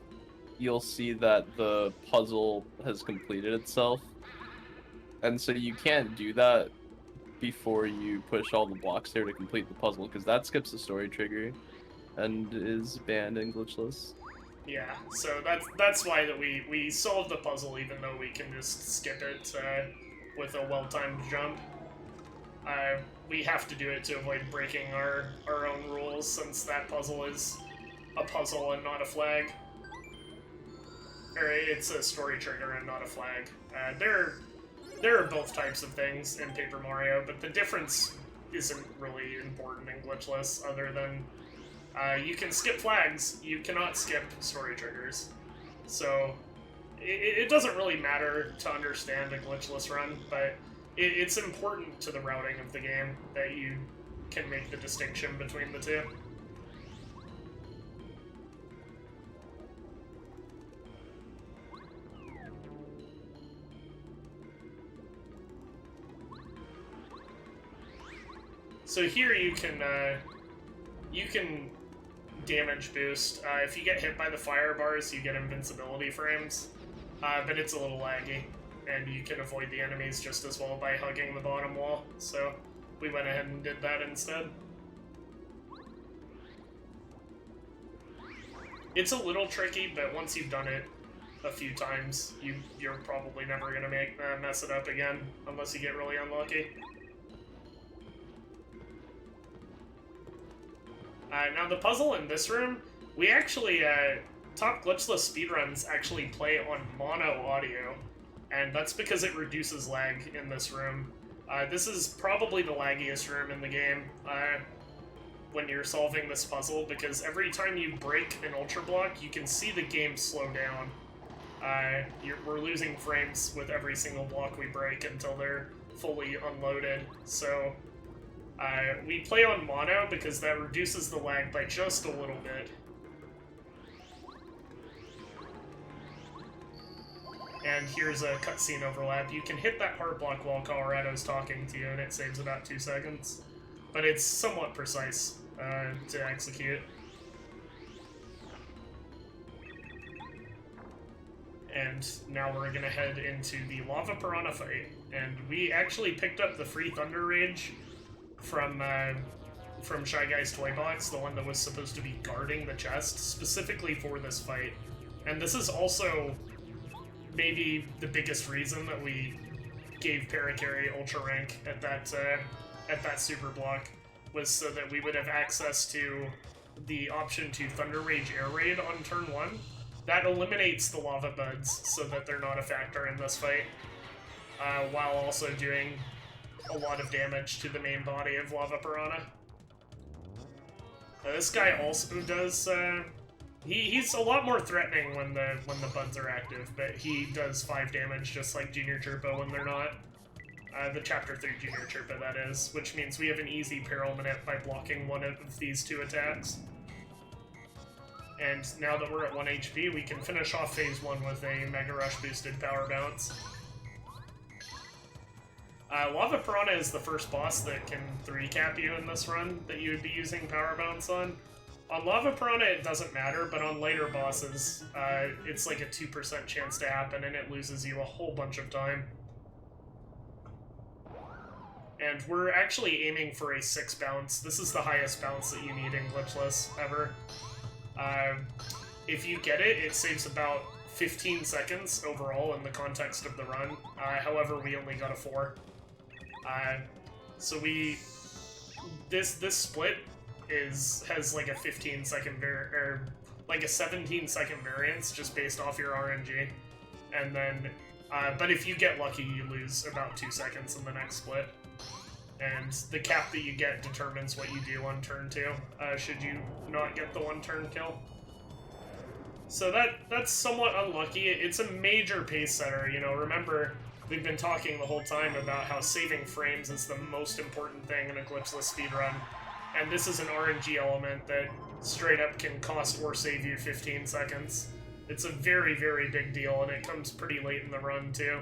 you'll see that the puzzle has completed itself. And so you can't do that before you push all the blocks there to complete the puzzle, because that skips the story trigger and is banned in glitchless. Yeah, so that's why that we solved the puzzle, even though we can just skip it with a well-timed jump. We have to do it to avoid breaking our own rules, since that puzzle is a puzzle and not a flag. Or it's a story trigger and not a flag. There are both types of things in Paper Mario, but the difference isn't really important in glitchless, other than you can skip flags, you cannot skip story triggers. So it doesn't really matter to understand a glitchless run, but it's important to the routing of the game that you can make the distinction between the two. So here you can damage boost. If you get hit by the fire bars, you get invincibility frames, but it's a little laggy, and you can avoid the enemies just as well by hugging the bottom wall, so we went ahead and did that instead. It's a little tricky, but once you've done it a few times, you're probably never going to mess it up again, unless you get really unlucky. Now the puzzle in this room, we actually, top glitchless speedruns actually play on mono audio, and that's because it reduces lag in this room. This is probably the laggiest room in the game when you're solving this puzzle, because every time you break an ultra block, you can see the game slow down. We're losing frames with every single block we break until they're fully unloaded, so... we play on mono because that reduces the lag by just a little bit. And here's a cutscene overlap. You can hit that heart block while Colorado's talking to you, and it saves about 2 seconds. But it's somewhat precise to execute. And now we're gonna head into the Lava Piranha fight. And we actually picked up the free Thunder Rage from Shy Guy's Toy Box, the one that was supposed to be guarding the chest, specifically for this fight. And this is also maybe the biggest reason that we gave Parakarry Ultra Rank at that super block, was so that we would have access to the option to Thunder Rage Air Raid on turn 1. That eliminates the Lava Buds, so that they're not a factor in this fight, while also doing a lot of damage to the main body of Lava Piranha. This guy also does, he's a lot more threatening when the buds are active, but he does 5 damage just like Junior Chirpa when they're not. The Chapter 3 Junior Chirpa, that is, which means we have an easy Peril Minute by blocking one of these 2 attacks. And now that we're at 1 HP, we can finish off Phase 1 with a Mega Rush boosted Power Bounce. Lava Piranha is the first boss that can 3-cap you in this run that you would be using Power Bounce on. On Lava Piranha it doesn't matter, but on later bosses, it's like a 2% chance to happen, and it loses you a whole bunch of time. And we're actually aiming for a 6 bounce. This is the highest bounce that you need in glitchless ever. If you get it, it saves about 15 seconds overall in the context of the run. However, we only got a 4. So this split has like a 15-second or like a 17-second variance just based off your RNG, and then but if you get lucky, you lose about 2 seconds in the next split. and the cap that you get determines what you do on turn 2, should you not get the 1-turn kill. So that's somewhat unlucky. It's a major pace setter, you know, remember, we've been talking the whole time about how saving frames is the most important thing in a glitchless speedrun, and this is an RNG element that straight up can cost or save you 15 seconds. It's a very, very big deal, and it comes pretty late in the run, too.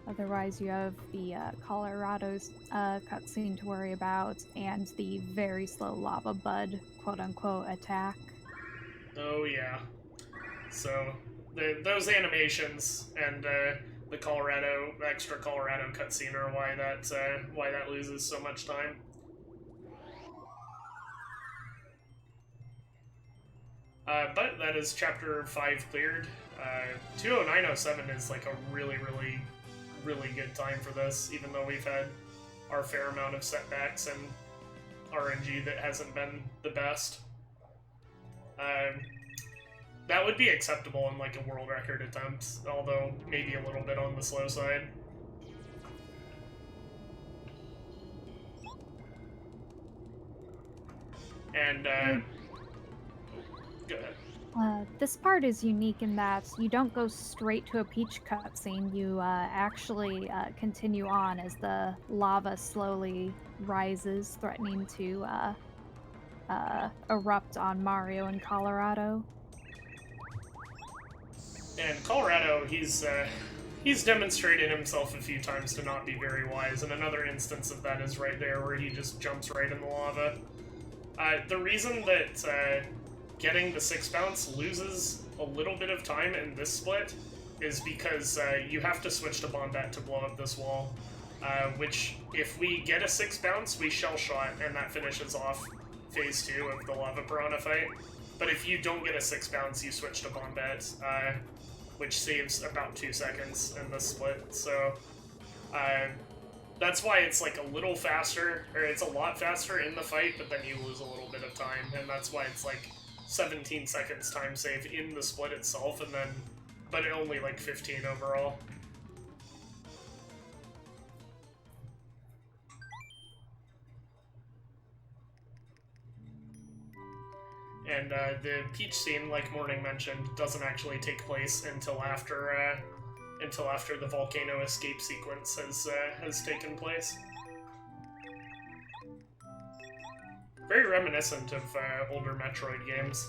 Otherwise, you have the Colorado's cutscene to worry about, and the very slow lava bud, quote-unquote, attack. Oh, yeah. So, those animations and the extra Colorado cutscene are why that loses so much time. But that is Chapter 5 cleared. 20907 is like a really, really, really good time for this, even though we've had our fair amount of setbacks and RNG that hasn't been the best. That would be acceptable in like a world record attempt, although maybe a little bit on the slow side. And, go ahead. This part is unique in that you don't go straight to a Peach cutscene, you actually continue on as the lava slowly rises, threatening to erupt on Mario and Colorado. And Colorado, he's demonstrated himself a few times to not be very wise, and another instance of that is right there where he just jumps right in the lava. The reason that getting the 6 bounce loses a little bit of time in this split is because you have to switch to Bombette to blow up this wall, which, if we get a 6 bounce, we shell shot, and that finishes off phase 2 of the Lava Piranha fight. But if you don't get a 6 bounce, you switch to Bombette, which saves about 2 seconds in this split, so that's why it's like a little faster, or it's a lot faster in the fight, but then you lose a little bit of time, and that's why it's like 17 seconds time save in the split itself, and then, but only like 15 overall. And the Peach scene, like Morning mentioned, doesn't actually take place until after the volcano escape sequence has taken place. Very reminiscent of older Metroid games.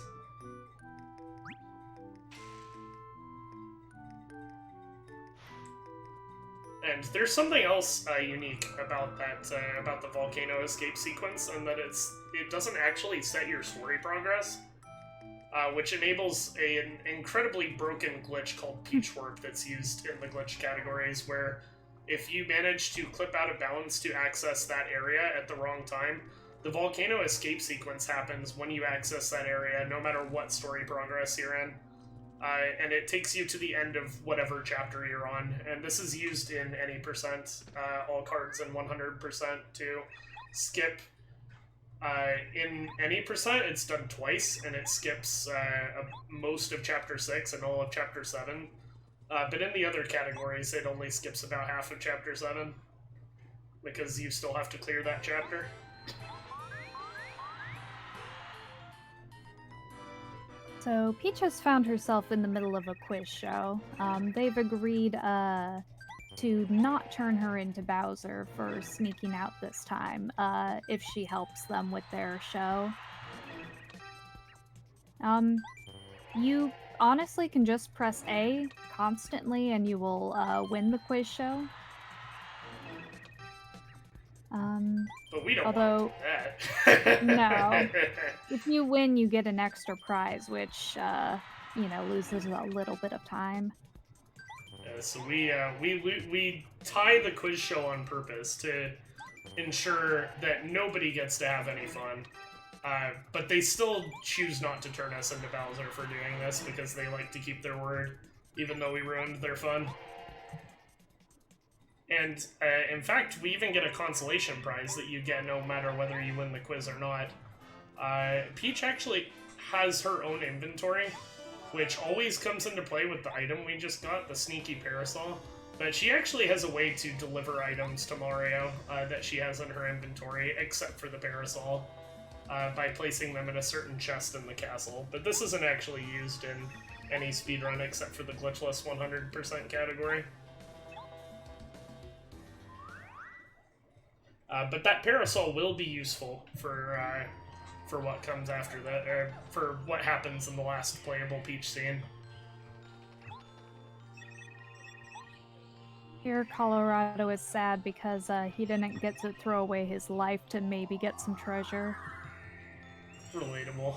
And there's something else unique about that about the volcano escape sequence, and that it doesn't actually set your story progress, which enables an incredibly broken glitch called Peach Warp that's used in the glitch categories, where if you manage to clip out of bounds to access that area at the wrong time, the volcano escape sequence happens when you access that area, no matter what story progress you're in. And it takes you to the end of whatever chapter you're on, and this is used in any percent, all cards and 100% to skip. In any percent, it's done twice, and it skips most of Chapter 6 and all of Chapter 7. But in the other categories, it only skips about half of Chapter 7, because you still have to clear that chapter. So Peach has found herself in the middle of a quiz show. They've agreed to not turn her into Bowser for sneaking out this time, if she helps them with their show. You honestly can just press A constantly and you will win the quiz show. But we don't although, want that. No. If you win, you get an extra prize, which, loses a little bit of time. So we tie the quiz show on purpose to ensure that nobody gets to have any fun. But they still choose not to turn us into Bowser for doing this, because they like to keep their word, even though we ruined their fun. And, in fact, we even get a consolation prize that you get no matter whether you win the quiz or not. Peach actually has her own inventory, which always comes into play with the item we just got, the Sneaky Parasol. But she actually has a way to deliver items to Mario that she has in her inventory, except for the parasol, by placing them in a certain chest in the castle. But this isn't actually used in any speedrun except for the glitchless 100% category. But that parasol will be useful for what comes after that, or for what happens in the last playable Peach scene. Here, Colorado is sad because he didn't get to throw away his life to maybe get some treasure. Relatable.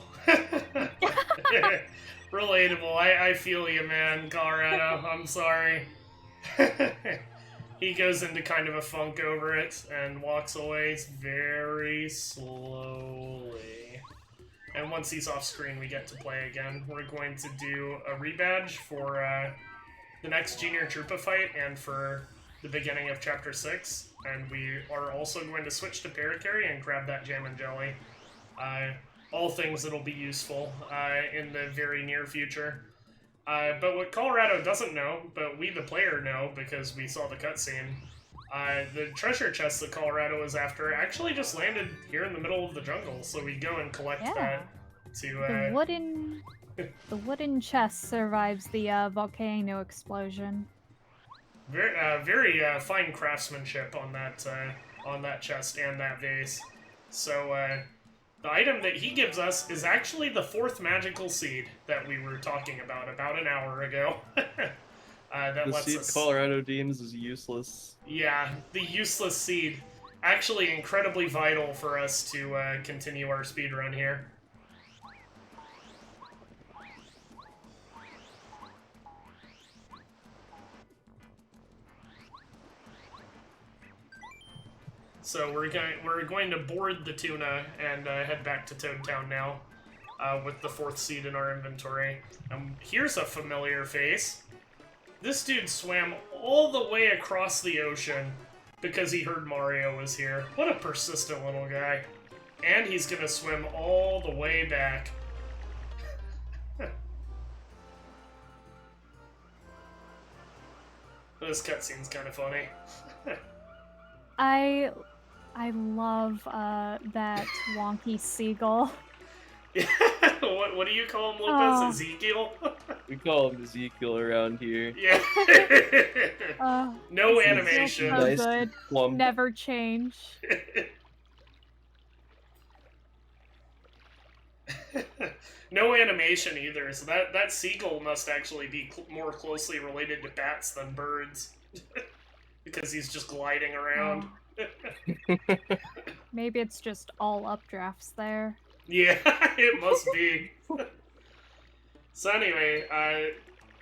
Relatable. I feel you, man, Colorado. I'm sorry. He goes into kind of a funk over it and walks away very slowly. And once he's off screen, we get to play again. We're going to do a rebadge for the next Junior Troopa fight and for the beginning of Chapter 6. And we are also going to switch to Paracarry and grab that Jam and Jelly. All things that'll be useful in the very near future. But what Colorado doesn't know, but we the player know because we saw the cutscene, the treasure chest that Colorado was after actually just landed here in the middle of the jungle, so we go and collect that to... The wooden chest survives the volcano explosion. Very fine craftsmanship on that chest and that vase. So, the item that he gives us is actually the 4th magical seed that we were talking about an hour ago. That the lets seed us... Colorado deems is useless. Yeah, the useless seed. Actually incredibly vital for us to continue our speedrun here. So we're going to board the tuna and head back to Toad Town now, with the 4th seed in our inventory. Here's a familiar face. This dude swam all the way across the ocean because he heard Mario was here. What a persistent little guy. And he's gonna swim all the way back. This cutscene's kind of funny. I love that wonky seagull. What do you call him, Lopez? Ezekiel? We call him Ezekiel around here. Yeah. No animation. So Nice good. plump. Never change. No animation either, so that seagull must actually be more closely related to bats than birds. Because he's just gliding around. Maybe it's just all updrafts there. Yeah, it must be. So anyway,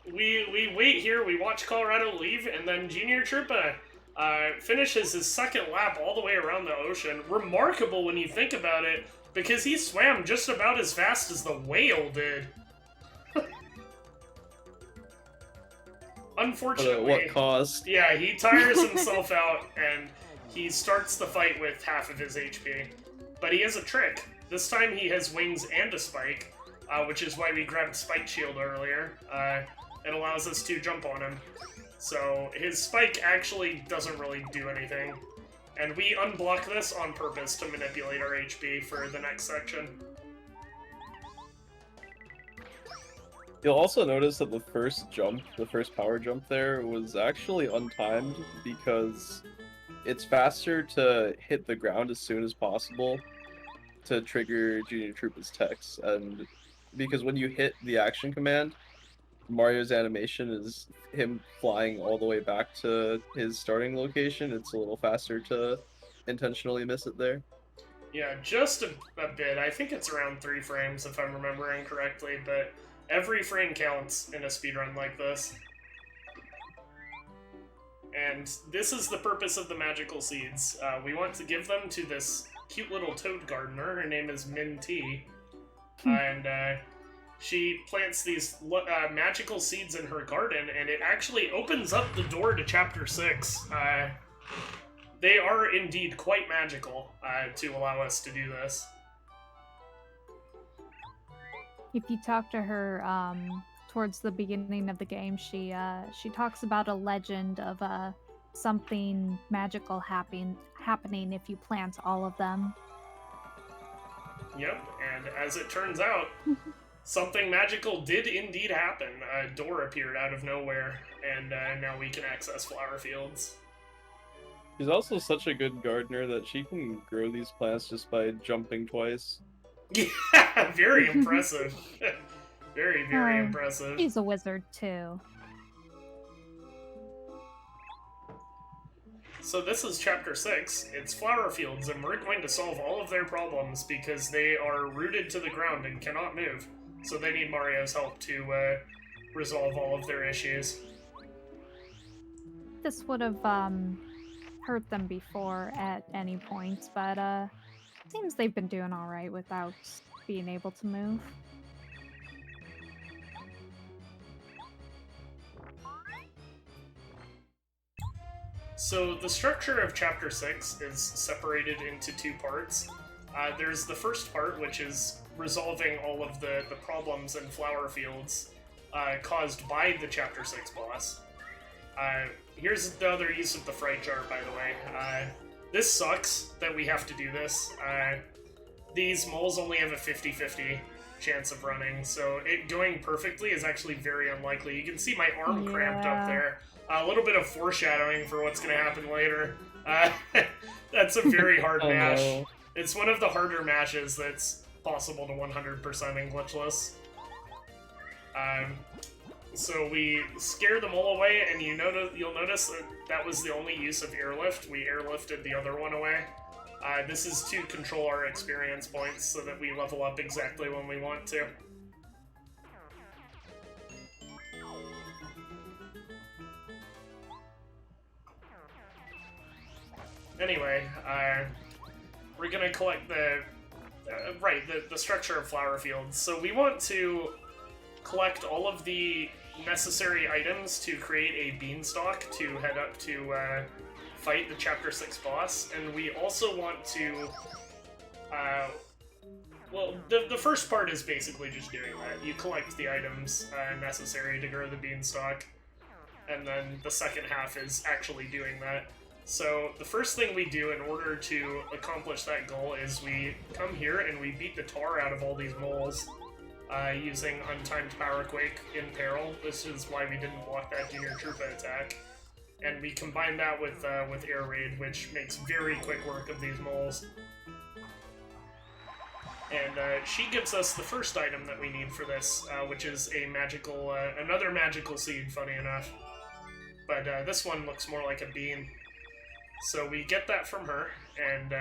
we wait here, we watch Colorado leave, and then Junior Troopa finishes his 2nd lap all the way around the ocean. Remarkable when you think about it, because he swam just about as fast as the whale did. Unfortunately, At what cost? yeah, he tires himself out, and he starts the fight with half of his HP. But he has a trick. This time he has wings and a spike, which is why we grabbed Spike Shield earlier. It allows us to jump on him. So his spike actually doesn't really do anything. And we unblock this on purpose to manipulate our HP for the next section. You'll also notice that the first power jump there, was actually untimed because it's faster to hit the ground as soon as possible to trigger Junior Troopa's text, and because when you hit the action command, Mario's animation is him flying all the way back to his starting location. It's a little faster to intentionally miss it there. Yeah, just a bit. I think it's around 3 frames if I'm remembering correctly, but every frame counts in a speedrun like this. And this is the purpose of the magical seeds. We want to give them to this cute little toad gardener. Her name is Minty. And she plants these magical seeds in her garden, and it actually opens up the door to Chapter 6. They are indeed quite magical to allow us to do this. If you talk to her, towards the beginning of the game, she talks about a legend of something magical happening if you plant all of them. Yep, and as it turns out, something magical did indeed happen. A door appeared out of nowhere, and now we can access flower fields. She's also such a good gardener that she can grow these plants just by jumping twice. Yeah, very impressive. Very, very impressive. He's a wizard too. So this is Chapter 6. It's flower fields, and we're going to solve all of their problems because they are rooted to the ground and cannot move. So they need Mario's help to resolve all of their issues. This would have hurt them before at any point, but seems they've been doing all right without being able to move. So the structure of Chapter 6 is separated into two parts. There's the first part, which is resolving all of the problems in flower fields caused by the Chapter 6 boss. Here's the other use of the Fright Jar, by the way. This sucks that we have to do this. These moles only have a 50-50 chance of running, so it going perfectly is actually very unlikely. You can see my arm cramped up there. A little bit of foreshadowing for what's going to happen later. That's a very hard mash. No. It's one of the harder mashes that's possible to 100% in Glitchless. So we scare them all away, and you'll notice that that was the only use of airlift. We airlifted the other one away. This is to control our experience points so that we level up exactly when we want to. Anyway, we're gonna collect the structure of flower fields. So we want to collect all of the necessary items to create a beanstalk to head up to fight the Chapter 6 boss, and we also want to well, the first part is basically just doing that. You collect the items necessary to grow the beanstalk, and then the second half is actually doing that. So the first thing we do in order to accomplish that goal is we come here and we beat the tar out of all these moles using Untimed Power Quake in Peril. This is why we didn't block that Junior Troopa attack. And we combine that with Air Raid, which makes very quick work of these moles. And she gives us the first item that we need for this, which is a magical, another magical seed, funny enough. But this one looks more like a bean. So we get that from her, and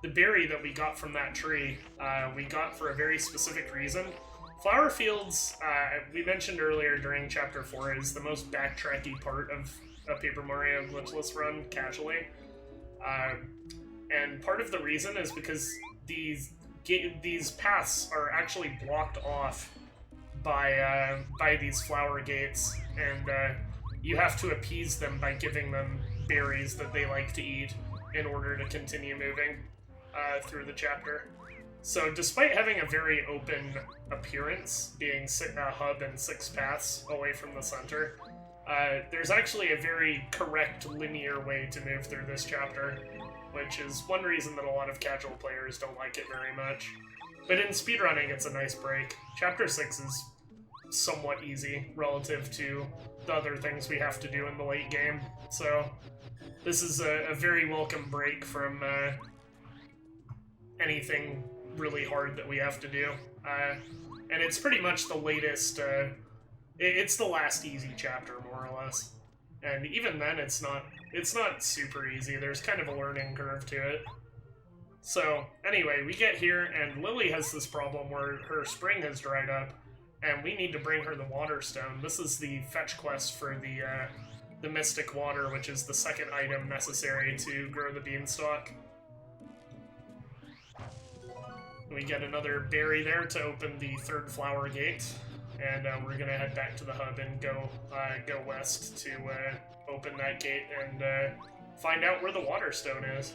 the berry that we got from that tree, we got for a very specific reason. Flower fields, we mentioned earlier during Chapter 4, is the most backtracky part of a Paper Mario Glitchless run, casually. And part of the reason is because these paths are actually blocked off by these flower gates, and you have to appease them by giving them berries that they like to eat in order to continue moving through the chapter. So despite having a very open appearance, being a hub and 6 paths away from the center, there's actually a very correct linear way to move through this chapter, which is one reason that a lot of casual players don't like it very much. But in speedrunning, it's a nice break. Chapter 6 is somewhat easy relative to the other things we have to do in the late game, so this is a very welcome break from anything really hard that we have to do. And it's pretty much the latest, it's the last easy chapter, more or less. And even then, it's not super easy. There's kind of a learning curve to it. So, anyway, we get here, and Lily has this problem where her spring has dried up, and we need to bring her the water stone. This is the fetch quest for the mystic water, which is the second item necessary to grow the beanstalk. We get another berry there to open the third flower gate, and we're gonna head back to the hub and go west to open that gate and find out where the water stone is.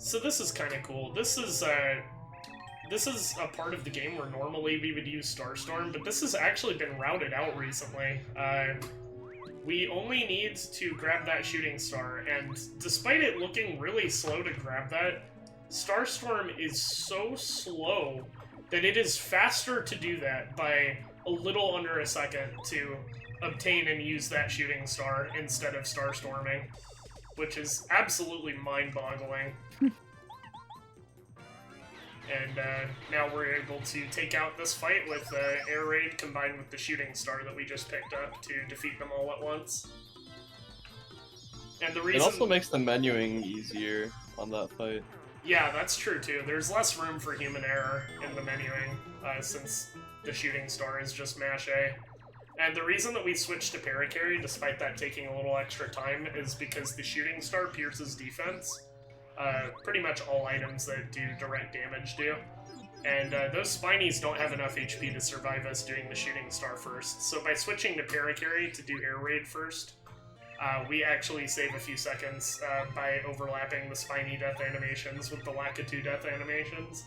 So this is kind of cool. This is a part of the game where normally we would use Starstorm, but this has actually been routed out recently. We only need to grab that shooting star, and despite it looking really slow to grab that, Starstorm is so slow that it is faster to do that by a little under a second to obtain and use that shooting star instead of Starstorming, which is absolutely mind-boggling. And now we're able to take out this fight with Air Raid combined with the shooting star that we just picked up to defeat them all at once. And the reason... It also makes the menuing easier on that fight. Yeah, that's true too. There's less room for human error in the menuing, since the shooting star is just mash A. And the reason that we switched to Paracarry, despite that taking a little extra time, is because the shooting star pierces defense. Pretty much all items that do direct damage do. And those Spinies don't have enough HP to survive us doing the shooting star first. So by switching to Paracarry to do Air Raid first, we actually save a few seconds by overlapping the Spiny death animations with the Lakitu death animations.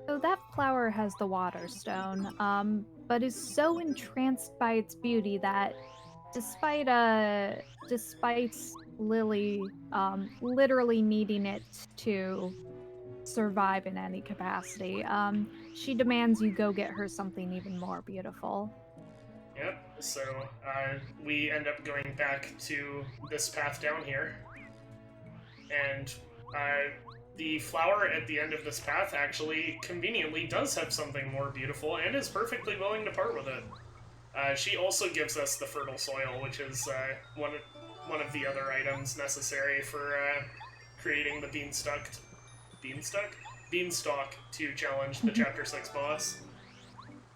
So that flower has the water stone, but is so entranced by its beauty that despite Lily literally needing it to survive in any capacity, she demands you go get her something even more beautiful. Yep, so we end up going back to this path down here, and the flower at the end of this path actually conveniently does have something more beautiful and is perfectly willing to part with it. She also gives us the fertile soil, which is one of the other items necessary for creating the beanstalk to challenge the Chapter 6 boss.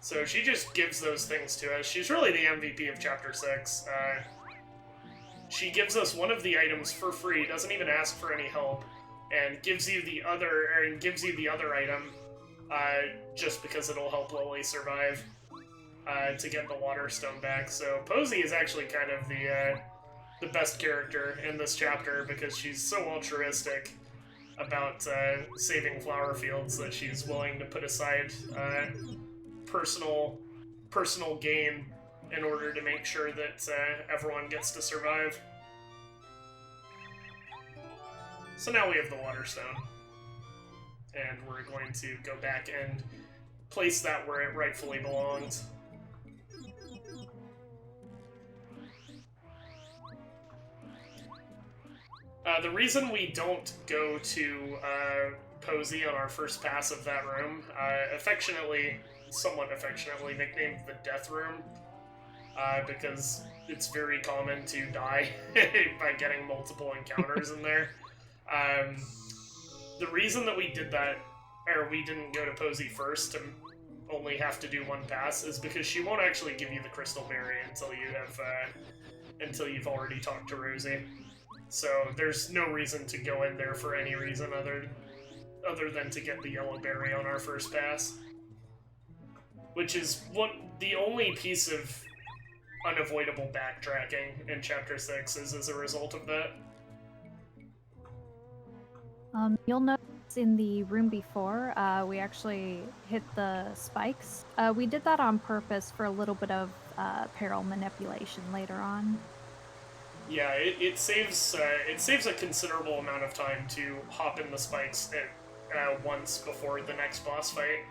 So she just gives those things to us. She's really the MVP of Chapter 6. She gives us one of the items for free, doesn't even ask for any help, and gives you the other item just because it'll help Lily survive to get the water stone back. So Posey is actually kind of the best character in this chapter because she's so altruistic about saving flower fields that she's willing to put aside personal gain in order to make sure that everyone gets to survive. So now we have the water stone, and we're going to go back and place that where it rightfully belongs. The reason we don't go to Posey on our first pass of that room, somewhat affectionately nicknamed the Death Room, because it's very common to die by getting multiple encounters in there. The reason that we did that, or we didn't go to Posey first to only have to do one pass, is because she won't actually give you the Crystal Berry until you've already talked to Rosie. So there's no reason to go in there for any reason other than to get the Yellow Berry on our first pass. Which is the only piece of unavoidable backtracking in Chapter 6 is as a result of that. You'll notice in the room before, we actually hit the spikes. We did that on purpose for a little bit of peril manipulation later on. Yeah, it saves a considerable amount of time to hop in the spikes at once before the next boss fight.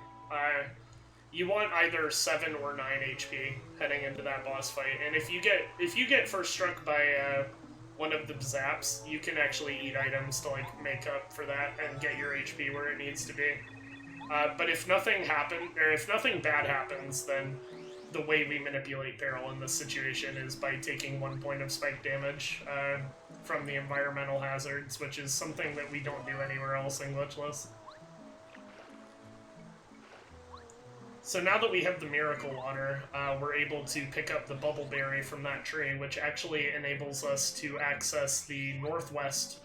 You want either 7 or 9 HP heading into that boss fight, and if you get first struck by one of the zaps, you can actually eat items to make up for that and get your HP where it needs to be. But if nothing bad happens, then the way we manipulate peril in this situation is by taking 1 point of spike damage from the environmental hazards, which is something that we don't do anywhere else in Glitchless. So now that we have the Miracle Water, we're able to pick up the Bubble Berry from that tree, which actually enables us to access the northwest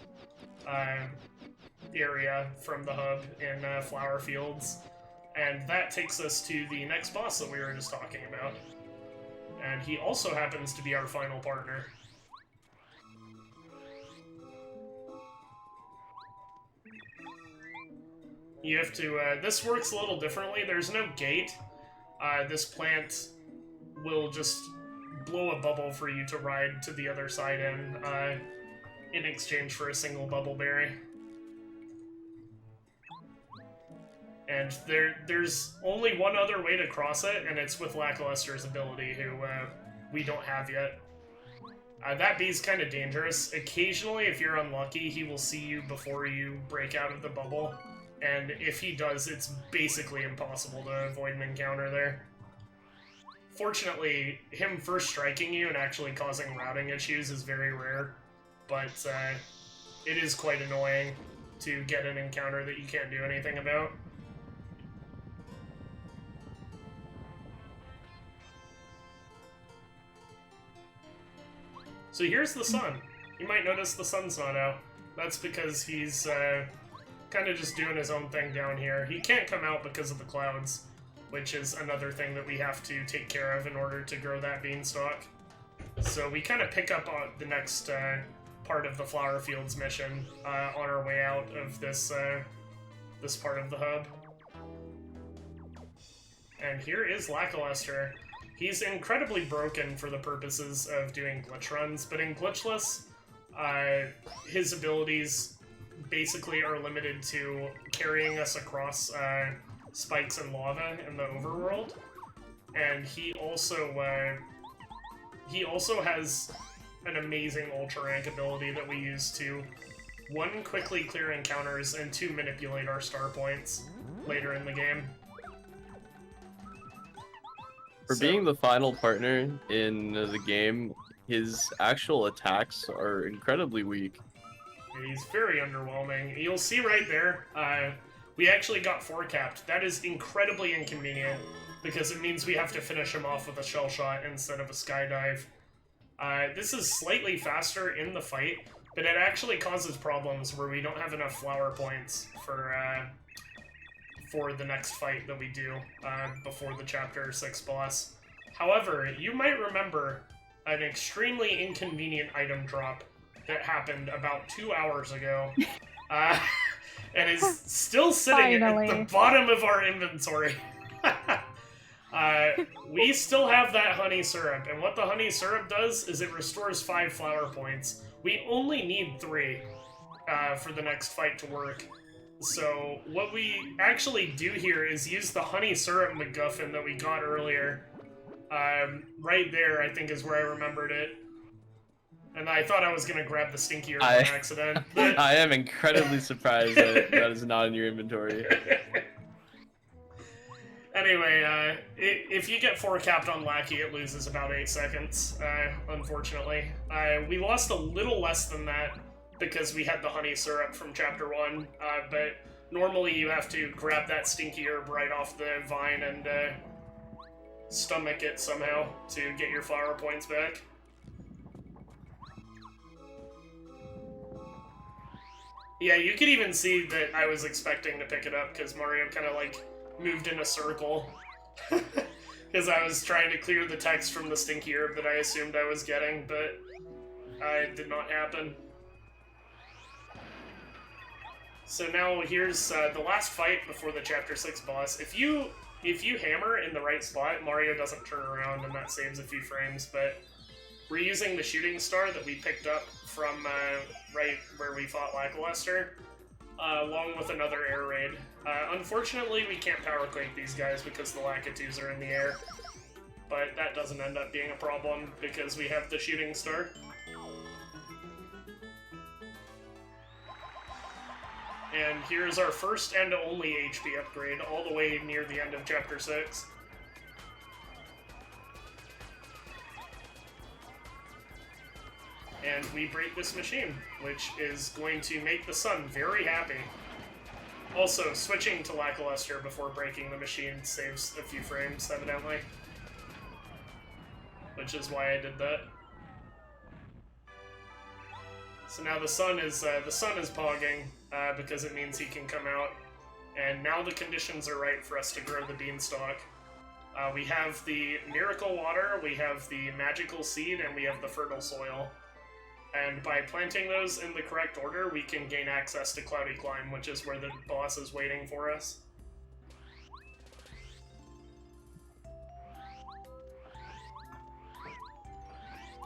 area from the hub in Flower Fields. And that takes us to the next boss that we were just talking about. And he also happens to be our final partner. You have to, this works a little differently. There's no gate. This plant will just blow a bubble for you to ride to the other side in exchange for a single bubble berry. And there's only one other way to cross it, and it's with Lackluster's ability, who we don't have yet. That bee's kind of dangerous. Occasionally, if you're unlucky, he will see you before you break out of the bubble. And if he does, it's basically impossible to avoid an encounter there. Fortunately, him first striking you and actually causing routing issues is very rare. But it is quite annoying to get an encounter that you can't do anything about. So here's the sun. You might notice the sun's not out. That's because he's kind of just doing his own thing down here. He can't come out because of the clouds, which is another thing that we have to take care of in order to grow that beanstalk. So we kind of pick up on the next part of the Flower Fields mission on our way out of this, this part of the hub. And here is Lackluster. He's incredibly broken for the purposes of doing glitch runs, but in Glitchless, his abilities basically are limited to carrying us across spikes and lava in the overworld. And he also has an amazing ultra rank ability that we use to, 1, quickly clear encounters, and 2, manipulate our star points later in the game. For being the final partner in the game, his actual attacks are incredibly weak. He's very underwhelming. You'll see right there, we actually got 4-capped. That is incredibly inconvenient, because it means we have to finish him off with a shell shot instead of a skydive. This is slightly faster in the fight, but it actually causes problems where we don't have enough flower points for the next fight that we do before the Chapter 6 boss. However, you might remember an extremely inconvenient item drop that happened about 2 hours ago, and is still sitting at the bottom of our inventory. We still have that honey syrup, and what the honey syrup does is it restores 5 flower points. We only need 3 for the next fight to work. So what we actually do here is use the honey syrup MacGuffin that we got earlier. Right there, I think, is where I remembered it. And I thought I was going to grab the stinky herb on accident. But... I am incredibly surprised that that is not in your inventory. Anyway, if you get 4-capped on Lackey, it loses about 8 seconds, unfortunately. We lost a little less than that because we had the honey syrup from Chapter 1, but normally you have to grab that stinky herb right off the vine and stomach it somehow to get your flower points back. Yeah, you could even see that I was expecting to pick it up because Mario kind of like moved in a circle because I was trying to clear the text from the stinky herb that I assumed I was getting, but it did not happen. So now here's the last fight before the Chapter 6 boss. If you hammer in the right spot, Mario doesn't turn around and that saves a few frames, but we're using the shooting star that we picked up from right where we fought Lackluster, along with another air raid. Unfortunately, we can't power quake these guys because the Lakitus are in the air, but that doesn't end up being a problem because we have the shooting star. And here's our first and only HP upgrade, all the way near the end of Chapter 6. And we break this machine, which is going to make the sun very happy. Also, switching to Lackluster before breaking the machine saves a few frames, evidently. Which is why I did that. So now the sun is pogging, because it means he can come out. And now the conditions are right for us to grow the beanstalk. We have the miracle water, we have the magical seed, and we have the fertile soil. And by planting those in the correct order, we can gain access to Cloudy Climb, which is where the boss is waiting for us.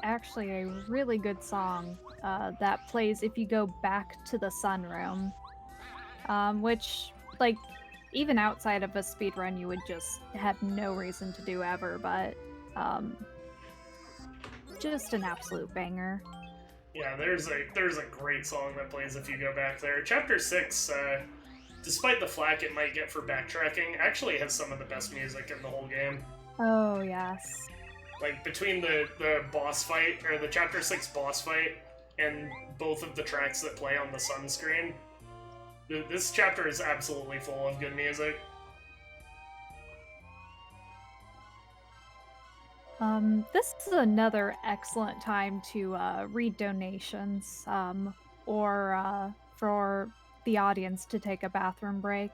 Actually, a really good song that plays if you go back to the sunroom, which, like, even outside of a speedrun, you would just have no reason to do ever, but just an absolute banger. Yeah, there's a great song that plays if you go back there. Chapter 6, despite the flack it might get for backtracking, actually has some of the best music in the whole game. Oh, yes. Like, between the boss fight, or the Chapter 6 boss fight, and both of the tracks that play on the sun screen, this chapter is absolutely full of good music. This is another excellent time to read donations, or for the audience to take a bathroom break.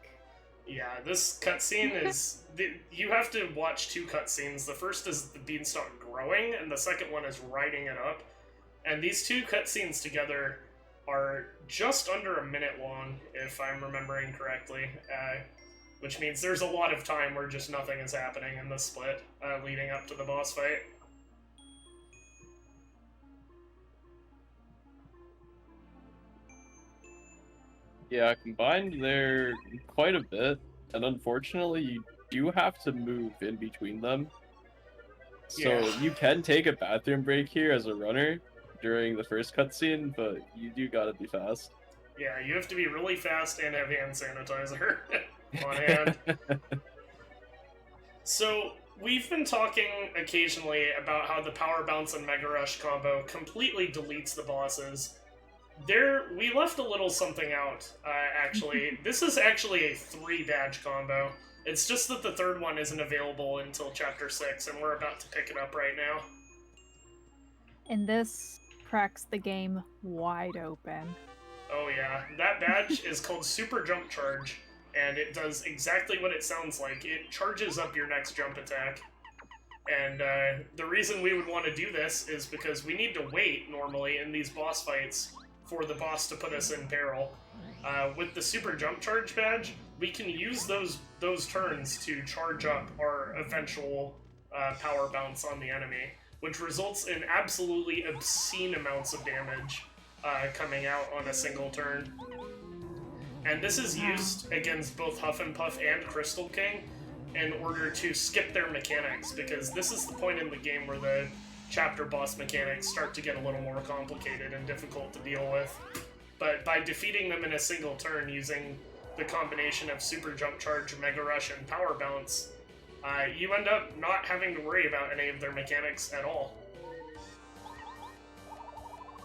Yeah, this cutscene is... you have to watch two cutscenes. The first is the beanstalk growing, and the second one is riding it up. And these two cutscenes together are just under a minute long, if I'm remembering correctly. Which means there's a lot of time where just nothing is happening in the split leading up to the boss fight. Yeah, combined they're quite a bit, and unfortunately you do have to move in between them. So Yeah. you can take a bathroom break here as a runner during the first cutscene, but you do gotta be fast. Yeah, you have to be really fast and have hand sanitizer on hand. So, we've been talking occasionally about how the Power Bounce and Mega Rush combo completely deletes the bosses. We left a little something out, actually. This is actually a 3-badge combo. It's just that the third one isn't available until Chapter 6, and we're about to pick it up right now. And this cracks the game wide open. Oh yeah, that badge is called Super Jump Charge, and it does exactly what it sounds like. It charges up your next jump attack. And the reason we would want to do this is because we need to wait, normally, in these boss fights for the boss to put us in peril. With the Super Jump Charge badge, we can use those turns to charge up our eventual power bounce on the enemy, which results in absolutely obscene amounts of damage coming out on a single turn. And this is used against both Huff and Puff and Crystal King in order to skip their mechanics, because this is the point in the game where the chapter boss mechanics start to get a little more complicated and difficult to deal with. But by defeating them in a single turn using the combination of Super Jump Charge, Mega Rush, and Power Bounce, you end up not having to worry about any of their mechanics at all.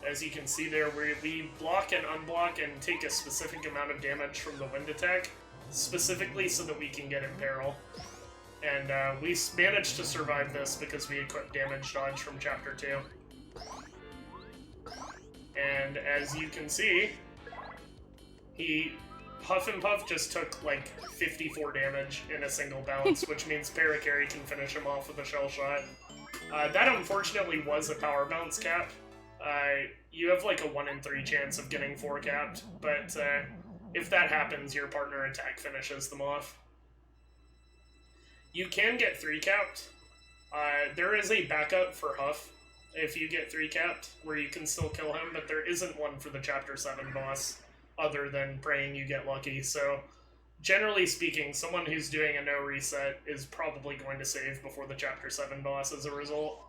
As you can see there, we block and unblock and take a specific amount of damage from the wind attack, specifically so that we can get in peril. And we managed to survive this because we equipped Damage Dodge from Chapter 2. And as you can see, Huff and Puff just took like 54 damage in a single bounce, which means Parakarry can finish him off with a Shell Shot. That unfortunately was a Power Bounce cap. You have like a 1 in 3 chance of getting 4 capped, but if that happens, your partner attack finishes them off. You can get 3 capped. There is a backup for Huff if you get 3 capped, where you can still kill him, but there isn't one for the Chapter 7 boss, other than praying you get lucky. So, generally speaking, someone who's doing a no reset is probably going to save before the Chapter 7 boss as a result.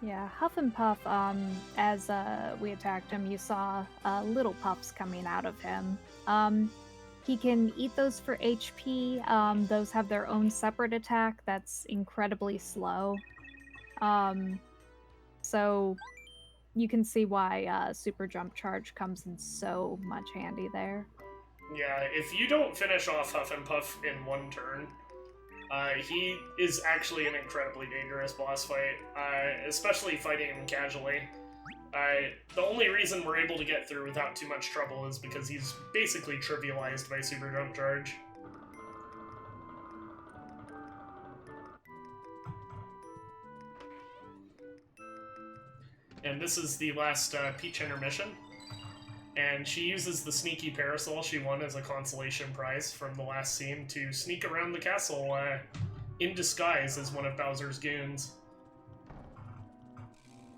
Yeah, Huff and Puff, as we attacked him, you saw little puffs coming out of him. He can eat those for HP. Those have their own separate attack that's incredibly slow. So you can see why Super Jump Charge comes in so much handy there. Yeah, if you don't finish off Huff and Puff in one turn, he is actually an incredibly dangerous boss fight, especially fighting him casually. The only reason we're able to get through without too much trouble is because he's basically trivialized by Super Jump Charge. And this is the last Peach intermission. And she uses the sneaky parasol she won as a consolation prize from the last scene to sneak around the castle in disguise as one of Bowser's goons.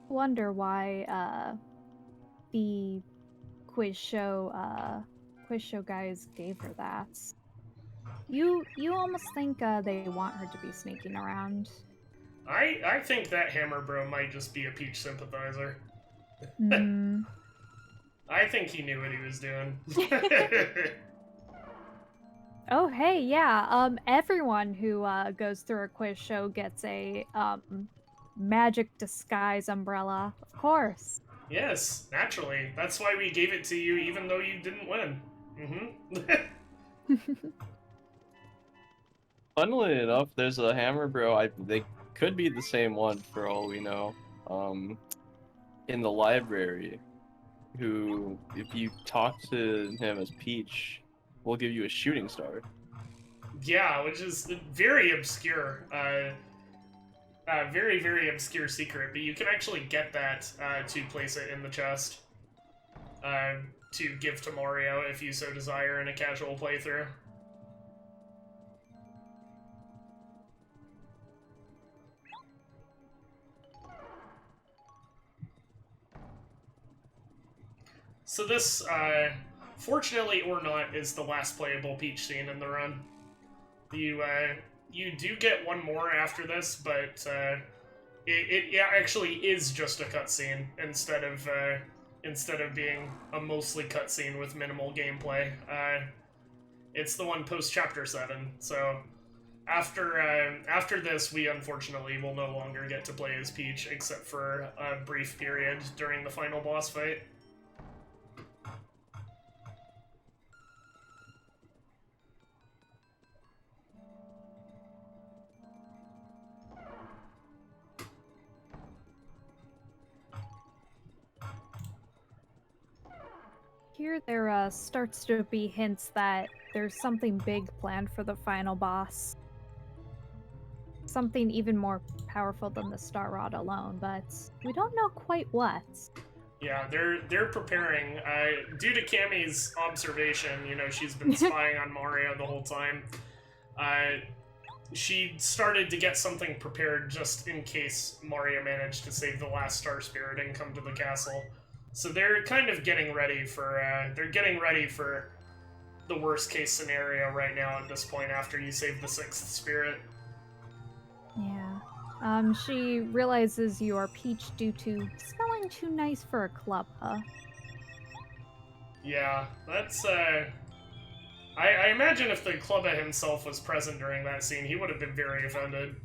Wonder why the quiz show guys gave her that. You almost think they want her to be sneaking around. I think that Hammer Bro might just be a Peach sympathizer. I think he knew what he was doing. Oh, hey, yeah. Everyone who goes through a quiz show gets a magic disguise umbrella, of course. Yes, naturally. That's why we gave it to you, even though you didn't win. Funnily enough, there's a Hammer Bro. They could be the same one for all we know. In the library, who, if you talk to him as Peach, will give you a shooting star. Yeah, which is very obscure. Very, very obscure secret, but you can actually get that to place it in the chest to give to Mario if you so desire in a casual playthrough. So this, fortunately or not, is the last playable Peach scene in the run. You do get one more after this, but it actually is just a cutscene instead of being a mostly cutscene with minimal gameplay. It's the one post Chapter 7. So after this, we unfortunately will no longer get to play as Peach, except for a brief period during the final boss fight. Here there starts to be hints that there's something big planned for the final boss. Something even more powerful than the Star Rod alone, but we don't know quite what. Yeah, they're preparing. Due to Cammy's observation, she's been spying on Mario the whole time. She started to get something prepared just in case Mario managed to save the last Star Spirit and come to the castle. So they're kind of getting ready for the worst case scenario right now at this point after you save the 6th spirit. Yeah. She realizes you are Peach due to smelling too nice for a club, huh? Yeah, that's, I imagine if the Clubba himself was present during that scene, he would have been very offended.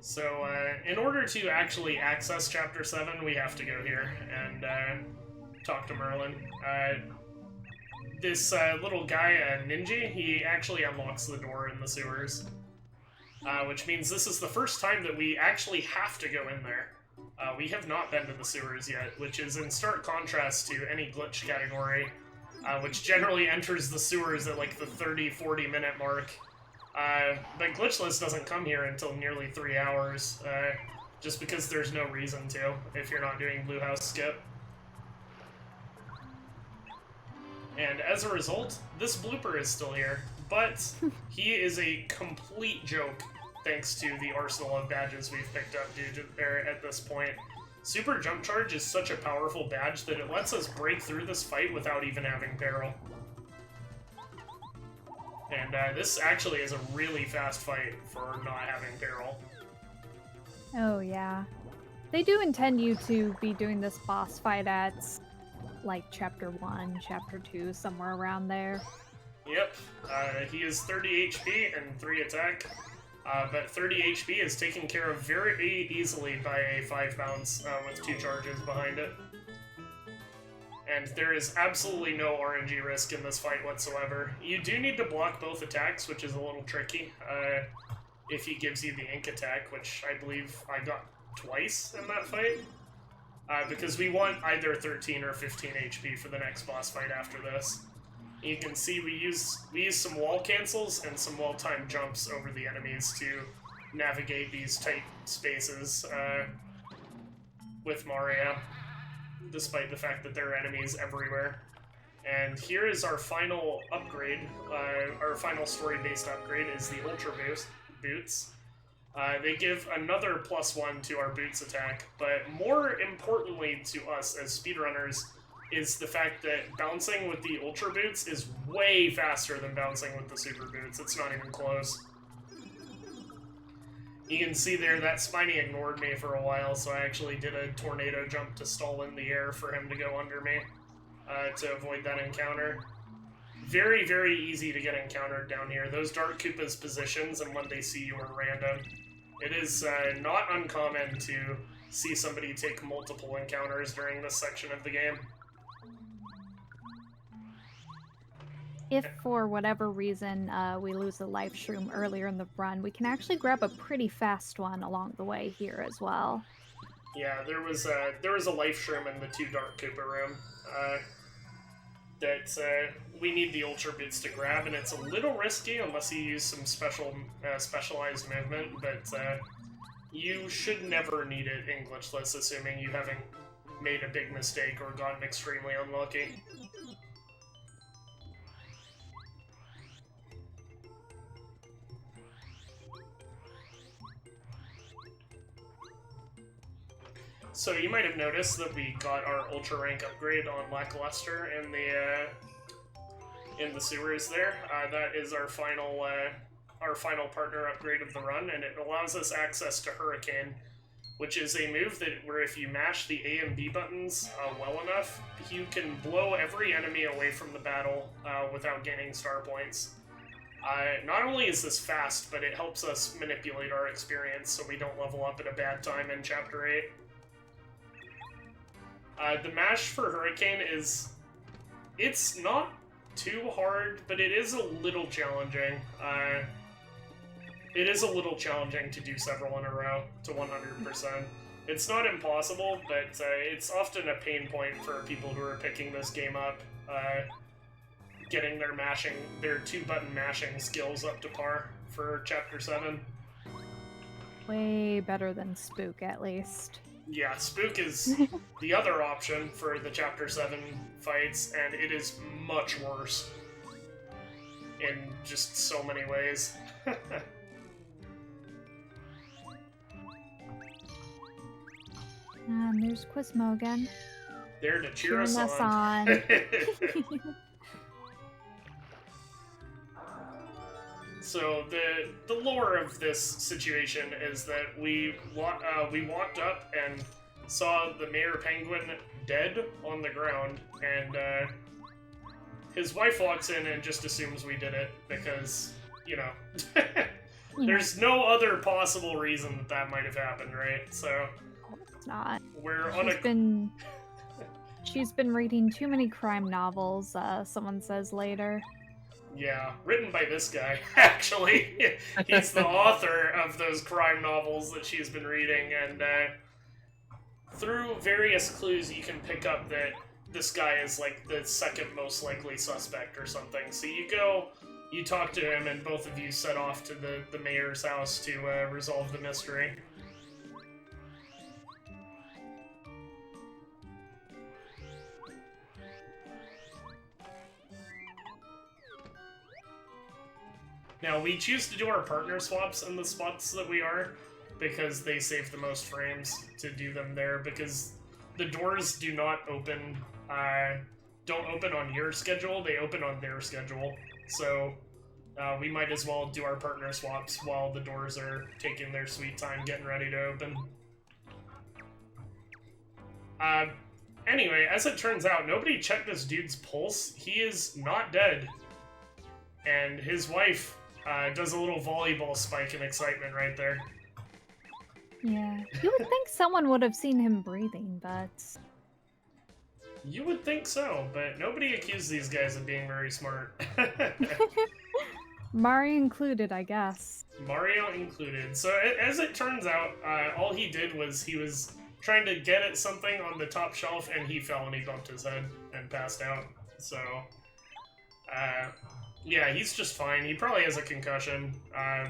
So, in order to actually access Chapter 7, we have to go here and talk to Merlin. This little guy, Ninja, he actually unlocks the door in the sewers. Which means this is the first time that we actually have to go in there. We have not been to the sewers yet, which is in stark contrast to any glitch category, which generally enters the sewers at like the 30-40 minute mark. But Glitchless doesn't come here until nearly 3 hours, just because there's no reason to, if you're not doing Blue House Skip. And as a result, this blooper is still here, but he is a complete joke thanks to the arsenal of badges we've picked up at this point. Super Jump Charge is such a powerful badge that it lets us break through this fight without even having peril. And this actually is a really fast fight for not having peril. Oh, yeah. They do intend you to be doing this boss fight at, like, Chapter 1, Chapter 2, somewhere around there. Yep. He is 30 HP and 3 attack. But 30 HP is taken care of very easily by a 5 bounce with 2 charges behind it. And there is absolutely no RNG risk in this fight whatsoever. You do need to block both attacks, which is a little tricky. If he gives you the ink attack, which I believe I got twice in that fight. Because we want either 13 or 15 HP for the next boss fight after this. You can see we use some wall cancels and some well-timed jumps over the enemies to navigate these tight spaces with Mario, despite the fact that there are enemies everywhere. And here is our final upgrade. Our final story-based upgrade is the Ultra Boots. They give another +1 to our boots attack, but more importantly to us as speedrunners is the fact that bouncing with the Ultra Boots is way faster than bouncing with the Super Boots. It's not even close. You can see there that Spiny ignored me for a while, so I actually did a tornado jump to stall in the air for him to go under me to avoid that encounter. Very, very easy to get encountered down here. Those Dark Koopa's positions and when they see you are random. It is not uncommon to see somebody take multiple encounters during this section of the game. If for whatever reason we lose a life shroom earlier in the run, we can actually grab a pretty fast one along the way here as well. Yeah, there was a life shroom in the 2 Dark Koopa room that we need the Ultra Boots to grab, and it's a little risky unless you use some specialized movement, but you should never need it in Glitchless, assuming you haven't made a big mistake or gotten extremely unlucky. So you might have noticed that we got our Ultra Rank upgrade on Lackluster in the sewers there. That is our final partner upgrade of the run, and it allows us access to Hurricane, which is a move where if you mash the A and B buttons well enough, you can blow every enemy away from the battle without gaining star points. Not only is this fast, but it helps us manipulate our experience so we don't level up at a bad time in Chapter 8. The mash for Hurricane it's not too hard, but it is a little challenging. It is a little challenging to do several in a row to 100%. It's not impossible, but it's often a pain point for people who are picking this game up, getting their 2-button mashing skills up to par for Chapter 7. Way better than Spook, at least. Yeah, Spook is the other option for the Chapter 7 fights, and it is much worse in just so many ways. And there's Quizmo again. There to cheer us us on. on. So the lore of this situation is that we walked up and saw the Mayor Penguin dead on the ground, and his wife walks in and just assumes we did it because, you know, there's no other possible reason that might have happened, right? So It's not. we're on She's been reading too many crime novels, someone says later. Yeah, written by this guy, actually. He's the author of those crime novels that she's been reading, and through various clues you can pick up that this guy is like the second most likely suspect or something. So you talk to him, and both of you set off to the mayor's house to resolve the mystery. Now, we choose to do our partner swaps in the spots that we are, because they save the most frames to do them there, because the doors do not open, don't open on your schedule, they open on their schedule. So, we might as well do our partner swaps while the doors are taking their sweet time getting ready to open. Anyway, as it turns out, nobody checked this dude's pulse. He is not dead. And his wife does a little volleyball spike in excitement right there. Yeah. You would think someone would have seen him breathing, but... You would think so, but nobody accused these guys of being very smart. Mario included, I guess. Mario included. So as it turns out, all he did was he was trying to get at something on the top shelf, and he fell and he bumped his head and passed out. So, yeah, he's just fine. He probably has a concussion,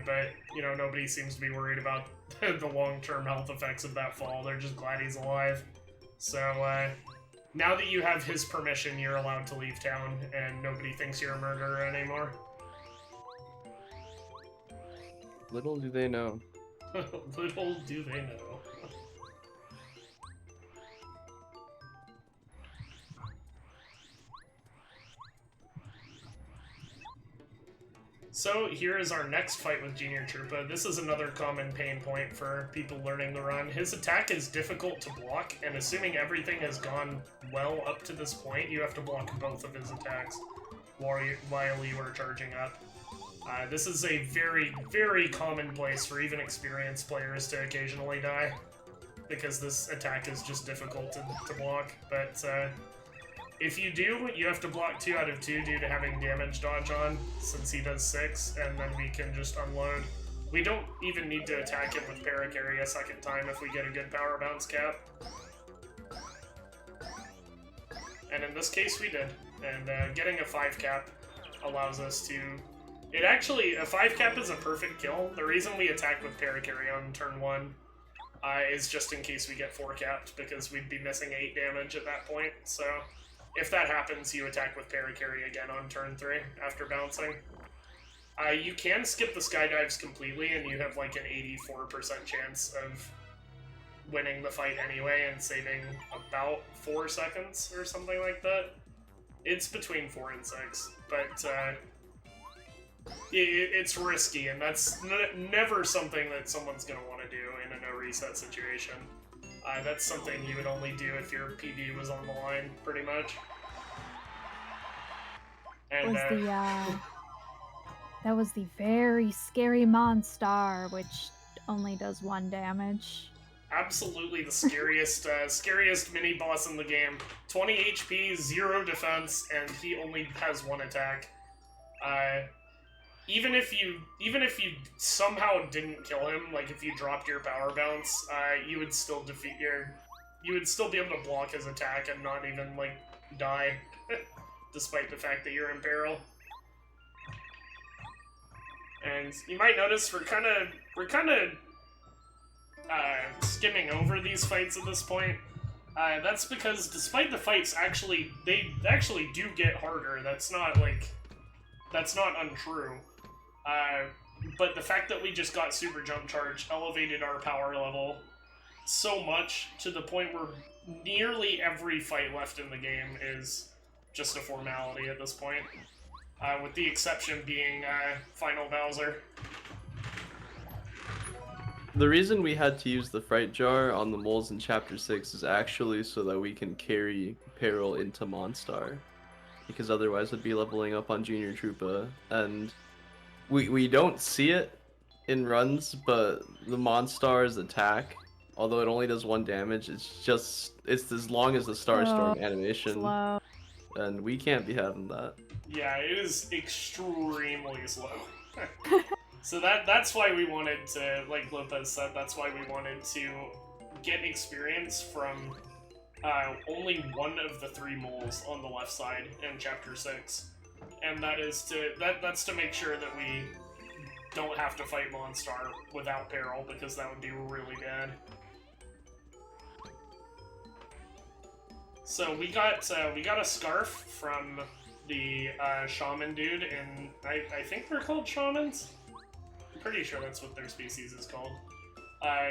but, you know, nobody seems to be worried about the long-term health effects of that fall. They're just glad he's alive. So, now that you have his permission, you're allowed to leave town, and nobody thinks you're a murderer anymore. Little do they know. Little do they know. So here is our next fight with Junior Troopa. This is another common pain point for people learning the run. His attack is difficult to block, and assuming everything has gone well up to this point, you have to block both of his attacks while you are charging up. This is a very, very common place for even experienced players to occasionally die, because this attack is just difficult to block. But if you do, you have to block 2 out of 2 due to having damage dodge on, since he does 6, and then we can just unload. We don't even need to attack him with Paracarry a second time if we get a good power bounce cap. And in this case, we did. And getting a 5 cap allows us to... a 5 cap is a perfect kill. The reason we attack with Paracarry on turn 1 is just in case we get 4 capped, because we'd be missing 8 damage at that point, so... If that happens, you attack with Paracarry again on turn 3 after bouncing. You can skip the skydives completely, and you have like an 84% chance of winning the fight anyway and saving about 4 seconds or something like that. It's between 4 and 6, but it's risky, and that's never something that someone's going to want to do in a no-reset situation. That's something you would only do if your PB was on the line, pretty much. And, that was the very scary Monstar, which only does 1 damage. Absolutely the scariest scariest mini-boss in the game. 20 HP, 0 defense, and he only has 1 attack. Even if you somehow didn't kill him, like if you dropped your power bounce, you would still you would still be able to block his attack and not even like die, despite the fact that you're in peril. And you might notice we're kind of skimming over these fights at this point. That's because despite the fights they actually do get harder. That's not untrue. But the fact that we just got super jump charge elevated our power level so much to the point where nearly every fight left in the game is just a formality at this point. With the exception being Final Bowser. The reason we had to use the Fright Jar on the moles in Chapter 6 is actually so that we can carry Peril into Monstar. Because otherwise it'd be leveling up on Junior Troopa, and we don't see it in runs, but the Monstar's attack, although it only does 1 damage, it's as long as the Starstorm animation, Slow. and we can't be having that. Yeah, it is extremely slow. So that's why we wanted to, like Lopez said, that's why we wanted to get experience from only 1 of the 3 moles on the left side in Chapter 6. And that's to make sure that we don't have to fight Monstar without Peril, because that would be really bad. So we got a scarf from the shaman dude, and I think they're called shamans? I'm pretty sure that's what their species is called.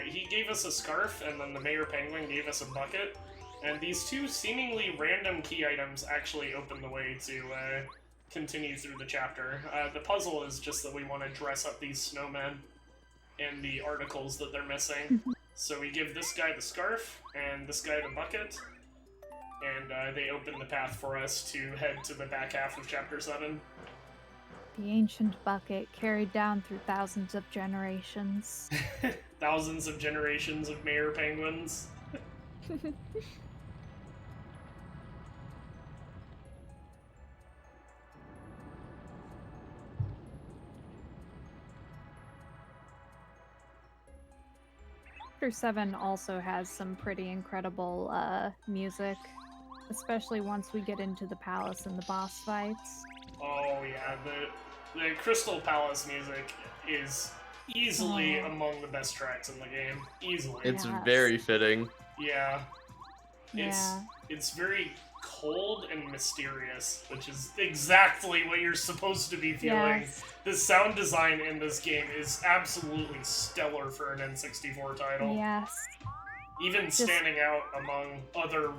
He gave us a scarf, and then the Mayor Penguin gave us a bucket, and these 2 seemingly random key items actually open the way to continue through the chapter. The puzzle is just that we want to dress up these snowmen in the articles that they're missing. So we give this guy the scarf, and this guy the bucket, and they open the path for us to head to the back half of Chapter 7. The ancient bucket carried down through thousands of generations. Thousands of generations of Mayor Penguins. Chapter 7 also has some pretty incredible music, especially once we get into the palace and the boss fights. Oh yeah, the Crystal Palace music is easily among the best tracks in the game. Easily. It's Yes. very fitting. Yeah. Yeah. It's very cold and mysterious, which is exactly what you're supposed to be feeling. Yes. The sound design in this game is absolutely stellar for an N64 title. Yes. Even standing out among other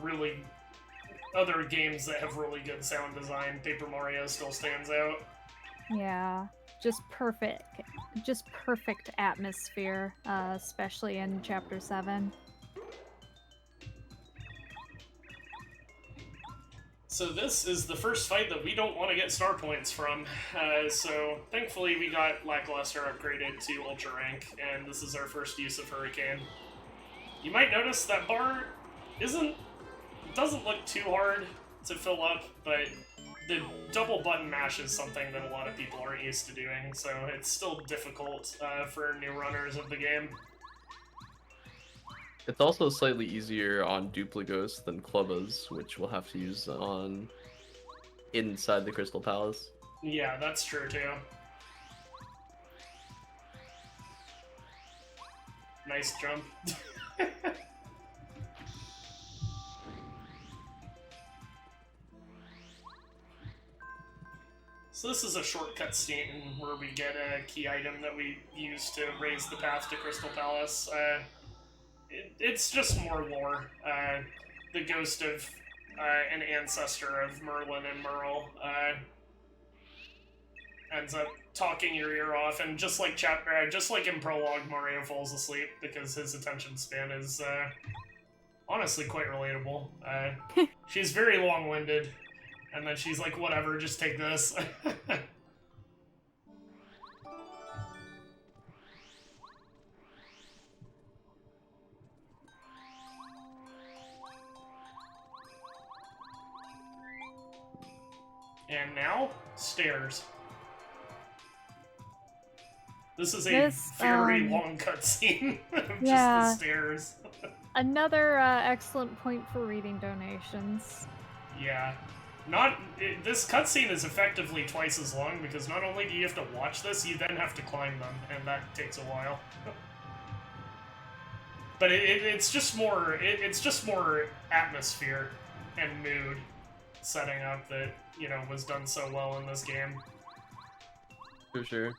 games that have really good sound design, Paper Mario still stands out. Yeah. Just perfect atmosphere, especially in Chapter 7. So this is the first fight that we don't want to get star points from, so thankfully we got Lackluster upgraded to Ultra Rank, and this is our first use of Hurricane. You might notice that bar doesn't look too hard to fill up, but the double button mash is something that a lot of people aren't used to doing, so it's still difficult for new runners of the game. It's also slightly easier on Dupligos than Clubbas, which we'll have to use on inside the Crystal Palace. Yeah, that's true too. Nice jump. So this is a shortcut scene where we get a key item that we use to raise the path to Crystal Palace. It's just more lore. The ghost of an ancestor of Merlin and Merle ends up talking your ear off, and just like in Prologue, Mario falls asleep because his attention span is honestly quite relatable. She's very long-winded, and then she's like, "Whatever, just take this." And now, stairs. This is a very long cutscene of just the stairs. Another excellent point for reading donations. Yeah. This cutscene is effectively twice as long, because not only do you have to watch this, you then have to climb them, and that takes a while. But it's just more atmosphere and mood setting up that, you know, was done so well in this game. For sure.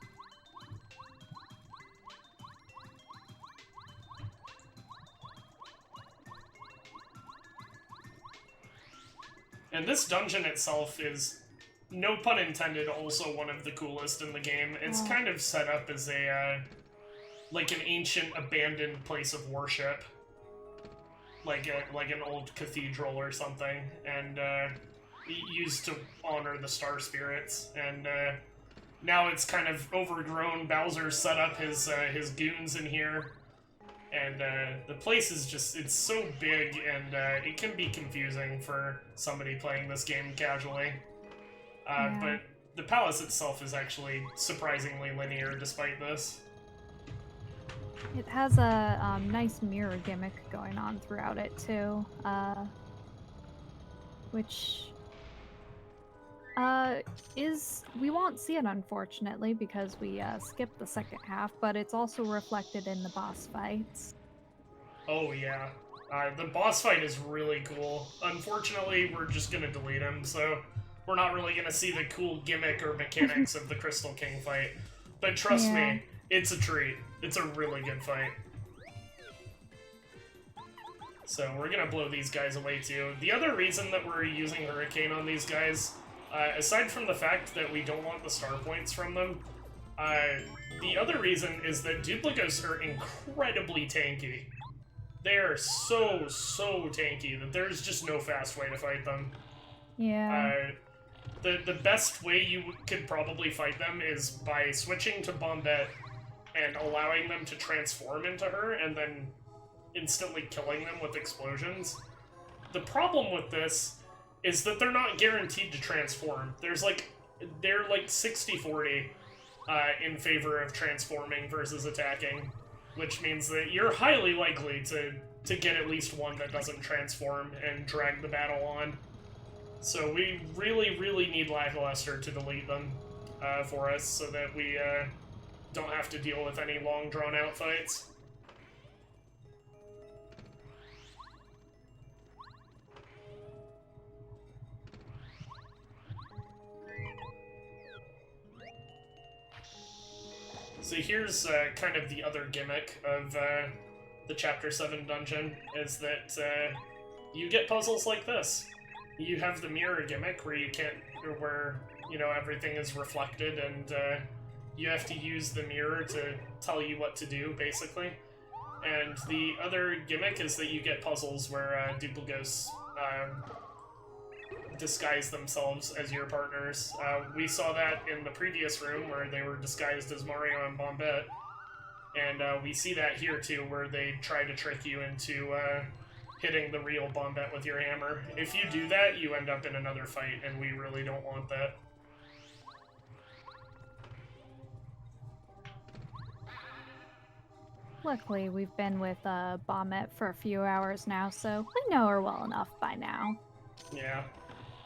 And this dungeon itself is, no pun intended, also one of the coolest in the game. It's kind of set up as like an ancient abandoned place of worship. Like an old cathedral or something, and used to honor the star spirits, and now it's kind of overgrown. Bowser set up his goons in here, and the place is it's so big, and it can be confusing for somebody playing this game casually. But the palace itself is actually surprisingly linear despite this. It has a nice mirror gimmick going on throughout it too, which we won't see it unfortunately because we skipped the second half, but it's also reflected in the boss fights. Oh yeah, the boss fight is really cool. Unfortunately, we're just gonna delete him, so we're not really gonna see the cool gimmick or mechanics of the Crystal King fight. But trust me, it's a treat. It's a really good fight. So we're gonna blow these guys away too. The other reason that we're using Hurricane on these guys, aside from the fact that we don't want the star points from them, the other reason is that Dupligos are incredibly tanky. They are so tanky that there's just no fast way to fight them. Yeah. The best way you could probably fight them is by switching to Bombette and allowing them to transform into her, and then instantly killing them with explosions. The problem with this is that they're not guaranteed to transform. They're like 60-40 in favor of transforming versus attacking. which means that you're highly likely to get at least one that doesn't transform and drag the battle on. So we really, really need Lackluster to delete them for us so that we don't have to deal with any long drawn-out fights. So here's kind of the other gimmick of the Chapter 7 dungeon, is that you get puzzles like this. You have the mirror gimmick where you can't, where, you know, everything is reflected and you have to use the mirror to tell you what to do, basically. And the other gimmick is that you get puzzles where duplicos disguise themselves as your partners. We saw that in the previous room where they were disguised as Mario and Bombette, and we see that here too, where they try to trick you into hitting the real Bombette with your hammer. If you do that, you end up in another fight, and we really don't want that. Luckily, we've been with Bombette for a few hours now, so we know her well enough by now. Yeah.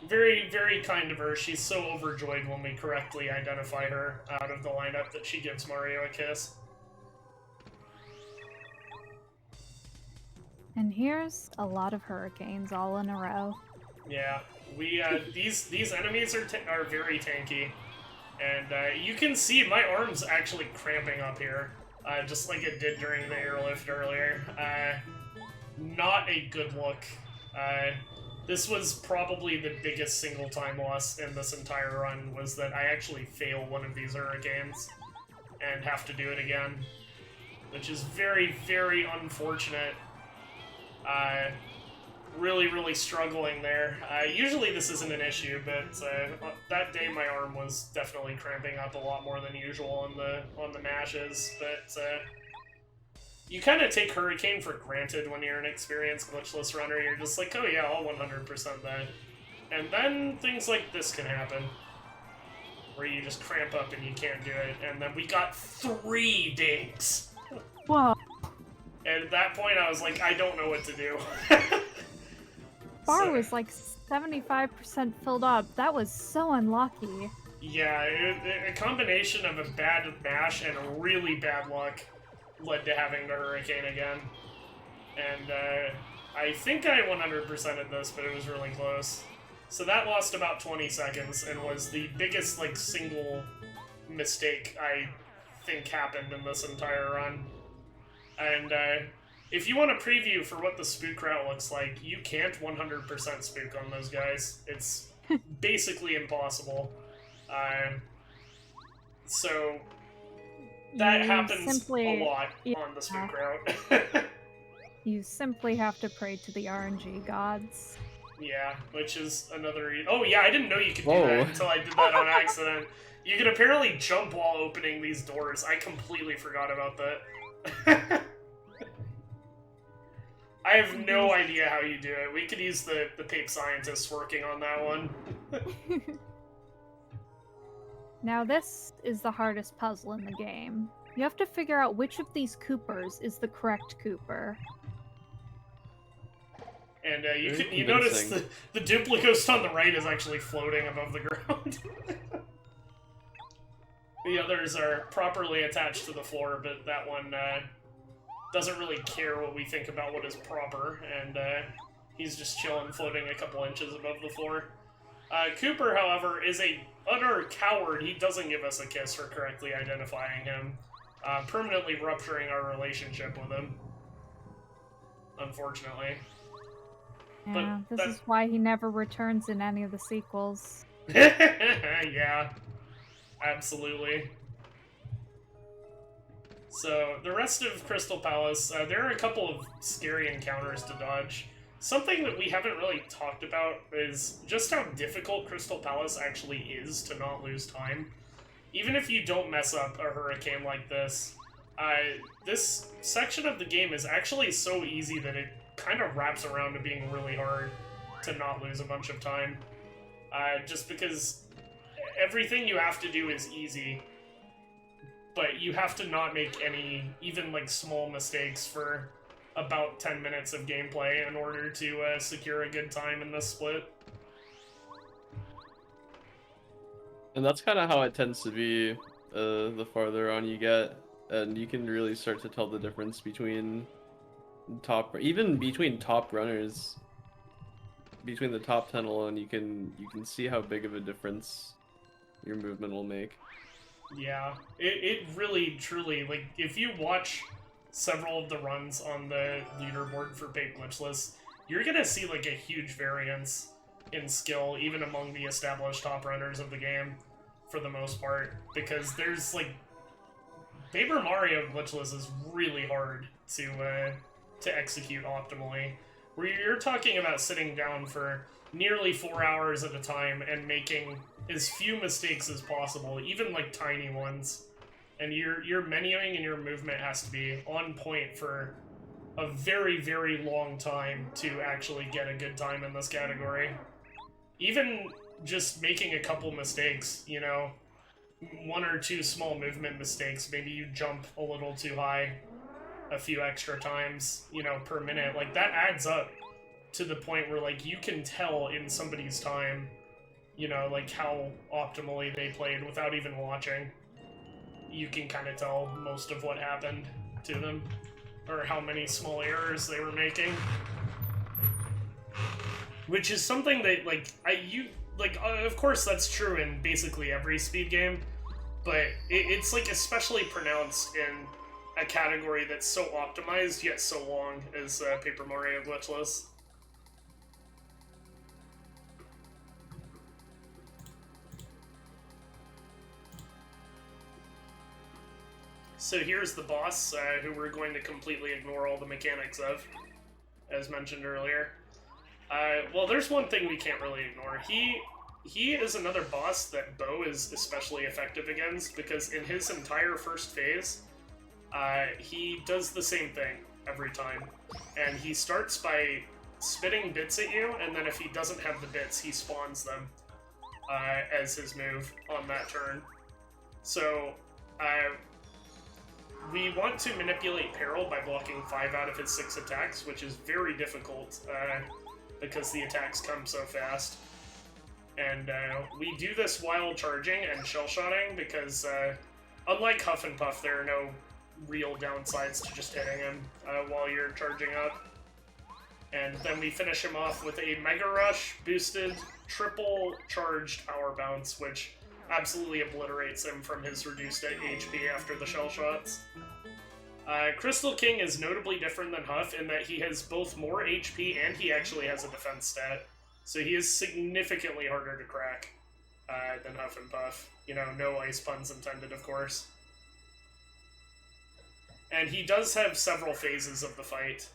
Very, very kind of her. She's so overjoyed when we correctly identify her out of the lineup that she gives Mario a kiss. And here's a lot of hurricanes all in a row. Yeah, we these enemies are very tanky, and you can see my arm's actually cramping up here, just like it did during the airlift earlier. Not a good look. This was probably the biggest single time loss in this entire run, was that I actually fail one of these hurricanes and have to do it again, which is very, very unfortunate. Really, really struggling there. Usually this isn't an issue, but that day my arm was definitely cramping up a lot more than usual on the mashes, but you kind of take Hurricane for granted when you're an experienced glitchless runner. You're just like, oh yeah, I'll 100% that. And then things like this can happen, where you just cramp up and you can't do it, and then we got 3 dinks! Whoa. And at that point, I was like, I don't know what to do. Bar was like 75% filled up. That was so unlucky. Yeah, a combination of a bad mash and a really bad luck led to having the Hurricane again. And I think I 100%ed this, but it was really close. So that lost about 20 seconds and was the biggest, like, single mistake I think happened in this entire run. And if you want a preview for what the spook route looks like, you can't 100% spook on those guys. It's basically impossible. So that happens a lot on the spook route. You simply have to pray to the RNG gods. Yeah, which is another... Oh yeah, I didn't know you could do that until I did that on accident. You can apparently jump while opening these doors. I completely forgot about that. I have no idea how you do it. We could use the Pape Scientists working on that one. Now this is the hardest puzzle in the game. You have to figure out which of these Coopers is the correct Cooper. And you notice the Duplicos on the right is actually floating above the ground. The others are properly attached to the floor, but that one doesn't really care what we think about what is proper, and he's just chilling, floating a couple inches above the floor. Cooper, however, is a utter coward. He doesn't give us a kiss for correctly identifying him, permanently rupturing our relationship with him. Unfortunately. Yeah, this is why he never returns in any of the sequels. Yeah, absolutely. So, the rest of Crystal Palace, there are a couple of scary encounters to dodge. Something that we haven't really talked about is just how difficult Crystal Palace actually is to not lose time. Even if you don't mess up a hurricane like this, this section of the game is actually so easy that it kind of wraps around to being really hard to not lose a bunch of time. Just because everything you have to do is easy, but you have to not make any, even like small mistakes for about 10 minutes of gameplay in order to secure a good time in this split. And that's kind of how it tends to be the farther on you get, and you can really start to tell the difference between even between top runners. Between the top 10 alone, you can see how big of a difference your movement will make. Yeah, it really, truly, like, if you watch several of the runs on the leaderboard for Mario Glitchless, you're gonna see, like, a huge variance in skill, even among the established top runners of the game, for the most part, because there's, like, Paper Mario Glitchless is really hard to execute optimally. Where you're talking about sitting down for nearly 4 hours at a time and making as few mistakes as possible, even like tiny ones. And your menuing and your movement has to be on point for a very, very long time to actually get a good time in this category. Even just making a couple mistakes, you know, 1 or 2 small movement mistakes, maybe you jump a little too high a few extra times, you know, per minute, like that adds up to the point where, like, you can tell in somebody's time, you know, like how optimally they played without even watching. You can kind of tell most of what happened to them, or how many small errors they were making. Which is something that, like, of course that's true in basically every speed game, but it's like especially pronounced in a category that's so optimized yet so long as Paper Mario Glitchless. So here's the boss, who we're going to completely ignore all the mechanics of, as mentioned earlier. Well, there's one thing we can't really ignore. He is another boss that Bo is especially effective against, because in his entire first phase, he does the same thing every time. And he starts by spitting bits at you, and then if he doesn't have the bits, he spawns them as his move on that turn. So, we want to manipulate Peril by blocking 5 out of his 6 attacks, which is very difficult because the attacks come so fast. And we do this while charging and shell-shotting because, unlike Huff and Puff, there are no real downsides to just hitting him while you're charging up. And then we finish him off with a Mega Rush boosted triple charged Power Bounce, which absolutely obliterates him from his reduced HP after the shell shots. Crystal King is notably different than Huff in that he has both more HP and he actually has a defense stat. So he is significantly harder to crack than Huff and Puff. You know, no ice puns intended, of course. And he does have several phases of the fight,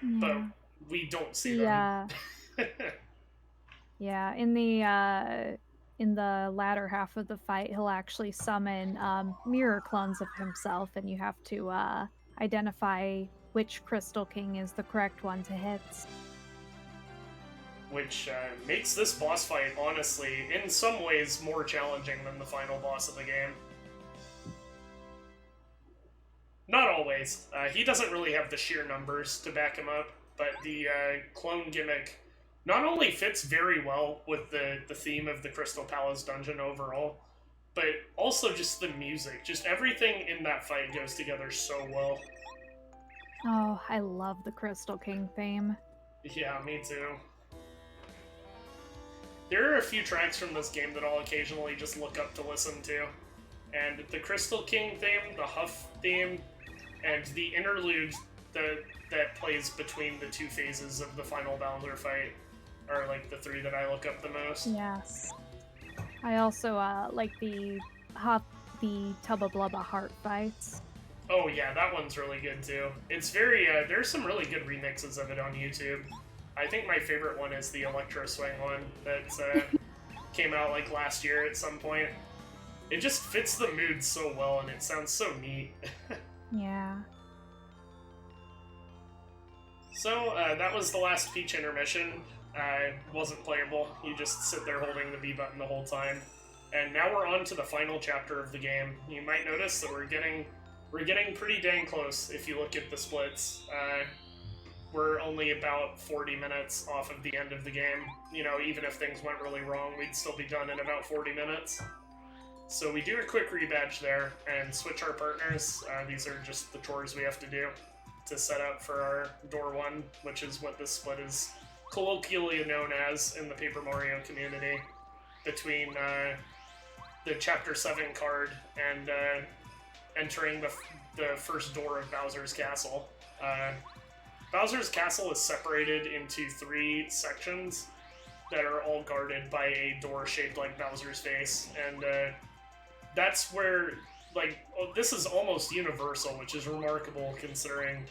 but we don't see them. Yeah, in the latter half of the fight, he'll actually summon mirror clones of himself, and you have to identify which Crystal King is the correct one to hit. Which makes this boss fight, honestly, in some ways more challenging than the final boss of the game. Not always. He doesn't really have the sheer numbers to back him up, but the clone gimmick not only fits very well with the theme of the Crystal Palace dungeon overall, but also just the music. Just everything in that fight goes together so well. Oh, I love the Crystal King theme. Yeah, me too. There are a few tracks from this game that I'll occasionally just look up to listen to. And the Crystal King theme, the Huff theme, and the interlude that plays between the 2 phases of the final Bowser fight are like the 3 that I look up the most. Yes. I also like the Tubba Blubba Heart fights. Oh yeah, that one's really good too. It's very, there's some really good remixes of it on YouTube. I think my favorite one is the Electro Swing one that came out like last year at some point. It just fits the mood so well and it sounds so neat. Yeah. So, that was the last Peach intermission. Wasn't playable. You just sit there holding the B button the whole time. And now we're on to the final chapter of the game. You might notice that we're getting pretty dang close if you look at the splits. We're only about 40 minutes off of the end of the game. You know, even if things went really wrong, we'd still be done in about 40 minutes. So we do a quick rebadge there and switch our partners. These are just the chores we have to do to set up for our door 1, which is what this split is colloquially known as in the Paper Mario community, between the Chapter 7 card and entering the first door of Bowser's Castle. Bowser's Castle is separated into 3 sections that are all guarded by a door shaped like Bowser's face, and that's where, like, this is almost universal, which is remarkable considering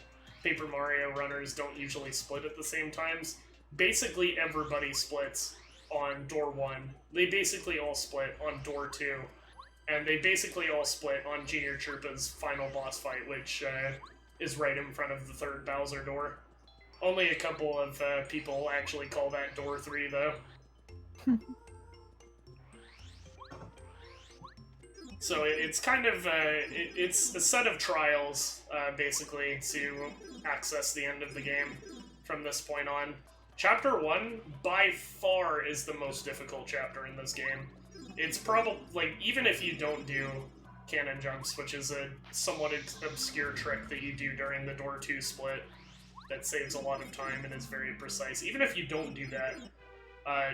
Paper Mario runners don't usually split at the same times. Basically everybody splits on door 1. They basically all split on door 2. And they basically all split on Junior Chirpa's final boss fight, which is right in front of the 3rd Bowser door. Only a couple of people actually call that door 3, though. So it's kind of, it's a set of trials, basically, to access the end of the game from this point on. Chapter 1, by far, is the most difficult chapter in this game. It's probably, like, even if you don't do cannon jumps, which is a somewhat obscure trick that you do during the door 2 split that saves a lot of time and is very precise. Even if you don't do that,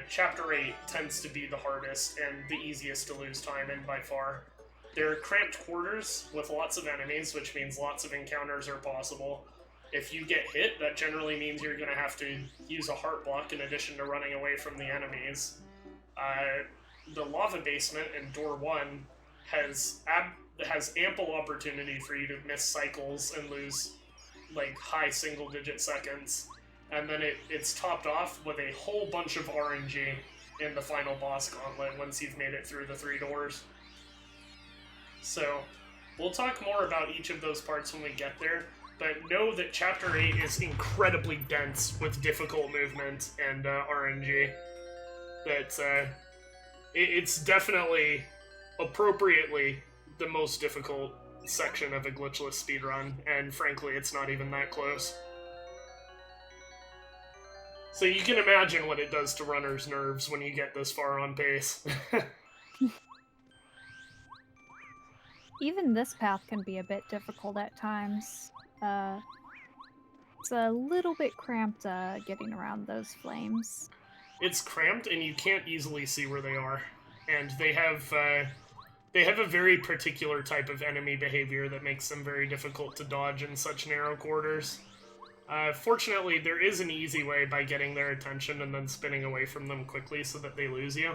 Chapter 8 tends to be the hardest and the easiest to lose time in by far. There are cramped quarters with lots of enemies, which means lots of encounters are possible. If you get hit, that generally means you're going to have to use a heart block in addition to running away from the enemies. The lava basement in door 1 has ample opportunity for you to miss cycles and lose, like, high single-digit seconds. And then it's topped off with a whole bunch of RNG in the final boss gauntlet once you've made it through the 3 doors. So, we'll talk more about each of those parts when we get there, but know that Chapter 8 is incredibly dense with difficult movement and RNG. That it's definitely, appropriately, the most difficult section of a glitchless speedrun, and frankly, it's not even that close. So you can imagine what it does to runners' nerves when you get this far on pace. Even this path can be a bit difficult at times. It's a little bit cramped getting around those flames. It's cramped, and you can't easily see where they are. And they have a very particular type of enemy behavior that makes them very difficult to dodge in such narrow quarters. Fortunately, there is an easy way by getting their attention and then spinning away from them quickly so that they lose you.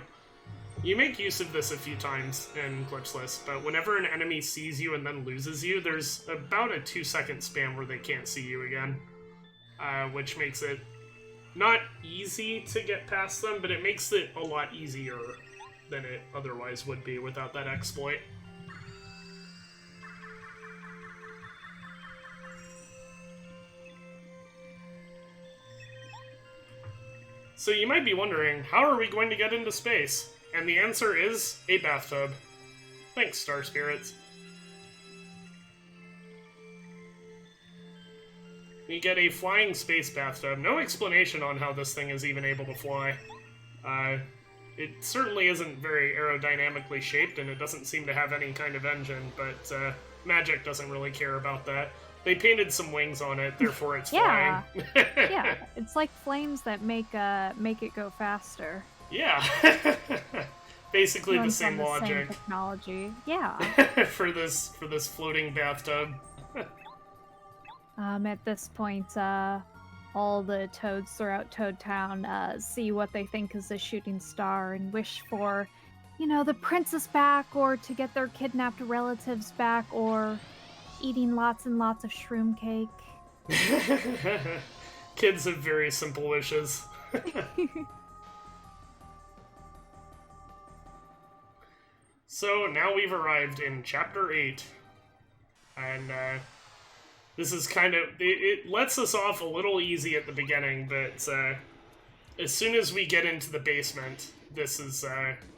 You make use of this a few times in Glitchless, but whenever an enemy sees you and then loses you, there's about a 2-second span where they can't see you again. Which makes it not easy to get past them, but it makes it a lot easier than it otherwise would be without that exploit. So you might be wondering, how are we going to get into space? And the answer is a bathtub. Thanks, Star Spirits. You get a flying space bathtub. No explanation on how this thing is even able to fly. It certainly isn't very aerodynamically shaped, and it doesn't seem to have any kind of engine, but Magic doesn't really care about that. They painted some wings on it, therefore it's flying. Yeah, it's like flames that make it go faster. Yeah. Basically the same logic. Same technology. Yeah. for this floating bathtub. At this point, all the toads throughout Toad Town see what they think is a shooting star and wish for, the princess back, or to get their kidnapped relatives back, or eating lots and lots of shroom cake. Kids have very simple wishes. So now we've arrived in Chapter 8. And this is kind of... It lets us off a little easy at the beginning, but as soon as we get into the basement, this is,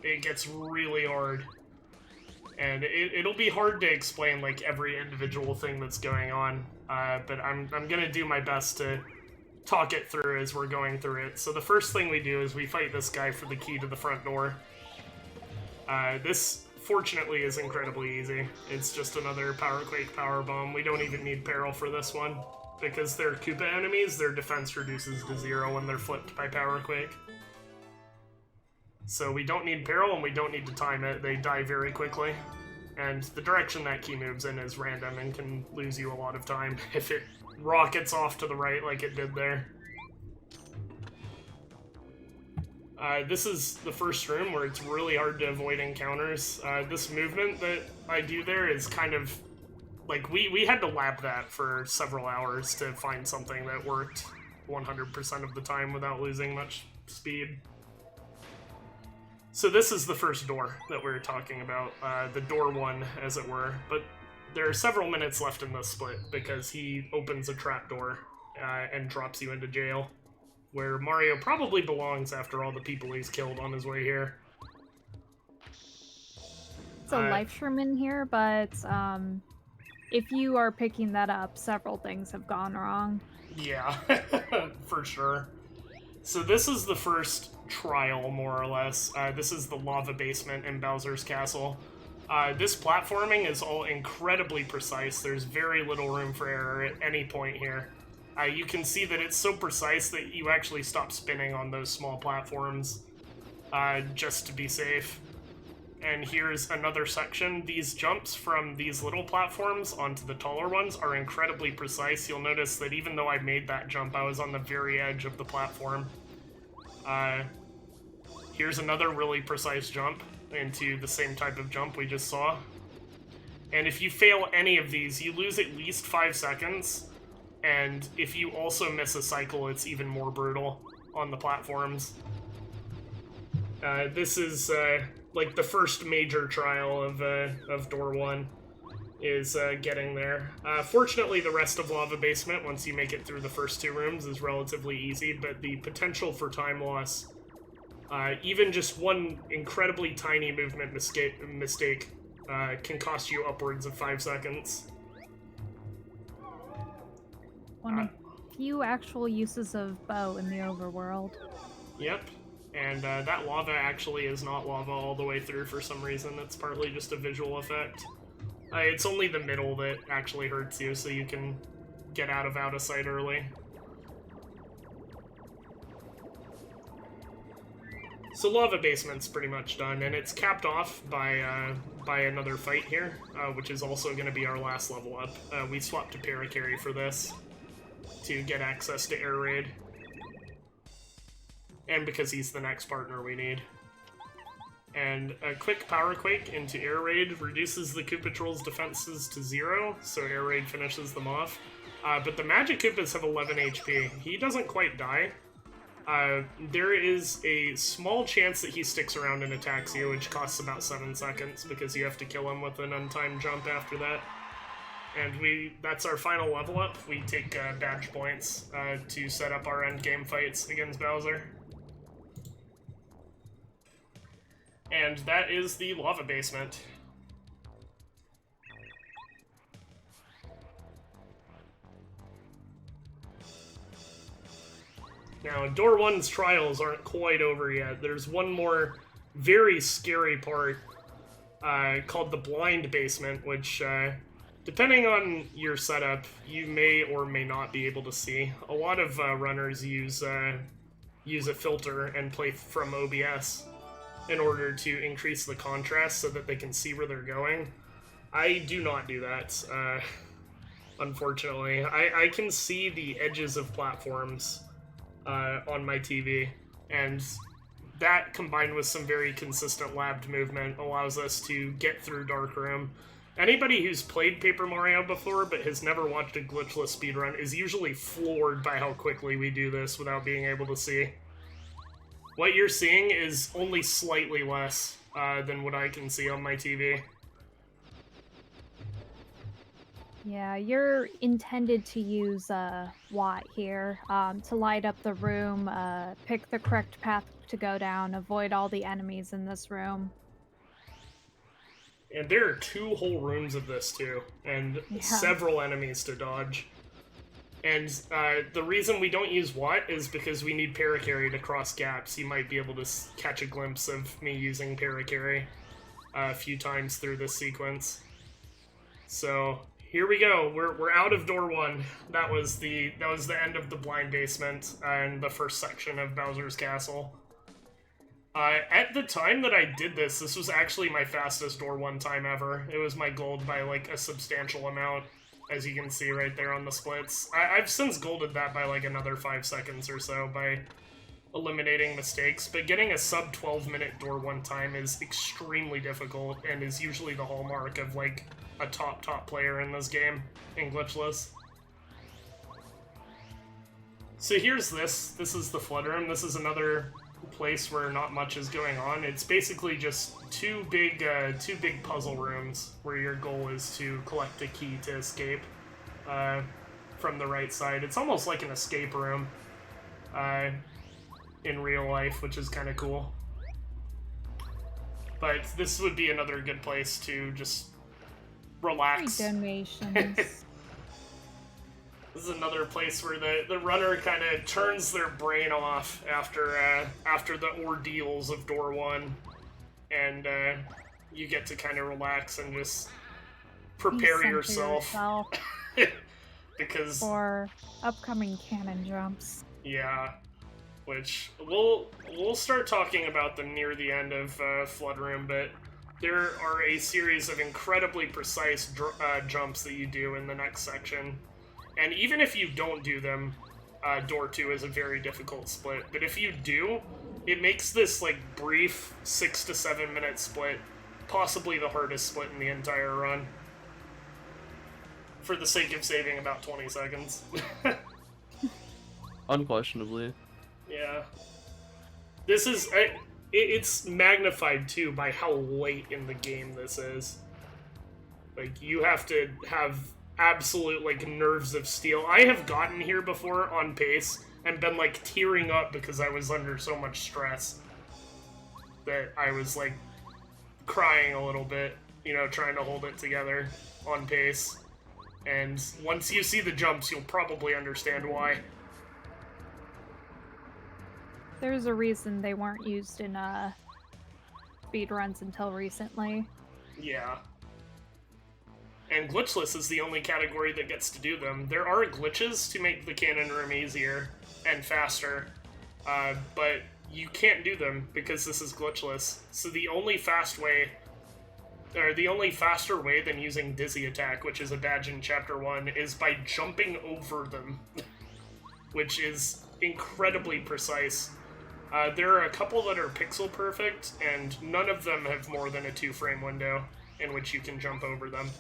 it gets really hard. And it'll be hard to explain, like, every individual thing that's going on, but I'm gonna do my best to talk it through as we're going through it. So the first thing we do is we fight this guy for the key to the front door. This, fortunately, is incredibly easy. It's just another Power Quake Power Bomb. We don't even need Peril for this one. Because they're Koopa enemies, their defense reduces to 0 when they're flipped by Power Quake. So we don't need Peril, and we don't need to time it. They die very quickly. And the direction that key moves in is random and can lose you a lot of time if it rockets off to the right like it did there. This is the first room where it's really hard to avoid encounters. This movement that I do there is kind of... Like, we had to lab that for several hours to find something that worked 100% of the time without losing much speed. So this is the first door that we were talking about, the door one, as it were. But there are several minutes left in this split because he opens a trapdoor and drops you into jail, where Mario probably belongs after all the people he's killed on his way here. It's a life shroom in here, but if you are picking that up, several things have gone wrong. Yeah, for sure. So this is the first trial, more or less. This is the lava basement in Bowser's Castle. This platforming is all incredibly precise. There's very little room for error at any point here. You can see that it's so precise that you actually stop spinning on those small platforms just to be safe. And here's another section. These jumps from these little platforms onto the taller ones are incredibly precise. You'll notice that even though I made that jump, I was on the very edge of the platform. Here's another really precise jump into the same type of jump we just saw. And if you fail any of these, you lose at least 5 seconds. And if you also miss a cycle, it's even more brutal on the platforms. This is like the first major trial of Door 1 is getting there. Fortunately, the rest of Lava Basement, once you make it through the first 2 rooms, is relatively easy, but the potential for time loss, even just one incredibly tiny movement mistake can cost you upwards of 5 seconds. One of few actual uses of bow in the overworld. Yep. And that lava actually is not lava all the way through for some reason. It's partly just a visual effect. It's only the middle that actually hurts you, so you can get out of sight early. So Lava Basement's pretty much done, and it's capped off by another fight here, which is also going to be our last level up. We swapped to Paracarry for this to get access to Air Raid. And because he's the next partner we need. And a quick Power Quake into Air Raid reduces the Koopa Troll's defenses to 0, so Air Raid finishes them off. But the Magic Koopas have 11 HP. He doesn't quite die. There is a small chance that he sticks around and attacks you, which costs about 7 seconds, because you have to kill him with an untimed jump after that. And that's our final level up. We take badge points to set up our endgame fights against Bowser. And that is the Lava Basement. Now, Door 1's trials aren't quite over yet. There's one more very scary part called the Blind Basement, which, depending on your setup, you may or may not be able to see. A lot of runners use a filter and play from OBS in order to increase the contrast so that they can see where they're going. I do not do that, unfortunately. I can see the edges of platforms on my TV, and that, combined with some very consistent labbed movement, allows us to get through Dark Room. Anybody who's played Paper Mario before but has never watched a glitchless speedrun is usually floored by how quickly we do this without being able to see. What you're seeing is only slightly less than what I can see on my TV. Yeah, you're intended to use Watt here to light up the room, pick the correct path to go down, avoid all the enemies in this room. And there are 2 whole rooms of this too, and Yeah. several enemies to dodge. And the reason we don't use Watt is because we need Paracarry to cross gaps. You might be able to catch a glimpse of me using Paracarry a few times through this sequence. So here we go. We're out of door 1. That was the end of the blind basement and the first section of Bowser's Castle. At the time that I did this was actually my fastest door 1 time ever. It was my gold by like a substantial amount, as you can see right there on the splits. I've since golded that by like another 5 seconds or so by eliminating mistakes, but getting a sub 12-minute door 1 time is extremely difficult and is usually the hallmark of like a top player in this game, in Glitchless. So here's this. This is the Flood Room. This is another place where not much is going on. It's basically just two big puzzle rooms where your goal is to collect a key to escape from the right side. It's almost like an escape room in real life, which is kind of cool. But this would be another good place to just relax. Donations. This is another place where the runner kind of turns their brain off after the ordeals of door 1, and you get to kind of relax and just prepare yourself. Because for upcoming cannon jumps. Yeah, which we'll start talking about them near the end of Flood Room, but there are a series of incredibly precise jumps that you do in the next section. And even if you don't do them, door 2 is a very difficult split. But if you do, it makes this like brief 6 to 7 minute split possibly the hardest split in the entire run. For the sake of saving about 20 seconds. Unquestionably. Yeah. This is... It's magnified, too, by how late in the game this is. Like, you have to have absolute, like, nerves of steel. I have gotten here before on pace and been, like, tearing up because I was under so much stress that I was, like, crying a little bit, you know, trying to hold it together on pace. And once you see the jumps, you'll probably understand why. There's a reason they weren't used in speedruns until recently. Yeah. And Glitchless is the only category that gets to do them. There are glitches to make the cannon room easier and faster, but you can't do them because this is Glitchless. So the only faster way than using Dizzy Attack, which is a badge in Chapter 1, is by jumping over them, which is incredibly precise. There are a couple that are pixel perfect, and none of them have more than a 2-frame window in which you can jump over them.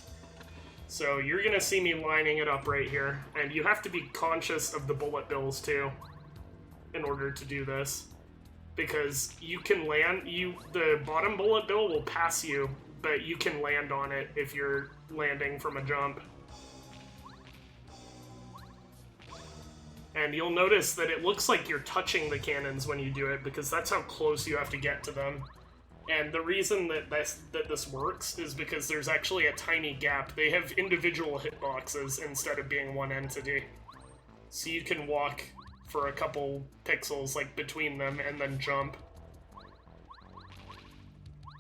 So you're gonna see me lining it up right here, and you have to be conscious of the bullet bills too in order to do this. Because you can land, the bottom bullet bill will pass you, but you can land on it if you're landing from a jump. And you'll notice that it looks like you're touching the cannons when you do it, because that's how close you have to get to them. And the reason that this works is because there's actually a tiny gap. They have individual hitboxes instead of being one entity. So you can walk for a couple pixels, like, between them and then jump.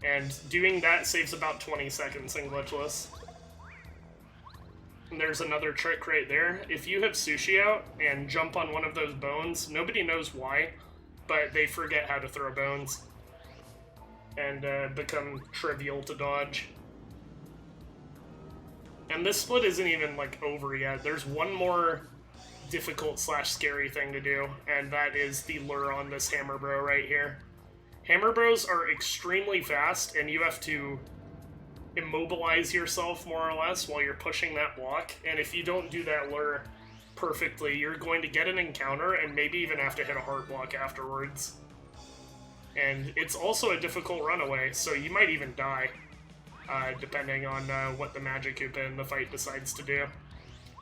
And doing that saves about 20 seconds in Glitchless. And there's another trick right there. If you have Sushi out and jump on one of those bones, nobody knows why, but they forget how to throw bones. And become trivial to dodge. And this split isn't even, like, over yet. There's one more difficult / scary thing to do, and that is the lure on this Hammer Bro right here. Hammer Bros are extremely fast, and you have to immobilize yourself, more or less, while you're pushing that block, and if you don't do that lure perfectly, you're going to get an encounter, and maybe even have to hit a heart block afterwards. And it's also a difficult runaway, so you might even die. depending on what the Magic Koopa in the fight decides to do.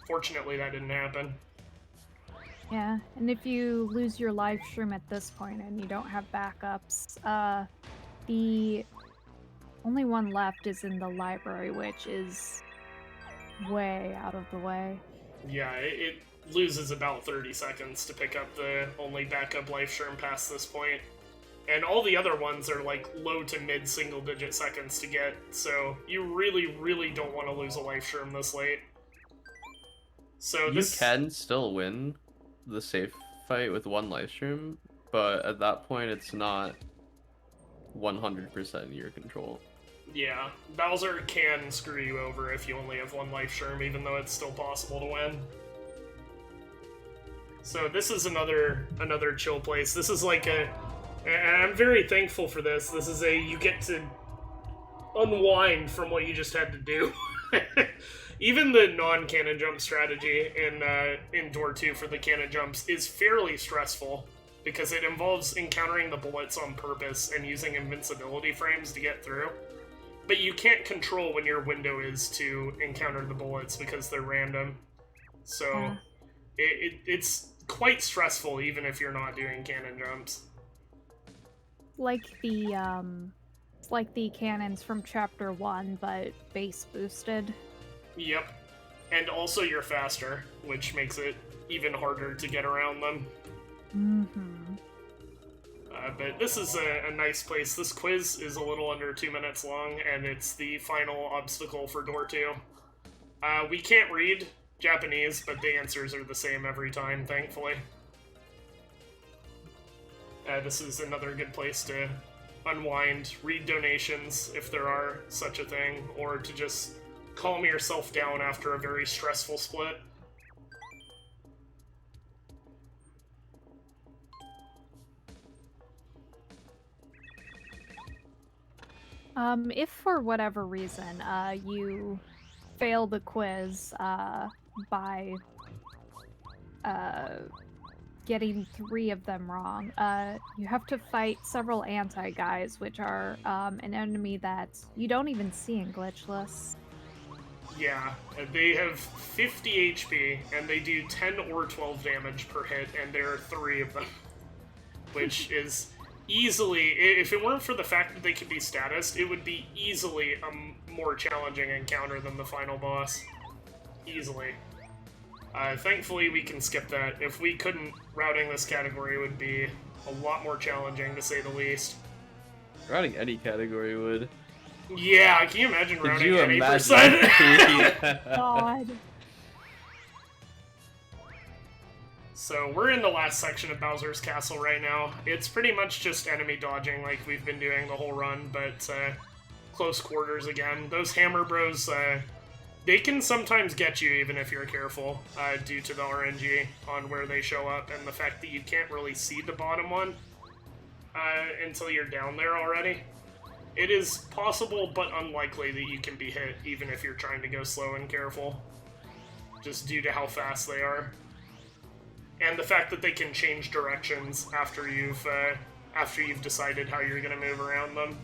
Fortunately, that didn't happen. Yeah, and if you lose your live stream at this point and you don't have backups, the only one left is in the library, which is way out of the way. Yeah, it loses about 30 seconds to pick up the only backup life sherm past this point. And all the other ones are like low to mid single digit seconds to get, so you really, really don't want to lose a life sherm this late. So You can still win the safe fight with one life stream, but at that point it's not 100% in your control. Yeah, Bowser can screw you over if you only have one life sherm, even though it's still possible to win. So this is another chill place. This is like and I'm very thankful for this. This is you get to unwind from what you just had to do. Even the non-cannon jump strategy in Door 2 for the cannon jumps is fairly stressful, because it involves encountering the bullets on purpose and using invincibility frames to get through. But you can't control when your window is to encounter the bullets because they're random. So it's quite stressful even if you're not doing cannon jumps. Like it's like the cannons from Chapter 1, but base boosted. Yep. And also you're faster, which makes it even harder to get around them. Mm-hmm. But this is a nice place. This quiz is a little under 2 minutes long, and it's the final obstacle for Door 2. We can't read Japanese, but the answers are the same every time, thankfully. This is another good place to unwind, read donations, if there are such a thing, or to just calm yourself down after a very stressful split. If for whatever reason you fail the quiz by getting 3 of them wrong, you have to fight several anti-guys, which are an enemy that you don't even see in Glitchless. Yeah, they have 50 HP, and they do 10 or 12 damage per hit, and there are 3 of them. Which is easily, if it weren't for the fact that they could be statused, it would be easily a more challenging encounter than the final boss. Easily. Thankfully, we can skip that. If we couldn't, routing this category would be a lot more challenging, to say the least. Routing any category would. Yeah, can you imagine Could routing you any imagine? percent? God. So we're in the last section of Bowser's Castle right now. It's pretty much just enemy dodging like we've been doing the whole run, but close quarters again. Those Hammer Bros, they can sometimes get you even if you're careful, due to the RNG on where they show up and the fact that you can't really see the bottom one until you're down there already. It is possible but unlikely that you can be hit even if you're trying to go slow and careful, just due to how fast they are. And the fact that they can change directions after you've decided how you're going to move around them.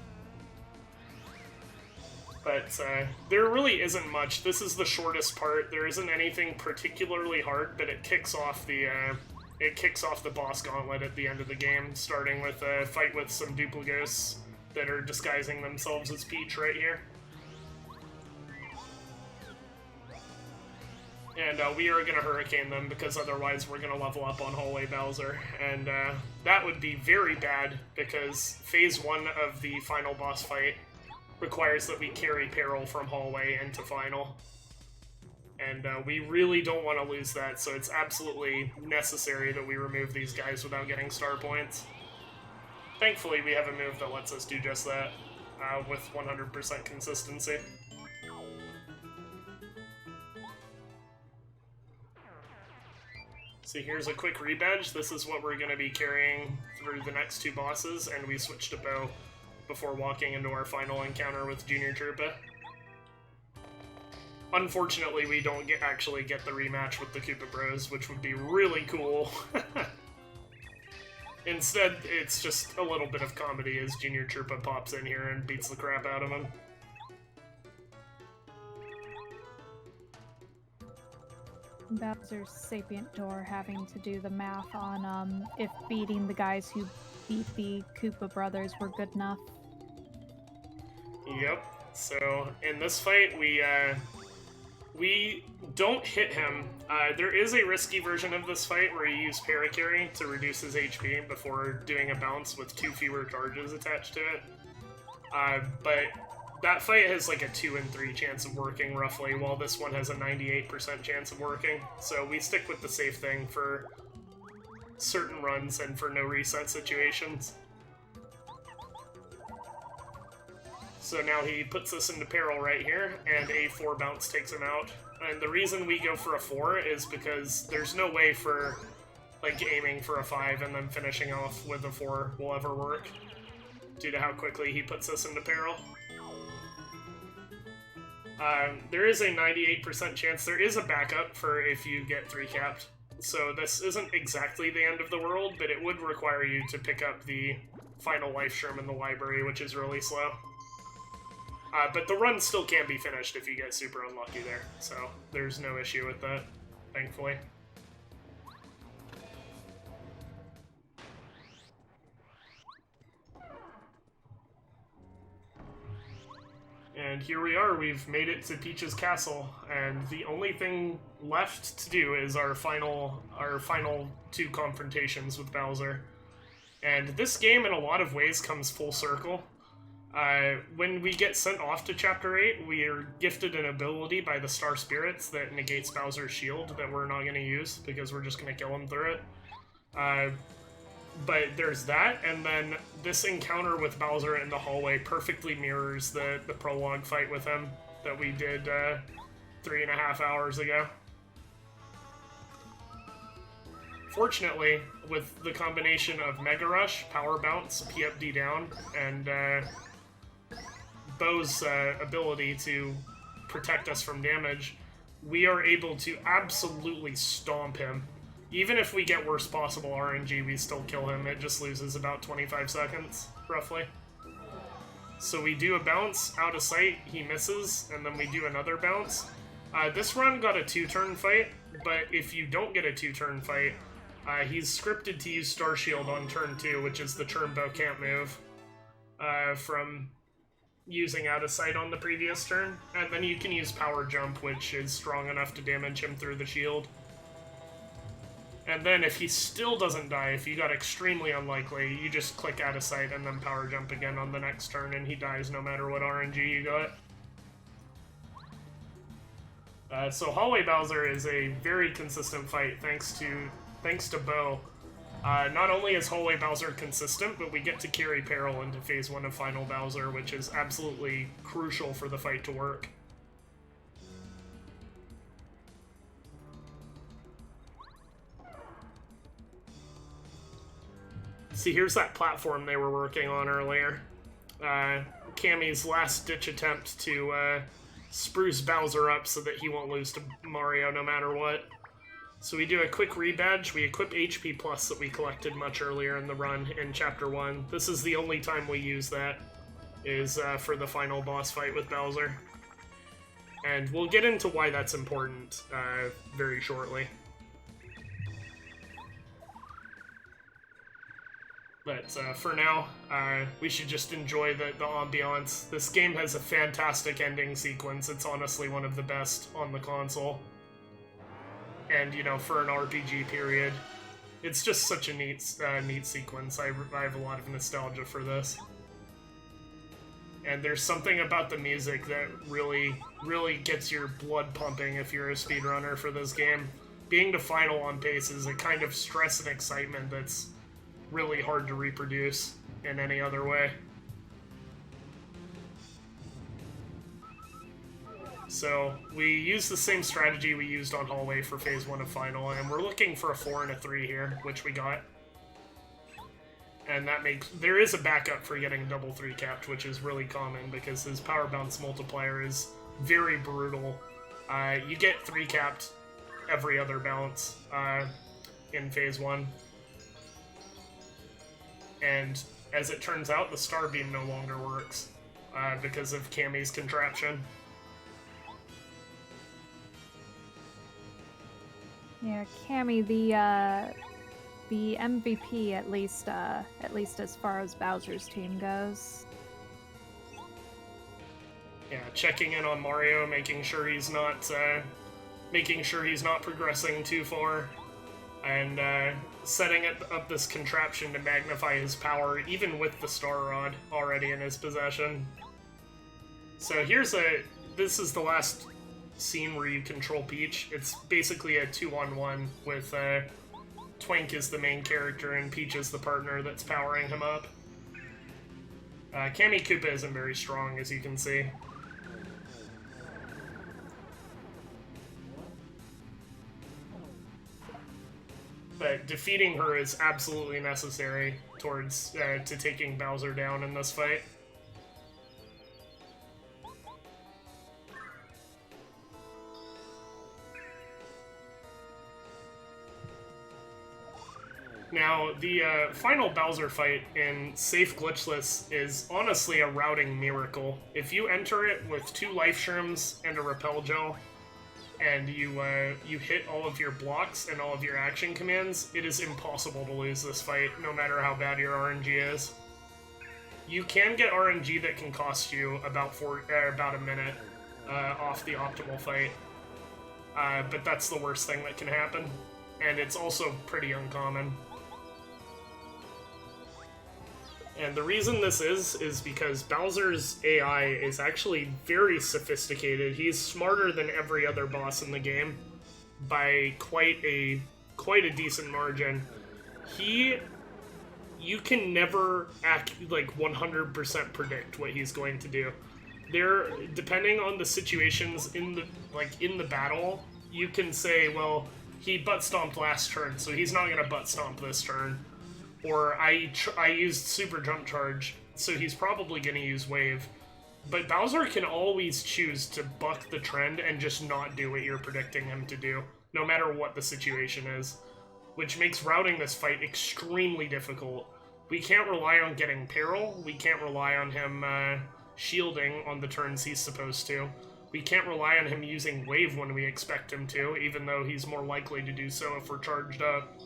But there really isn't much. This is the shortest part. There isn't anything particularly hard, but it kicks off the boss gauntlet at the end of the game, starting with a fight with some duplicos that are disguising themselves as Peach right here. And we are going to Hurricane them, because otherwise we're going to level up on Hallway Bowser. And that would be very bad, because Phase 1 of the final boss fight requires that we carry Peril from Hallway into Final. And we really don't want to lose that, so it's absolutely necessary that we remove these guys without getting star points. Thankfully, we have a move that lets us do just that, with 100% consistency. So here's a quick rebadge. This is what we're going to be carrying through the next 2 bosses, and we switched to Bow before walking into our final encounter with Junior Troopa. Unfortunately, we don't actually get the rematch with the Koopa Bros, which would be really cool. Instead, it's just a little bit of comedy as Junior Troopa pops in here and beats the crap out of him. Bowser's sapient door having to do the math on if beating the guys who beat the Koopa brothers were good enough. Yep. So in this fight, we don't hit him. There is a risky version of this fight where you use Paracarry to reduce his HP before doing a bounce with 2 fewer charges attached to it. But that fight has like a 2 in 3 chance of working roughly, while this one has a 98% chance of working. So we stick with the safe thing for certain runs and for no reset situations. So now he puts us into peril right here, and a 4 bounce takes him out. And the reason we go for a 4 is because there's no way for, like, aiming for a 5 and then finishing off with a 4 will ever work, due to how quickly he puts us into peril. There is a 98% chance there is a backup for if you get 3-capped. So this isn't exactly the end of the world, but it would require you to pick up the final life shroom in the library, which is really slow. But the run still can be finished if you get super unlucky there, so there's no issue with that, thankfully. And here we are, we've made it to Peach's castle, and the only thing left to do is our final 2 confrontations with Bowser. And this game, in a lot of ways, comes full circle. When we get sent off to Chapter 8, we are gifted an ability by the Star Spirits that negates Bowser's shield that we're not going to use, because we're just going to kill him through it. But there's that, and then this encounter with Bowser in the hallway perfectly mirrors the prologue fight with him that we did 3.5 hours ago. Fortunately, with the combination of Mega Rush, Power Bounce, PFD down, and Bo's ability to protect us from damage, we are able to absolutely stomp him. Even if we get worst possible RNG, we still kill him. It just loses about 25 seconds, roughly. So we do a bounce out of sight, he misses, and then we do another bounce. This run got a 2-turn fight, but if you don't get a 2-turn fight, he's scripted to use Star Shield on turn 2, which is the turn Bo can't move from using out of sight on the previous turn. And then you can use Power Jump, which is strong enough to damage him through the shield. And then if he still doesn't die, if you got extremely unlikely, you just click out of sight and then Power Jump again on the next turn, and he dies no matter what RNG you got. So Hallway Bowser is a very consistent fight thanks to Bo. Not only is Hallway Bowser consistent, but we get to carry Peril into Phase 1 of Final Bowser, which is absolutely crucial for the fight to work. See, here's that platform they were working on earlier. Cammy's last-ditch attempt to spruce Bowser up so that he won't lose to Mario no matter what. So we do a quick rebadge. We equip HP Plus that we collected much earlier in the run in Chapter 1. This is the only time we use that, is for the final boss fight with Bowser. And we'll get into why that's important very shortly. But for now, we should just enjoy the ambiance. This game has a fantastic ending sequence. It's honestly one of the best on the console. And, you know, for an RPG period, it's just such a neat sequence. I have a lot of nostalgia for this. And there's something about the music that really, really gets your blood pumping if you're a speedrunner for this game. Being the final on pace is a kind of stress and excitement that's really hard to reproduce in any other way. So we use the same strategy we used on Hallway for Phase 1 of Final, and we're looking for a 4 and a 3 here, which we got. And that makes... there is a backup for getting double 3-capped, which is really common, because his Power Bounce multiplier is very brutal. You get 3-capped every other bounce in Phase 1. And as it turns out, the Star Beam no longer works because of Cammy's contraption. Yeah, Cammy, the MVP at least as far as Bowser's team goes. Yeah, checking in on Mario, making sure he's not progressing too far, and setting up this contraption to magnify his power, even with the Star Rod already in his possession. So this is the last scene where you control Peach. It's basically a 2-on-1 with Twink is the main character and Peach is the partner that's powering him up. Cammy Koopa isn't very strong, as you can see. But defeating her is absolutely necessary towards to taking Bowser down in this fight. Now, the final Bowser fight in Safe Glitchless is honestly a routing miracle. If you enter it with 2 life shrooms and a repel gel, and you hit all of your blocks and all of your action commands, it is impossible to lose this fight, no matter how bad your RNG is. You can get RNG that can cost you about a minute off the optimal fight, but that's the worst thing that can happen, and it's also pretty uncommon. And the reason this is because Bowser's AI is actually very sophisticated. He's smarter than every other boss in the game by quite a decent margin. You can never 100% predict what he's going to do. Depending on the situations in the battle, you can say, well, he butt stomped last turn, so he's not gonna butt stomp this turn. Or I used Super Jump Charge, so he's probably going to use Wave. But Bowser can always choose to buck the trend and just not do what you're predicting him to do, no matter what the situation is. Which makes routing this fight extremely difficult. We can't rely on getting Peril, we can't rely on him shielding on the turns he's supposed to. We can't rely on him using Wave when we expect him to, even though he's more likely to do so if we're charged up.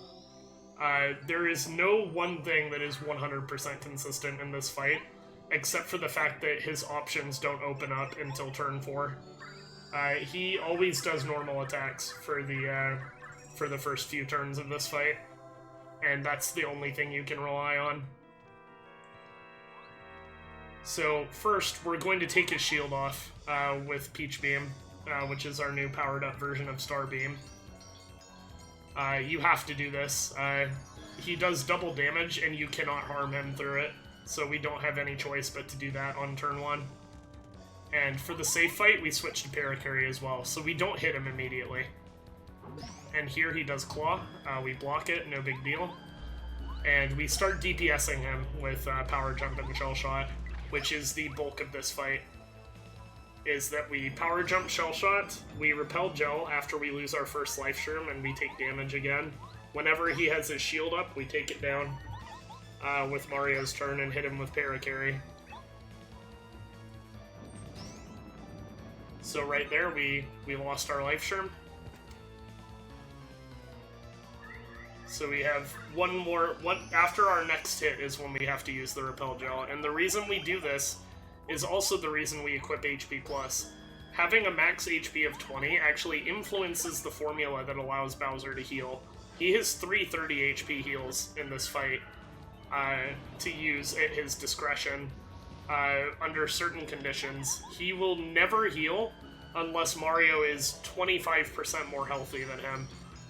There is no one thing that is 100% consistent in this fight, except for the fact that his options don't open up until turn 4. He always does normal attacks for the first few turns of this fight, and that's the only thing you can rely on. So first, we're going to take his shield off with Peach Beam, which is our new powered-up version of Star Beam. You have to do this. He does double damage, and you cannot harm him through it, so we don't have any choice but to do that on turn 1. And for the safe fight, we switch to Paracarry as well, so we don't hit him immediately. And here he does Claw. We block it, no big deal. And we start DPSing him with Power Jump and Shell Shot, which is the bulk of this fight. Is that we Power Jump Shell Shot, we Repel Gel after we lose our first life shroom and we take damage again. Whenever he has his shield up, we take it down with Mario's turn and hit him with Paracarry. So right there, we lost our life shroom. So we have one after our next hit is when we have to use the Repel Gel, and the reason we do this is also the reason we equip HP+. Having a max HP of 20 actually influences the formula that allows Bowser to heal. He has 3 30 HP heals in this fight to use at his discretion under certain conditions. He will never heal unless Mario is 25% more healthy than him,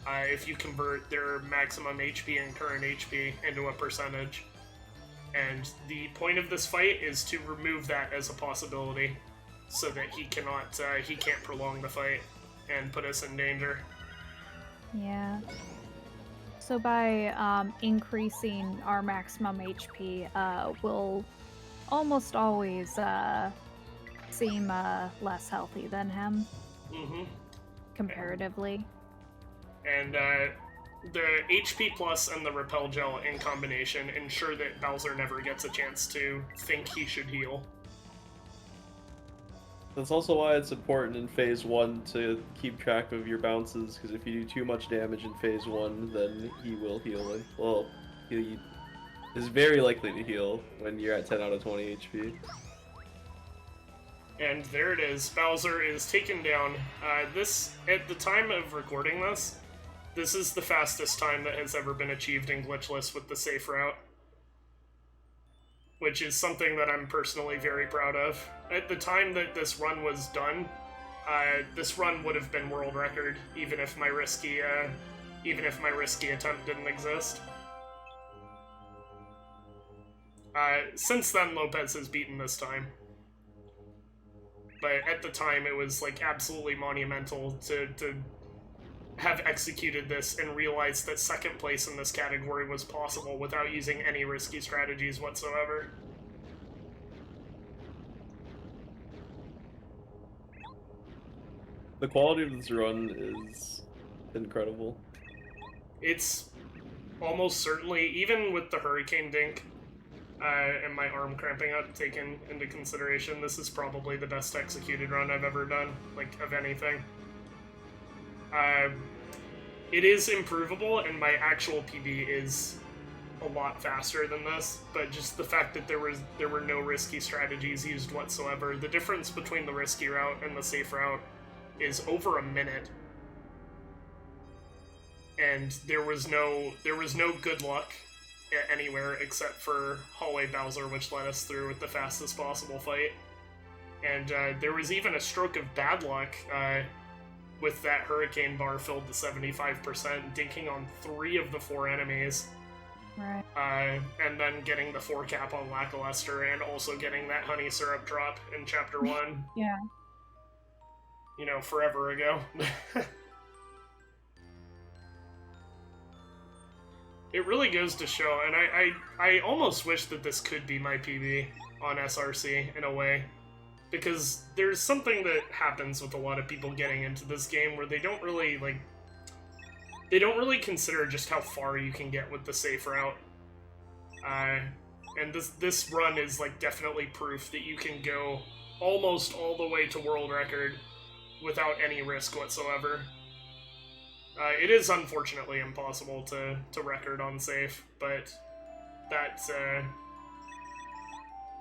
if you convert their maximum HP and current HP into a percentage. And the point of this fight is to remove that as a possibility, so that he can't prolong the fight and put us in danger. Yeah. So by increasing our maximum HP, we'll almost always seem less healthy than him, comparatively. And the HP Plus and the Repel Gel in combination ensure that Bowser never gets a chance to think he should heal. That's also why it's important in phase 1 to keep track of your bounces, because if you do too much damage in phase 1, then he will heal it. Well, he is very likely to heal when you're at 10 out of 20 HP. And there it is. Bowser is taken down. This, at the time of recording this, this is the fastest time that has ever been achieved in Glitchless with the safe route. Which is something that I'm personally very proud of. At the time that this run was done, this run would have been world record, even if my risky attempt didn't exist. Since then, Lopez has beaten this time. But at the time, it was like absolutely monumental to have executed this and realized that second place in this category was possible without using any risky strategies whatsoever. The quality of this run is incredible. It's almost certainly, even with the Hurricane Dink and my arm cramping up taken into consideration, this is probably the best executed run I've ever done, like, of anything. It is improvable, and my actual PB is a lot faster than this, but just the fact that there were no risky strategies used whatsoever. The difference between the risky route and the safe route is over a minute. And there was no good luck anywhere except for Hallway Bowser, which led us through with the fastest possible fight. And there was even a stroke of bad luck with that Hurricane bar filled to 75%, dinking on 3 of the 4 enemies. Right. And then getting the 4 cap on Lackluster, and also getting that honey syrup drop in Chapter 1. Yeah. You know, forever ago. It really goes to show, and I almost wish that this could be my PB on SRC in a way. Because there's something that happens with a lot of people getting into this game where they don't really consider just how far you can get with the safe route. And this run is like definitely proof that you can go almost all the way to world record without any risk whatsoever. It is unfortunately impossible to record on safe, but that's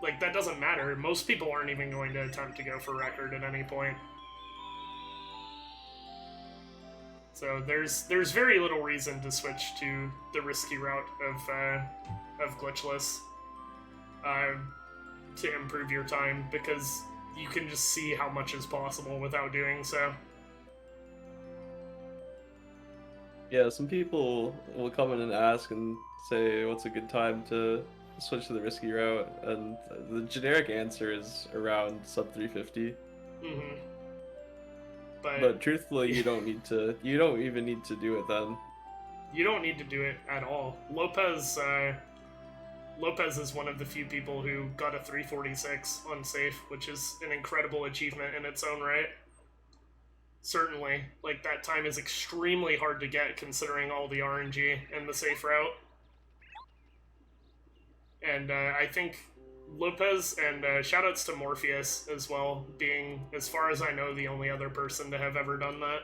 like, that doesn't matter. Most people aren't even going to attempt to go for record at any point. So there's very little reason to switch to the risky route of Glitchless to improve your time, because you can just see how much is possible without doing so. Yeah, some people will come in and ask and say, what's a good time to switch to the risky route? And the generic answer is around sub 350. Mm-hmm. But truthfully, you don't even need to do it then. You don't need to do it at all. Lopez is one of the few people who got a 346 on safe, which is an incredible achievement in its own right. Certainly, like, that time is extremely hard to get considering all the RNG and the safe route. And I think Lopez, and shoutouts to Morpheus as well, being, as far as I know, the only other person to have ever done that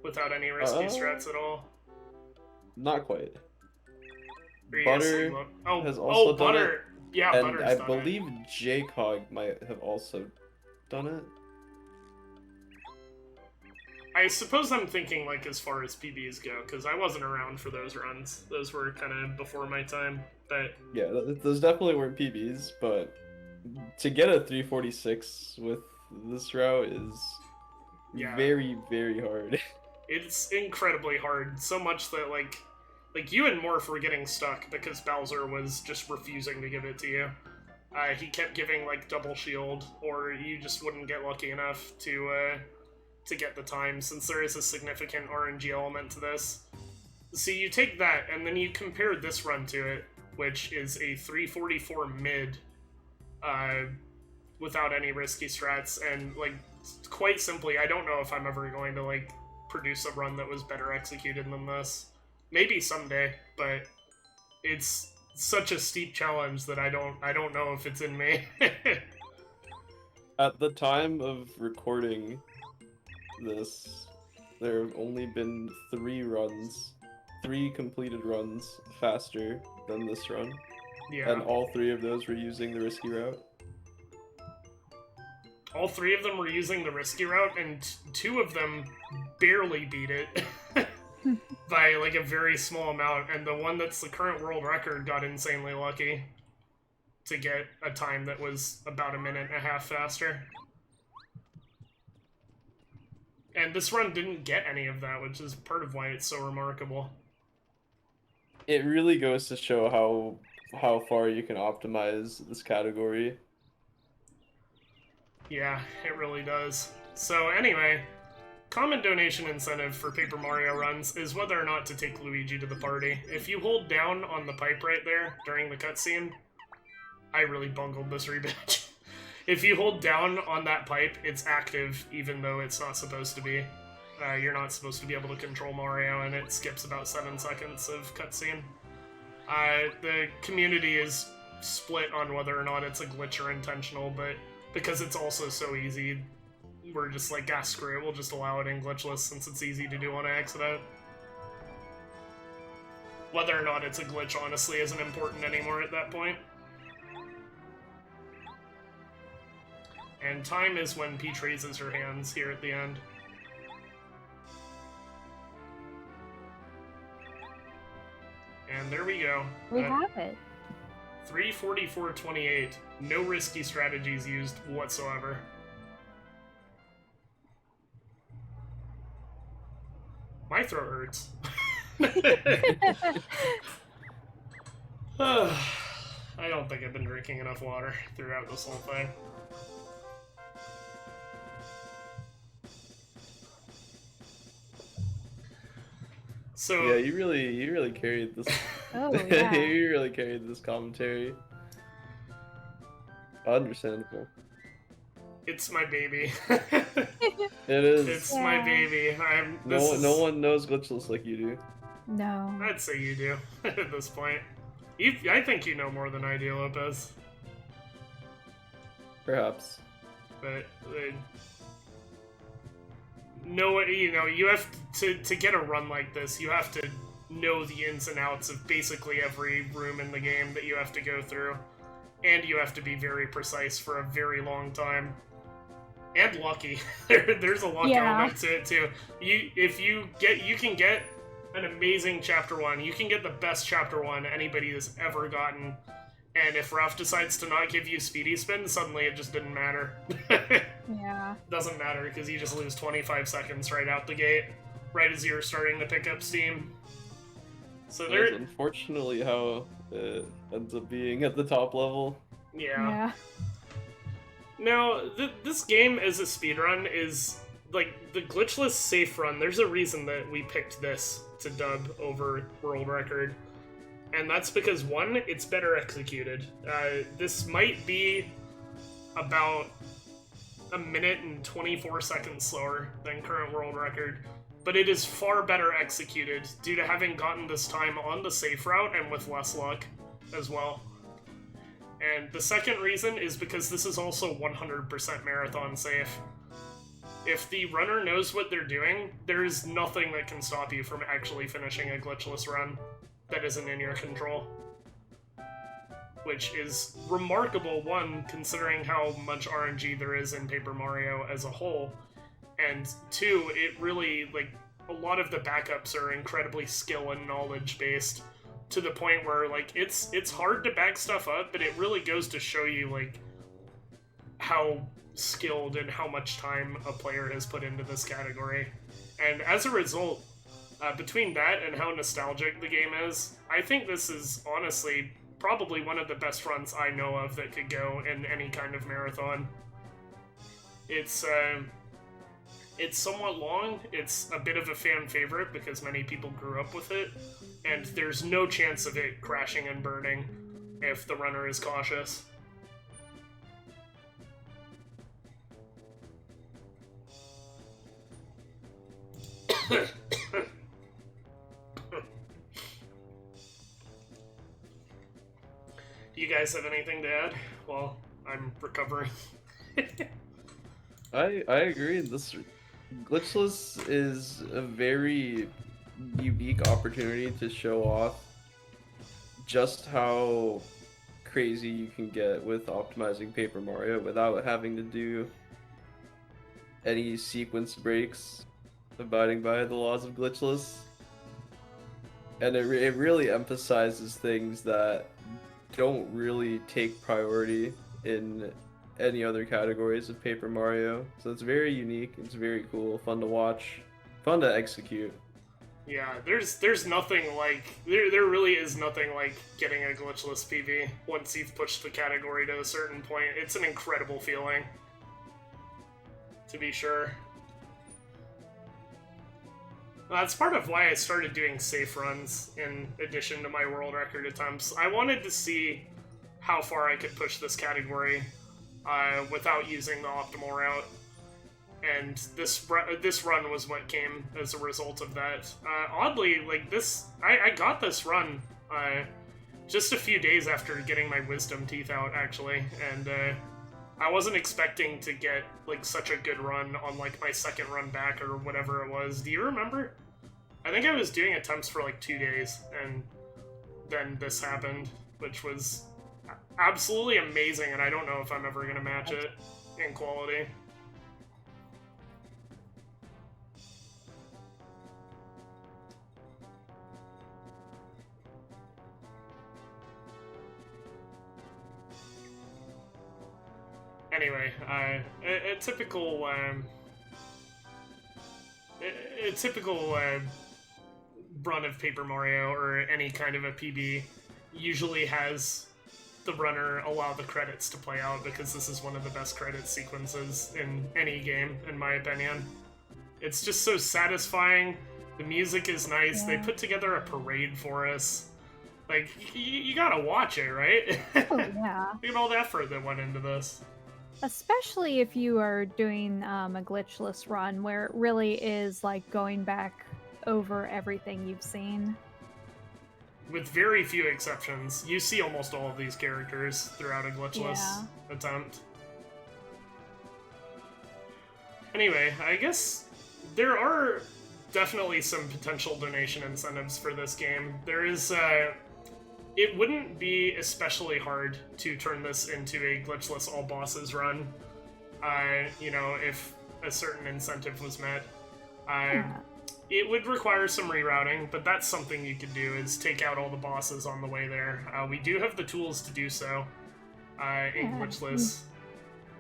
without any risky strats at all. Not quite. Butter has also done Butter. it. Yeah, and Butter's I done believe it. J-Cog might have also done it. I suppose I'm thinking, like, as far as PBs go, because I wasn't around for those runs. Those were kind of before my time, but... Yeah, those definitely weren't PBs, but to get a 346 with this route is very, very hard. It's incredibly hard, so much that, like you and Morph were getting stuck because Bowser was just refusing to give it to you. He kept giving, like, double shield, or you just wouldn't get lucky enough to get the time, since there is a significant RNG element to this. So you take that, and then you compare this run to it, which is a 344 mid, without any risky strats, and, like, quite simply, I don't know if I'm ever going to, like, produce a run that was better executed than this. Maybe someday, but it's such a steep challenge that I don't know if it's in me. At the time of recording this, there have only been 3 completed runs faster than this run. Yeah. And all 3 of those were using the risky route. All 3 of them were using the risky route, and 2 of them barely beat it by like a very small amount, and the one that's the current world record got insanely lucky to get a time that was about 1.5 minutes faster. And this run didn't get any of that, which is part of why it's so remarkable. It really goes to show how far you can optimize this category. Yeah, it really does. So anyway, common donation incentive for Paper Mario runs is whether or not to take Luigi to the party. If you hold down on the pipe right there during the cutscene, I really bungled this rebatch. If you hold down on that pipe, it's active even though it's not supposed to be. You're not supposed to be able to control Mario, and it skips about 7 seconds of cutscene. The community is split on whether or not it's a glitch or intentional, but because it's also so easy, we're just like, ah, screw it, we'll just allow it in glitchless since it's easy to do on accident. Whether or not it's a glitch, honestly, isn't important anymore at that point. And time is when Peach raises her hands here at the end. And there we go. We have it. 3:44:28. No risky strategies used whatsoever. My throat hurts. I don't think I've been drinking enough water throughout this whole thing. So Yeah, you really carried this. Oh, yeah. You really carried this commentary. Understandable. it's my baby. It is. It's Yeah. my baby. No one knows glitchless like you do. No. I'd say you do at this point. I think you know more than I do, Lopez. Perhaps. But you have to get a run like this. You have to know the ins and outs of basically every room in the game that you have to go through, and you have to be very precise for a very long time. And lucky. There's a luck element to it too. You can get an amazing chapter 1. You can get the best chapter 1 anybody has ever gotten. And if Ralph decides to not give you speedy spin, suddenly it just didn't matter. Yeah. Doesn't matter because you just lose 25 seconds right out the gate, right as you're starting to pick up steam. So That's there, unfortunately how it ends up being at the top level. yeah. Now, this game as a speedrun is, like, the glitchless safe run. There's a reason that we picked this to dub over world record. And that's because, 1, it's better executed. This might be about 1 minute and 24 seconds slower than current world record, but it is far better executed due to having gotten this time on the safe route and with less luck as well. And the second reason is because this is also 100% marathon safe. If the runner knows what they're doing, there's nothing that can stop you from actually finishing a glitchless run that isn't in your control. Which is remarkable, 1, considering how much RNG there is in Paper Mario as a whole, and 2, it really, like, a lot of the backups are incredibly skill and knowledge based, to the point where, like, it's hard to back stuff up, but it really goes to show you, like, how skilled and how much time a player has put into this category. And as a result, between that and how nostalgic the game is, I think this is honestly probably one of the best runs I know of that could go in any kind of marathon. It's somewhat long, it's a bit of a fan favorite because many people grew up with it, and there's no chance of it crashing and burning if the runner is cautious. Do you guys have anything to add while I'm recovering? I agree. This Glitchless is a very unique opportunity to show off just how crazy you can get with optimizing Paper Mario without having to do any sequence breaks, abiding by the laws of Glitchless. And it really emphasizes things that don't really take priority in any other categories of Paper Mario. So it's very unique, it's very cool, fun to watch, fun to execute. Yeah, there's nothing like there really is nothing like getting a glitchless PB once you've pushed the category to a certain point. It's an incredible feeling, to be sure. That's part of why I started doing safe runs in addition to my world record attempts. I wanted to see how far I could push this category without using the optimal route. And this run was what came as a result of that. Oddly, like this, I got this run just a few days after getting my wisdom teeth out, actually, and I wasn't expecting to get like such a good run on like my second run back or whatever it was. Do you remember? I think I was doing attempts for like 2 days, and then this happened, which was absolutely amazing, and I don't know if I'm ever gonna match it in quality. Anyway, a typical run of Paper Mario or any kind of a PB usually has the runner allow the credits to play out, because this is one of the best credit sequences in any game, in my opinion. It's just so satisfying. The music is nice. Yeah. They put together a parade for us. Like, you gotta watch it, right? Oh, yeah. Look at all the effort that went into this. Especially if you are doing a glitchless run where it really is like going back over everything you've seen. With very few exceptions, you see almost all of these characters throughout a glitchless attempt. Anyway, I guess there are definitely some potential donation incentives for this game. There is, it wouldn't be especially hard to turn this into a glitchless all bosses run, you know, if a certain incentive was met. It would require some rerouting, but that's something you could do, is take out all the bosses on the way there. We do have the tools to do so in Glitchless.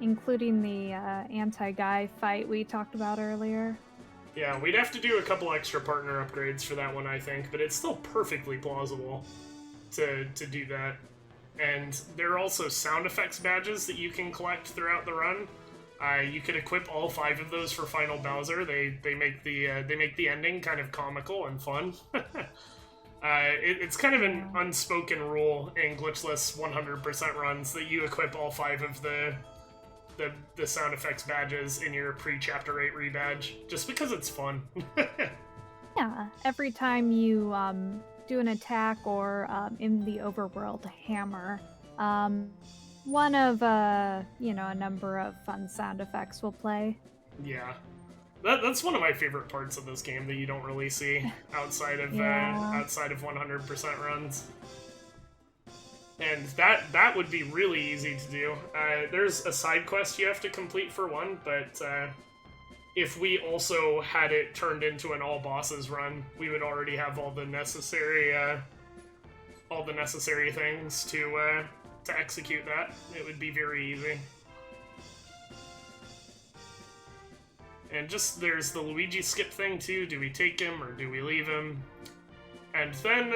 Including the anti-guy fight we talked about earlier. Yeah, we'd have to do a couple extra partner upgrades for that one, I think, but it's still perfectly plausible to do that. And there are also sound effects badges that you can collect throughout the run. You could equip all 5 of those for Final Bowser. They make the ending kind of comical and fun. It's kind of an unspoken rule in glitchless 100% runs that you equip all 5 of the sound effects badges in your pre-Chapter 8 rebadge, just because it's fun. Yeah, every time you do an attack or in the overworld hammer, one of a number of fun sound effects will play. Yeah, that's one of my favorite parts of this game that you don't really see outside of 100% runs. And that would be really easy to do. There's a side quest you have to complete for one, but if we also had it turned into an all bosses run, we would already have all the necessary things to execute that. It would be very easy. And just, there's the Luigi skip thing too. Do we take him or do we leave him? And then,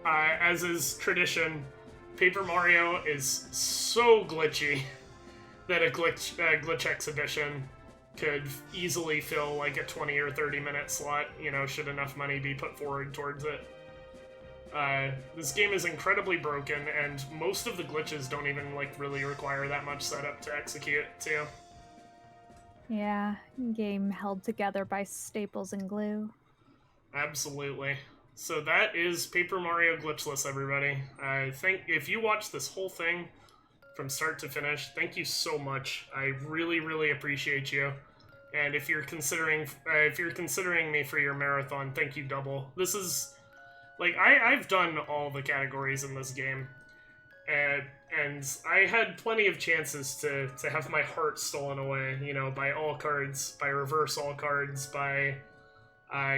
as is tradition, Paper Mario is so glitchy that a glitch exhibition could easily fill like a 20 or 30 minute slot, should enough money be put forward towards it. This game is incredibly broken, and most of the glitches don't even really require that much setup to execute too. Yeah, game held together by staples and glue. Absolutely. So that is Paper Mario Glitchless, everybody. I think if you watch this whole thing from start to finish. Thank you so much. I really, really appreciate you. And if you're considering me for your marathon, thank you double. This is like I've done all the categories in this game, and I had plenty of chances to have my heart stolen away. You know, by all cards, by reverse all cards, by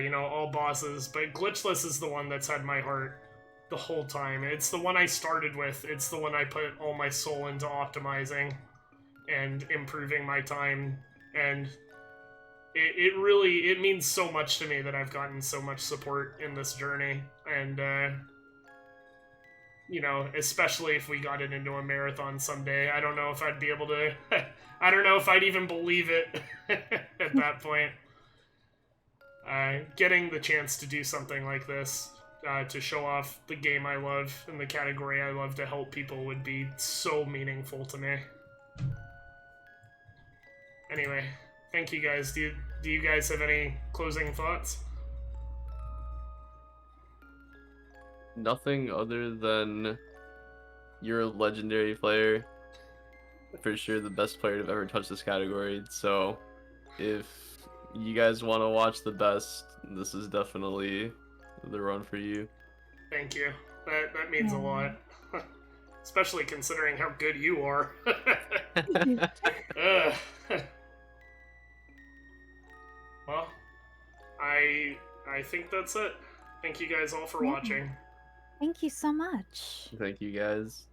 you know, all bosses. But Glitchless is the one that's had my heart the whole time. It's the one I started with. It's the one I put all my soul into optimizing and improving my time. And it really means so much to me that I've gotten so much support in this journey. And you know, especially if we got it into a marathon someday, I don't know if I'd be able to. I don't know if I'd even believe it at that point. Getting the chance to do something like this, to show off the game I love and the category I love to help people would be so meaningful to me. Anyway, thank you guys. Do you guys have any closing thoughts? Nothing other than you're a legendary player. For sure the best player to ever touch this category. So if you guys want to watch the best, this is definitely the run for you. Thank you. That means a lot. Especially considering how good you are. Well, I think that's it. Thank you guys all for watching. Thank you so much. Thank you guys.